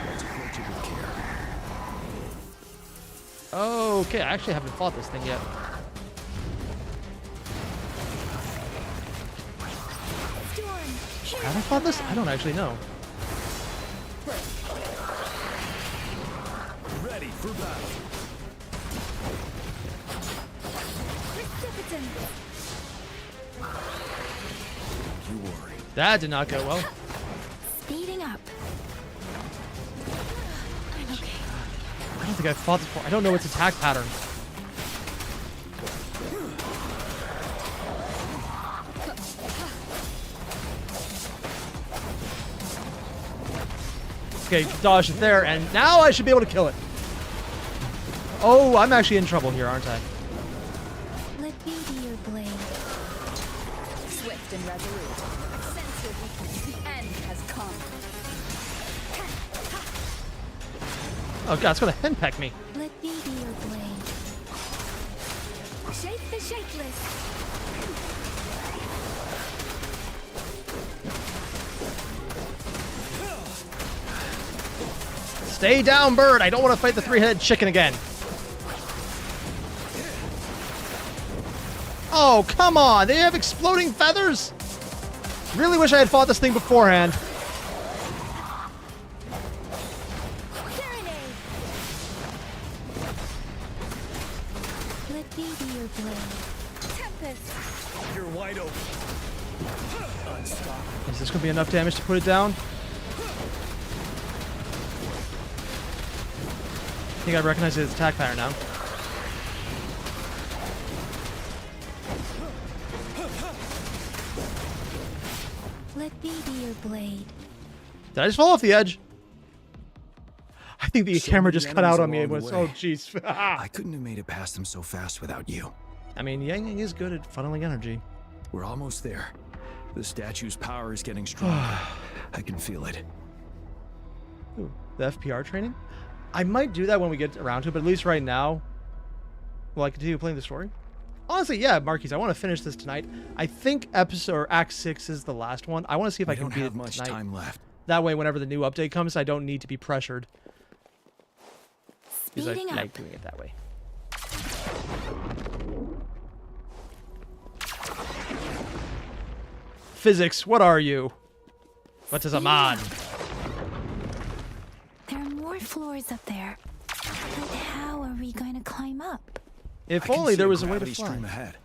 Let's approach it with care. Okay, I actually haven't fought this thing yet. Have I fought this? I don't actually know. Ready for battle. You worry. That did not go well. Speeding up. I'm okay. I don't think I've fought this before. I don't know its attack pattern. Okay, dodged it there, and now I should be able to kill it. Oh, I'm actually in trouble here, aren't I? Let me be your blade. Swift and resolute. Sense your weakness. The end has come. Oh god, it's gonna henpeck me. Let me be your blade. Shake the shakeless. Stay down, bird. I don't want to fight the three-headed chicken again. Oh, come on. They have exploding feathers? Really wish I had fought this thing beforehand. Let me be your blade. Tempest. You're wide open. Unstoppable. Is this going to be enough damage to put it down? I think I recognize its attack pattern now. Let me be your blade. Did I just fall off the edge? I think the So camera many just cut out on me. It enemies was, along oh, the way. jeez. I couldn't have made it past them so fast without you. I mean, Yang Yang is good at funneling energy. We're almost there. The statue's power is getting stronger. I can feel it. Ooh, the FPR training? I might do that when we get around to it, but at least right now, will I continue playing the story? Honestly, yeah, Marquise, I want to finish this tonight. I think episode or Act 6 is the last one. I want to see if I can beat it much tonight. time left. That way, whenever the new update comes, I don't need to be pressured. Because I Speeding up. like doing it that way. Physics, what are you? What is a mod? There are more floors up there. But how are we going to climb up? If I can only see there was a way to gravity fly. stream ahead.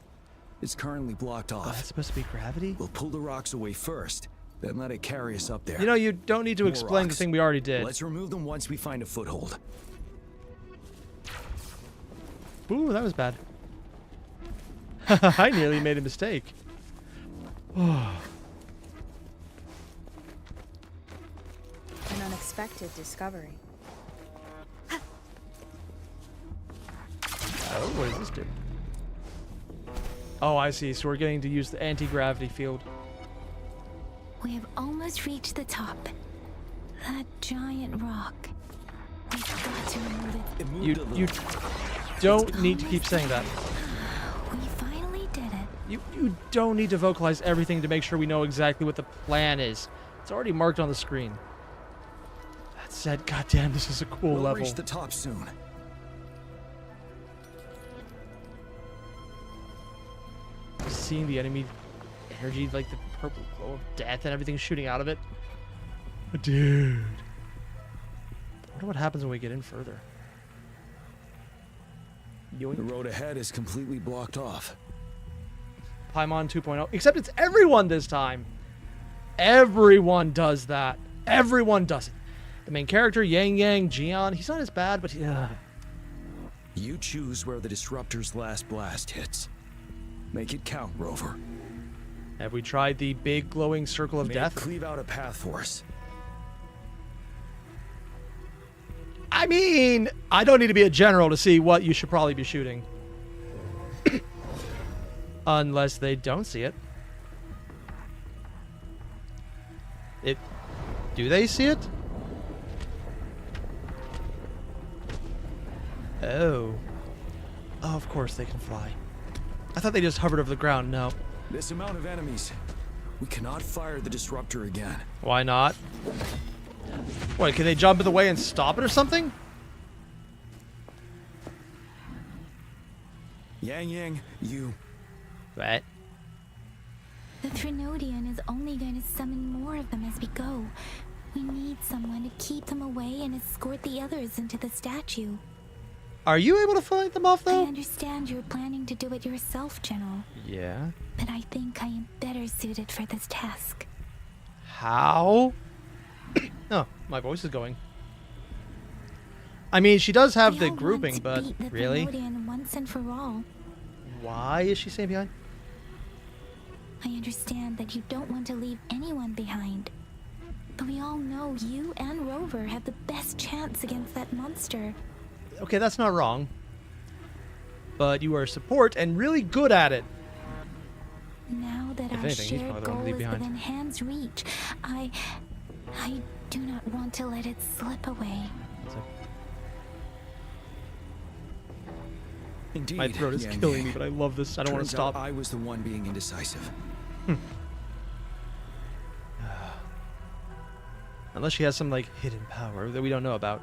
It's currently blocked off. Oh, that's supposed to be gravity? We'll pull the rocks away first, then let it carry us up there. You know, you don't need to More explain the rocks. thing we already did. Let's remove them once we find a foothold. Ooh, that was bad. I nearly made a mistake. An unexpected discovery. Oh, what does this do? Oh, I see. So we're getting to use the anti-gravity field. We have almost reached the top. That giant rock. We've got to remove it. You don't need to keep saying that. We finally did it. You don't need to vocalize everything to make sure we know exactly what the plan is. It's already marked on the screen. That said, goddamn, this is a cool We'll level. reach the top soon. Seeing the enemy energy, like the purple glow of death and everything shooting out of it. Dude. I wonder what happens when we get in further. The road ahead is completely blocked off. Paimon 2.0. Except it's everyone this time. Everyone does that. Everyone does it. The main character, Yang Yang, Jian, he's not as bad, but You choose where the disruptor's last blast hits. Make it count, Rover. Have we tried the big glowing circle of May death? it cleave out a path for us. I mean, I don't need to be a general to see what you should probably be shooting. Unless they don't see it. Do they see it? Oh. Oh, of course they can fly. I thought they just hovered over the ground. No. This amount of enemies. We cannot fire the disruptor again. Why not? What, can they jump in the way and stop it or something? Yang Yang, you... What? The Trinodian is only going to summon more of them as we go. We need someone to keep them away and escort the others into the statue. Are you able to fight them off, though? I understand you're planning to do it yourself, General. Yeah. But I think I am better suited for this task. How? Oh, my voice is going. I mean, she does have We the all want grouping, to but beat the really? Trinodian once and for all. Why is she staying behind? I understand that you don't want to leave anyone behind. But we all know you and Rover have the best chance against that monster. Okay, that's not wrong. But you are support and really good at it. Now that If our anything, he's shared probably the one goal to leave is behind. within hand's reach, I do not want to let it slip away. Indeed, My throat is Yang killing Yang. me, but I love this. I don't want to Turns out stop. I was the one being indecisive. Unless she has some, like, hidden power that we don't know about.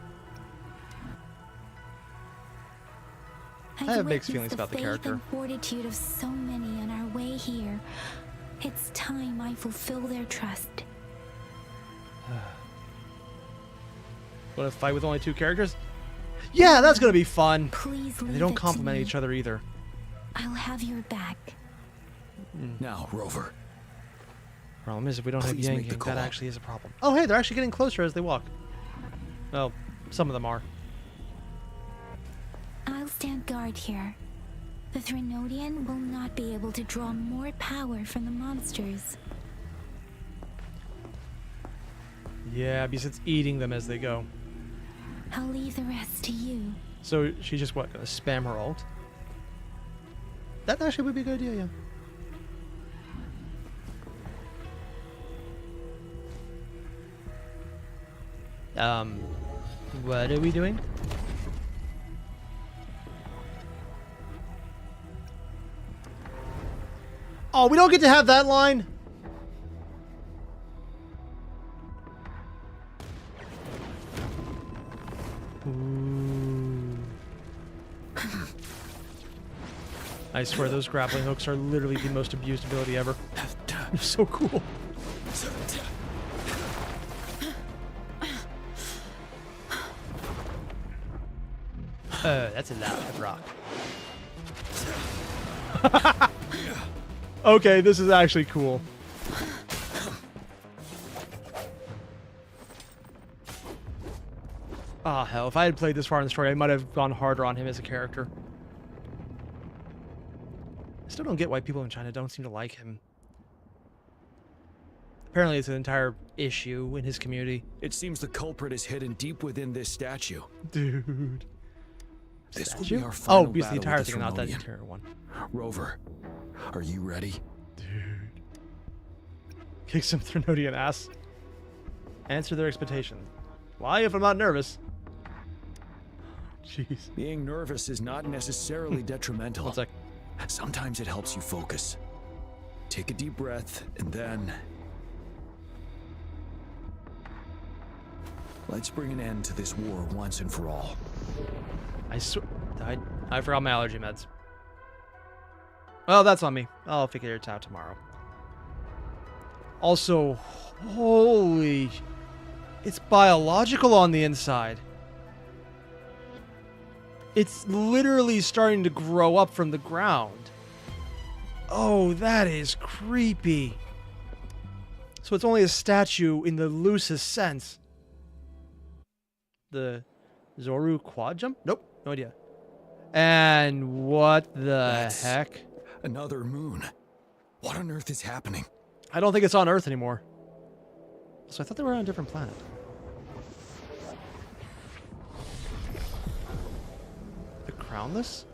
I have mixed feelings about the faith character. and fortitude of so many on our way here. It's time I fulfill their trust. Want to fight with only 2 characters? Yeah, that's gonna be fun. Please leave They don't it to complement me. each other either. I'll have your back. Now, Rover. Problem is, if we don't have Please make the yanking, call. that actually is a problem. Oh, hey, they're actually getting closer as they walk. Well, some of them are. I'll stand guard here. The Threnodian will not be able to draw more power from the monsters. Yeah, because it's eating them as they go. I'll leave the rest to you. So she just, what, gonna spam her ult? That actually would be a good idea, yeah. What are we doing? Oh, we don't get to have that line? Ooh. I swear those grappling hooks are literally the most abused ability ever. They're so cool. That's a lot of rock. Okay, this is actually cool. Ah, hell, if I had played this far in the story, I might have gone harder on him as a character. I still don't get why people in China don't seem to like him. Apparently it's an entire issue in his community. It seems the culprit is hidden deep within this statue. Dude. This will Statue? be our final Oh, because the battle entire with thing, not that Threnodian. interior one. Rover, are you ready? Dude. Kick some Threnodian ass. Answer their expectations. Why if I'm not nervous? Jeez. Being nervous is not necessarily detrimental. One sec. Sometimes it helps you focus. Take a deep breath, and then... let's bring an end to this war once and for all. I forgot my allergy meds. Well, that's on me. I'll figure it out tomorrow. Also, holy... it's biological on the inside. It's literally starting to grow up from the ground. Oh, that is creepy. So it's only a statue in the loosest sense. The Zoru quad jump? Nope, no idea. And what the heck? Another moon. What on earth is happening? I don't think it's on Earth anymore. So I thought they were on a different planet. The Crownless?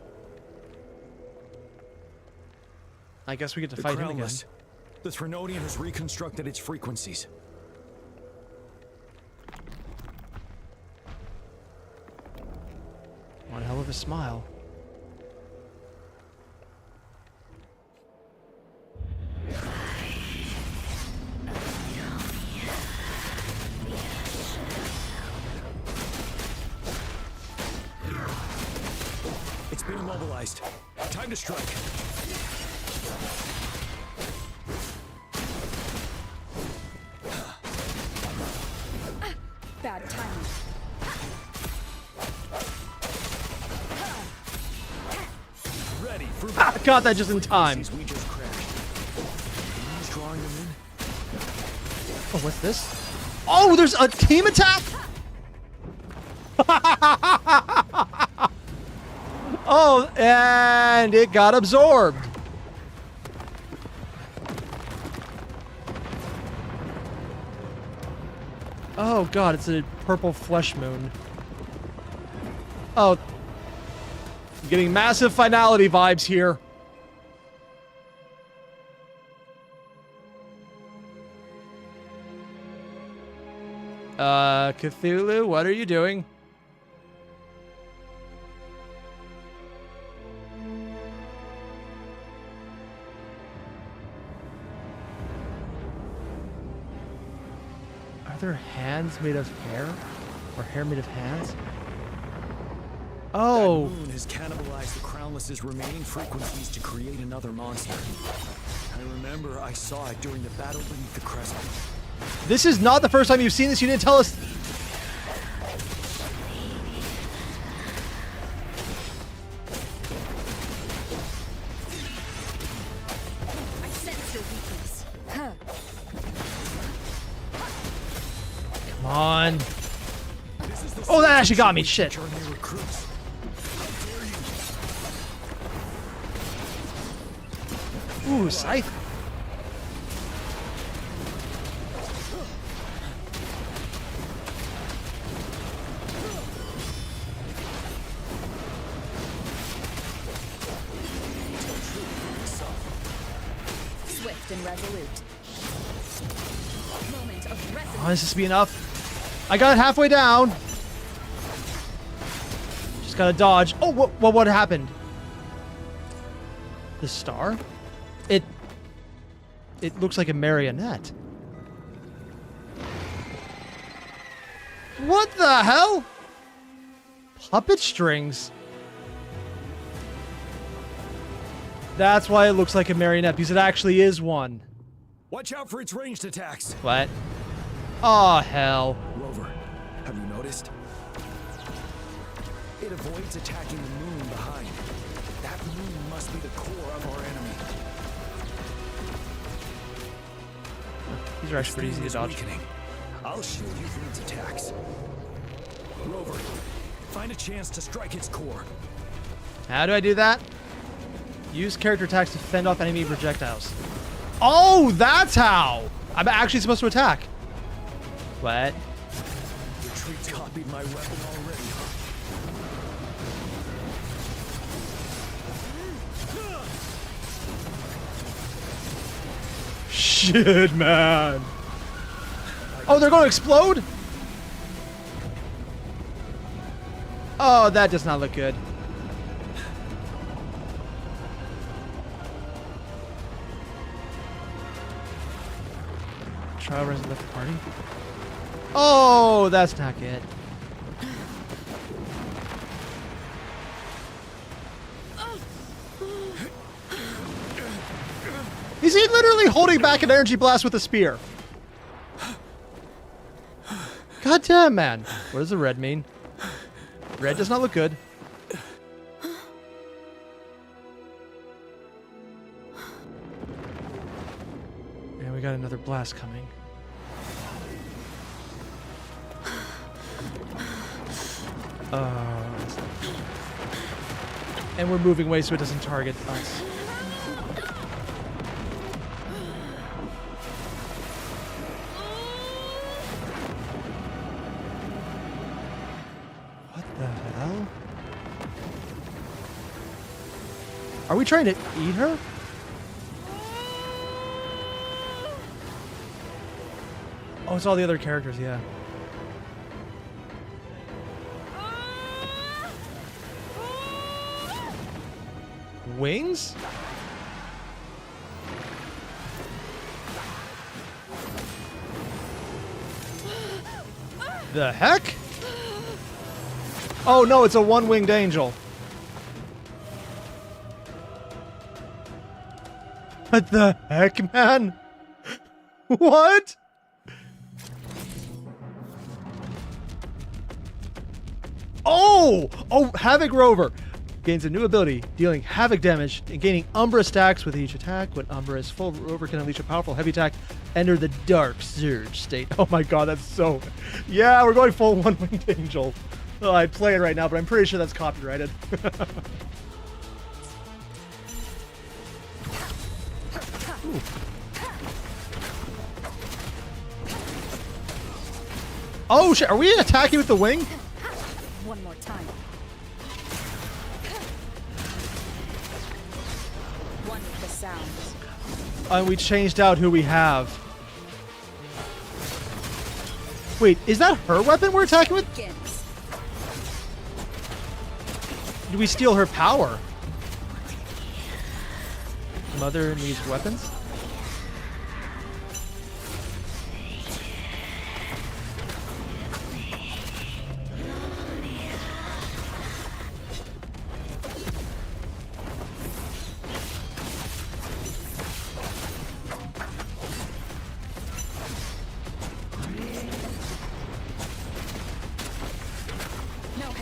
I guess we get to fight him again. The Threnodian has reconstructed its frequencies. One hell of a smile. It's been immobilized. Time to strike. Bad timing. Ready for Ah, got that just in time. We just crashed. He's drawing them in. Oh, what's this? Oh, there's a team attack? Oh, and it got absorbed. Oh god, it's a purple flesh moon. Oh. I'm getting massive finality vibes here. Cthulhu, what are you doing? Are there hands made of hair? Or hair made of hands? Oh. That moon has cannibalized the Crownless's remaining frequencies to create another monster. I remember I saw it during the battle beneath the crescent. This is not the first time you've seen this. You didn't tell us. I sense your weakness. Huh. Come on. Oh, that actually got me. Shit. Ooh, scythe. Swift and resolute. Moment of resonance. Oh, this is be enough. I got it halfway down. Just gotta dodge. Oh, what happened? The star? It looks like a marionette. What the hell? Puppet strings. That's why it looks like a marionette, because it actually is one. Watch out for its ranged attacks. What? Oh, hell. Rover, have you noticed? It avoids attacking the moon behind. That moon must be the core of our enemy. These are actually pretty easy to dodge. I'll shield you from its attacks. Rover, find a chance to strike its core. How do I do that? Use character attacks to fend off enemy projectiles. Oh, that's how! I'm actually supposed to attack. What? Retreat copied my weapon already, huh? Shit, man. Oh, they're going to explode? Oh, that does not look good. Trial runs left the party. Oh, that's not good. Is he literally holding back an energy blast with a spear? God damn, man. What does the red mean? Red does not look good. And we got another blast coming. And we're moving away so it doesn't target us. What the hell? Are we trying to eat her? Oh, it's all the other characters, yeah. Wings? The heck? Oh no, it's a one-winged angel. What the heck, man? What? Oh! Oh, Havoc Rover gains a new ability, dealing havoc damage and gaining Umbra stacks with each attack. When Umbra is full, Rover can unleash a powerful heavy attack, enter the Dark Surge state. Oh my god, that's so... Yeah, we're going full one-winged angel. Oh, I'd play it right now, but I'm pretty sure that's copyrighted. Oh shit, are we attacking with the wing? One more time. One with the sounds. And we changed out who we have. Wait, is that her weapon we're attacking with? Do we steal her power? Mother needs weapons?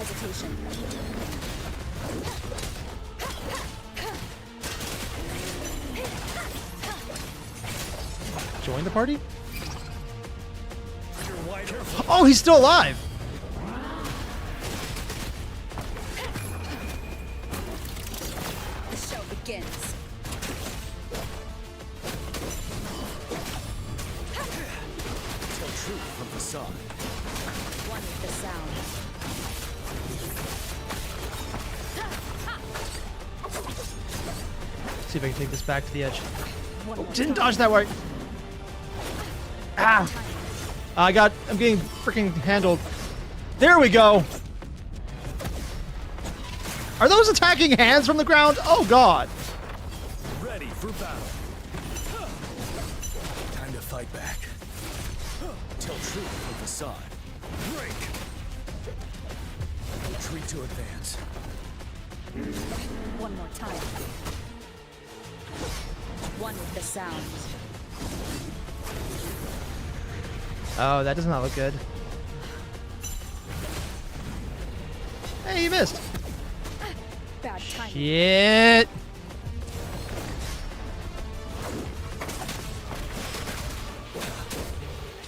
hesitation. Join the party? Oh, he's still alive! The show begins. Tell truth from facade. One with the sound. See if I can take this back to the edge. Oh, didn't dodge that way. Ah! I'm getting freaking handled. There we go. Are those attacking hands from the ground? Oh god. Ready for battle. Time to fight back. Tell truth from facade. Break. Retreat to advance. One more time. One with the sound. Oh, that does not look good. Hey, you missed. Bad timing. Shit.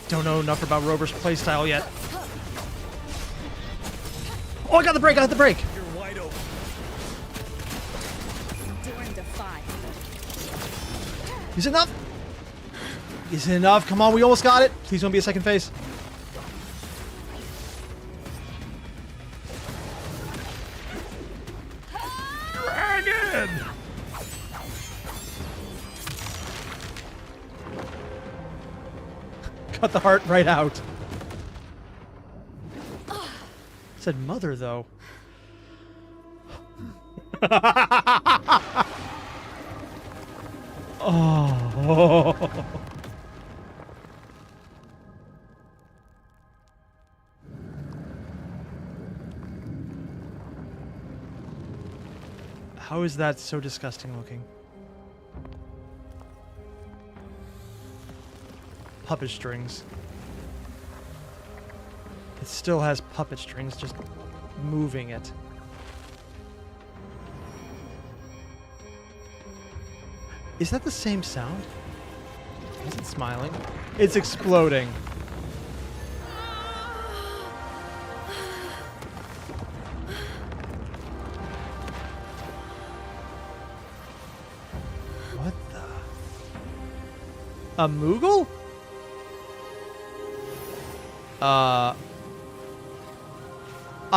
Don't know enough about Rover's playstyle yet. Oh, I got the break. I got the break. You're wide open. Daring defy. Is it enough? Is it enough? Come on, we almost got it. Please don't be a second phase. Dragon! Cut the heart right out. Said mother, though. Oh. How is that so disgusting looking? Puppet strings. It still has puppet strings, just moving it. Is that the same sound? Is it smiling? It's exploding. What the? A Moogle? I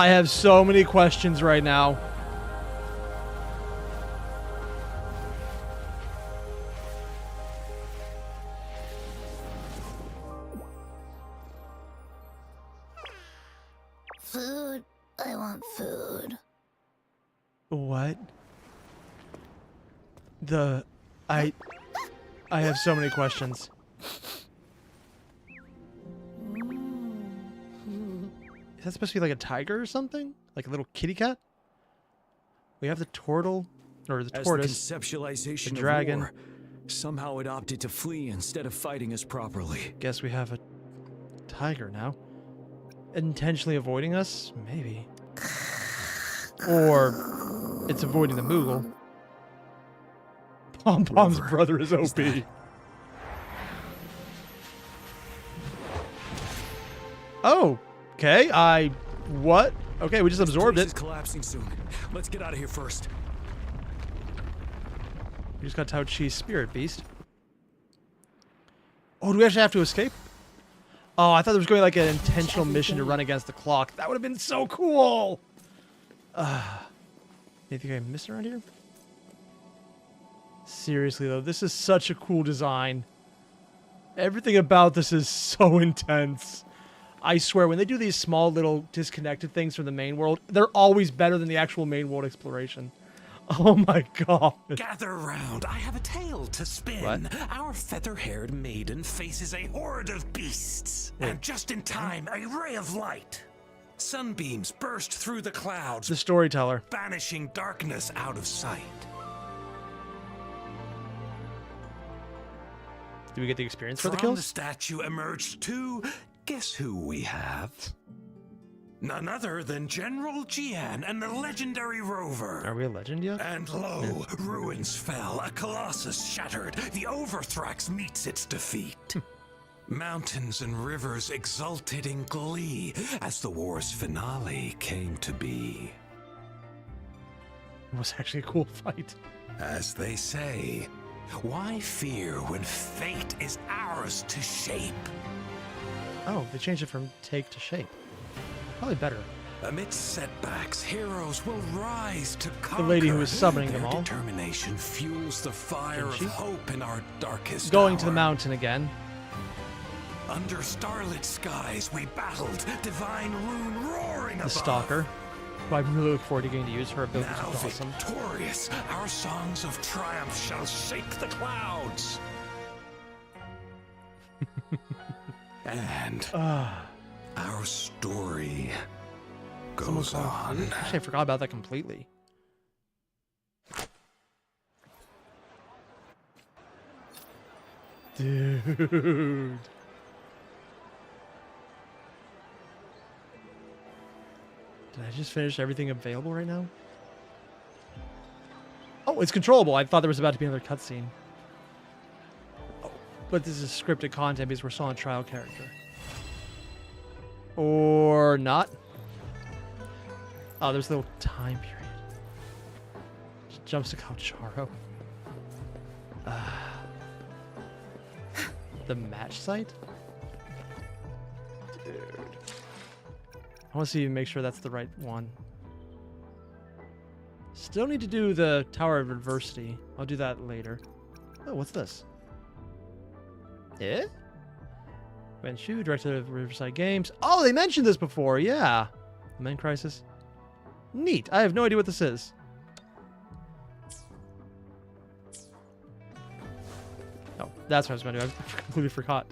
have so many questions right now. Food. I want food. What? I have so many questions. Is that supposed to be like a tiger or something? Like a little kitty cat? We have the turtle, or the tortoise, the conceptualization the dragon. Of war, somehow it opted to flee instead of fighting us properly. Guess we have a tiger now. Intentionally avoiding us? Maybe. Or it's avoiding the Moogle. Pom Pom's brother is OP. Oh, okay. What? Okay, we just absorbed it. Is collapsing soon. Let's get out of here first. We just got Tao Chi's spirit beast. Oh, do we actually have to escape? Oh, I thought there was going to be like an intentional mission to run against the clock. That would have been so cool. Anything I missed around here? Seriously though, this is such a cool design. Everything about this is so intense. I swear, when they do these small little disconnected things from the main world, they're always better than the actual main world exploration. Oh my god. Gather round, I have a tale to spin. What? Our feather-haired maiden faces a horde of beasts. Wait. And just in time, a ray of light. Sunbeams burst through the clouds, The storyteller. banishing darkness out of sight. Do we get the experience for the From kills? the statue emerged two. Guess who we have? None other than General Jian and the legendary rover. Are we a legend yet? And lo, ruins fell, a colossus shattered, the Overthrax meets its defeat. Mountains and rivers exulted in glee as the war's finale came to be. It was actually a cool fight. As they say, why fear when fate is ours to shape? Oh, they changed it from take to shape. Probably better. Amidst setbacks, heroes will rise to conquer. The lady who was summoning Their them all. Determination fuels the fire of hope in our darkest Going to the hour. mountain again. Under starlit skies, we battled, divine rune roaring The above. Stalker. Who I really look forward to getting to use. Her abilities Now are awesome. victorious, our songs of triumph shall shake the clouds. And our story goes on. Actually, I forgot about that completely. Dude. Did I just finish everything available right now? Oh, it's controllable. I thought there was about to be another cutscene. Oh, but this is scripted content because we're still on trial character. Or not. Oh, there's a little time period. Just jumps to Calcharo. The match site? Dude. I want to see and make sure that's the right one. Still need to do the Tower of Adversity. I'll do that later. Oh, what's this? Eh? Ben Shu, director of Riverside Games. Oh, they mentioned this before. Yeah. Men Crisis. Neat. I have no idea what this is. Oh, that's what I was going to do. I completely forgot.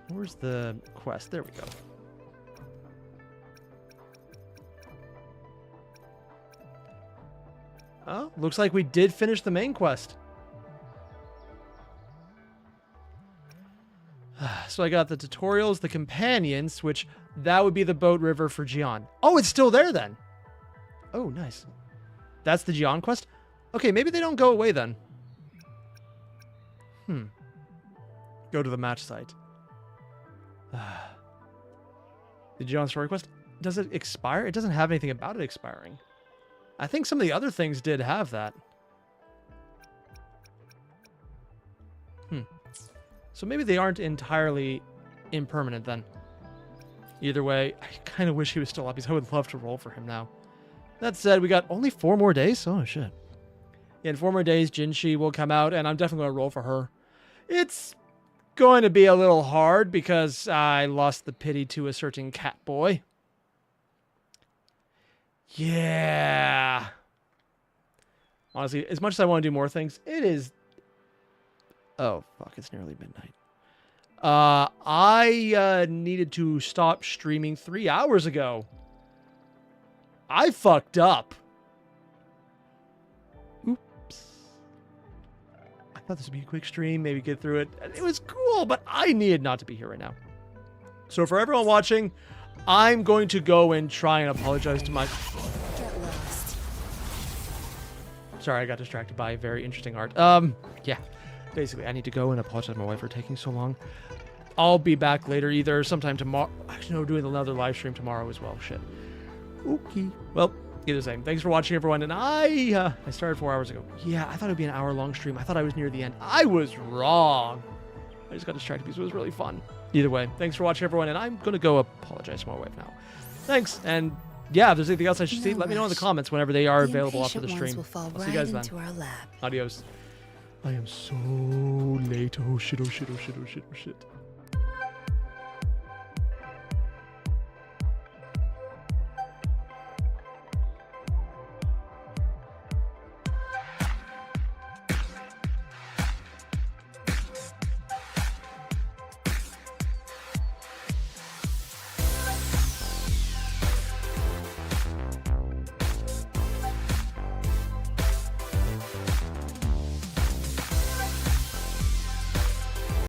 Where's the quest? There we go. Oh, looks like we did finish the main quest. So I got the tutorials, the companions, which that would be the boat river for Jian. Oh, it's still there then. Oh, nice. That's the Jian quest? Okay, maybe they don't go away then. Go to the match site. The Jian story quest, does it expire? It doesn't have anything about it expiring. I think some of the other things did have that. So maybe they aren't entirely impermanent then. Either way, I kind of wish he was still up because I would love to roll for him now. That said, we got only 4 more days? Oh, shit. Yeah, in 4 more days, Jinshi will come out, and I'm definitely going to roll for her. It's going to be a little hard because I lost the pity to a certain cat boy. Yeah. Honestly, as much as I want to do more things, it is... Oh, fuck, it's nearly midnight. I needed to stop streaming 3 hours ago. I fucked up. Oops. I thought this would be a quick stream, maybe get through it. It was cool, but I needed not to be here right now. So for everyone watching, I'm going to go and try and apologize to my... Get lost. Sorry, I got distracted by very interesting art. Yeah. Basically, I need to go and apologize to my wife for taking so long. I'll be back later, either sometime tomorrow. Actually, no, we're doing another live stream tomorrow as well. Shit. Okay. Well, either same. Thanks for watching, everyone. And I started 4 hours ago. Yeah, I thought it would be an hour-long stream. I thought I was near the end. I was wrong. I just got distracted because it was really fun. Either way, thanks for watching, everyone. And I'm going to go apologize to my wife now. Thanks. And yeah, if there's anything else I should see, let me know in the comments whenever they are available after the stream. I'll see you guys then. Adios. I am so late. Oh shit, oh shit, oh shit, oh shit, oh shit.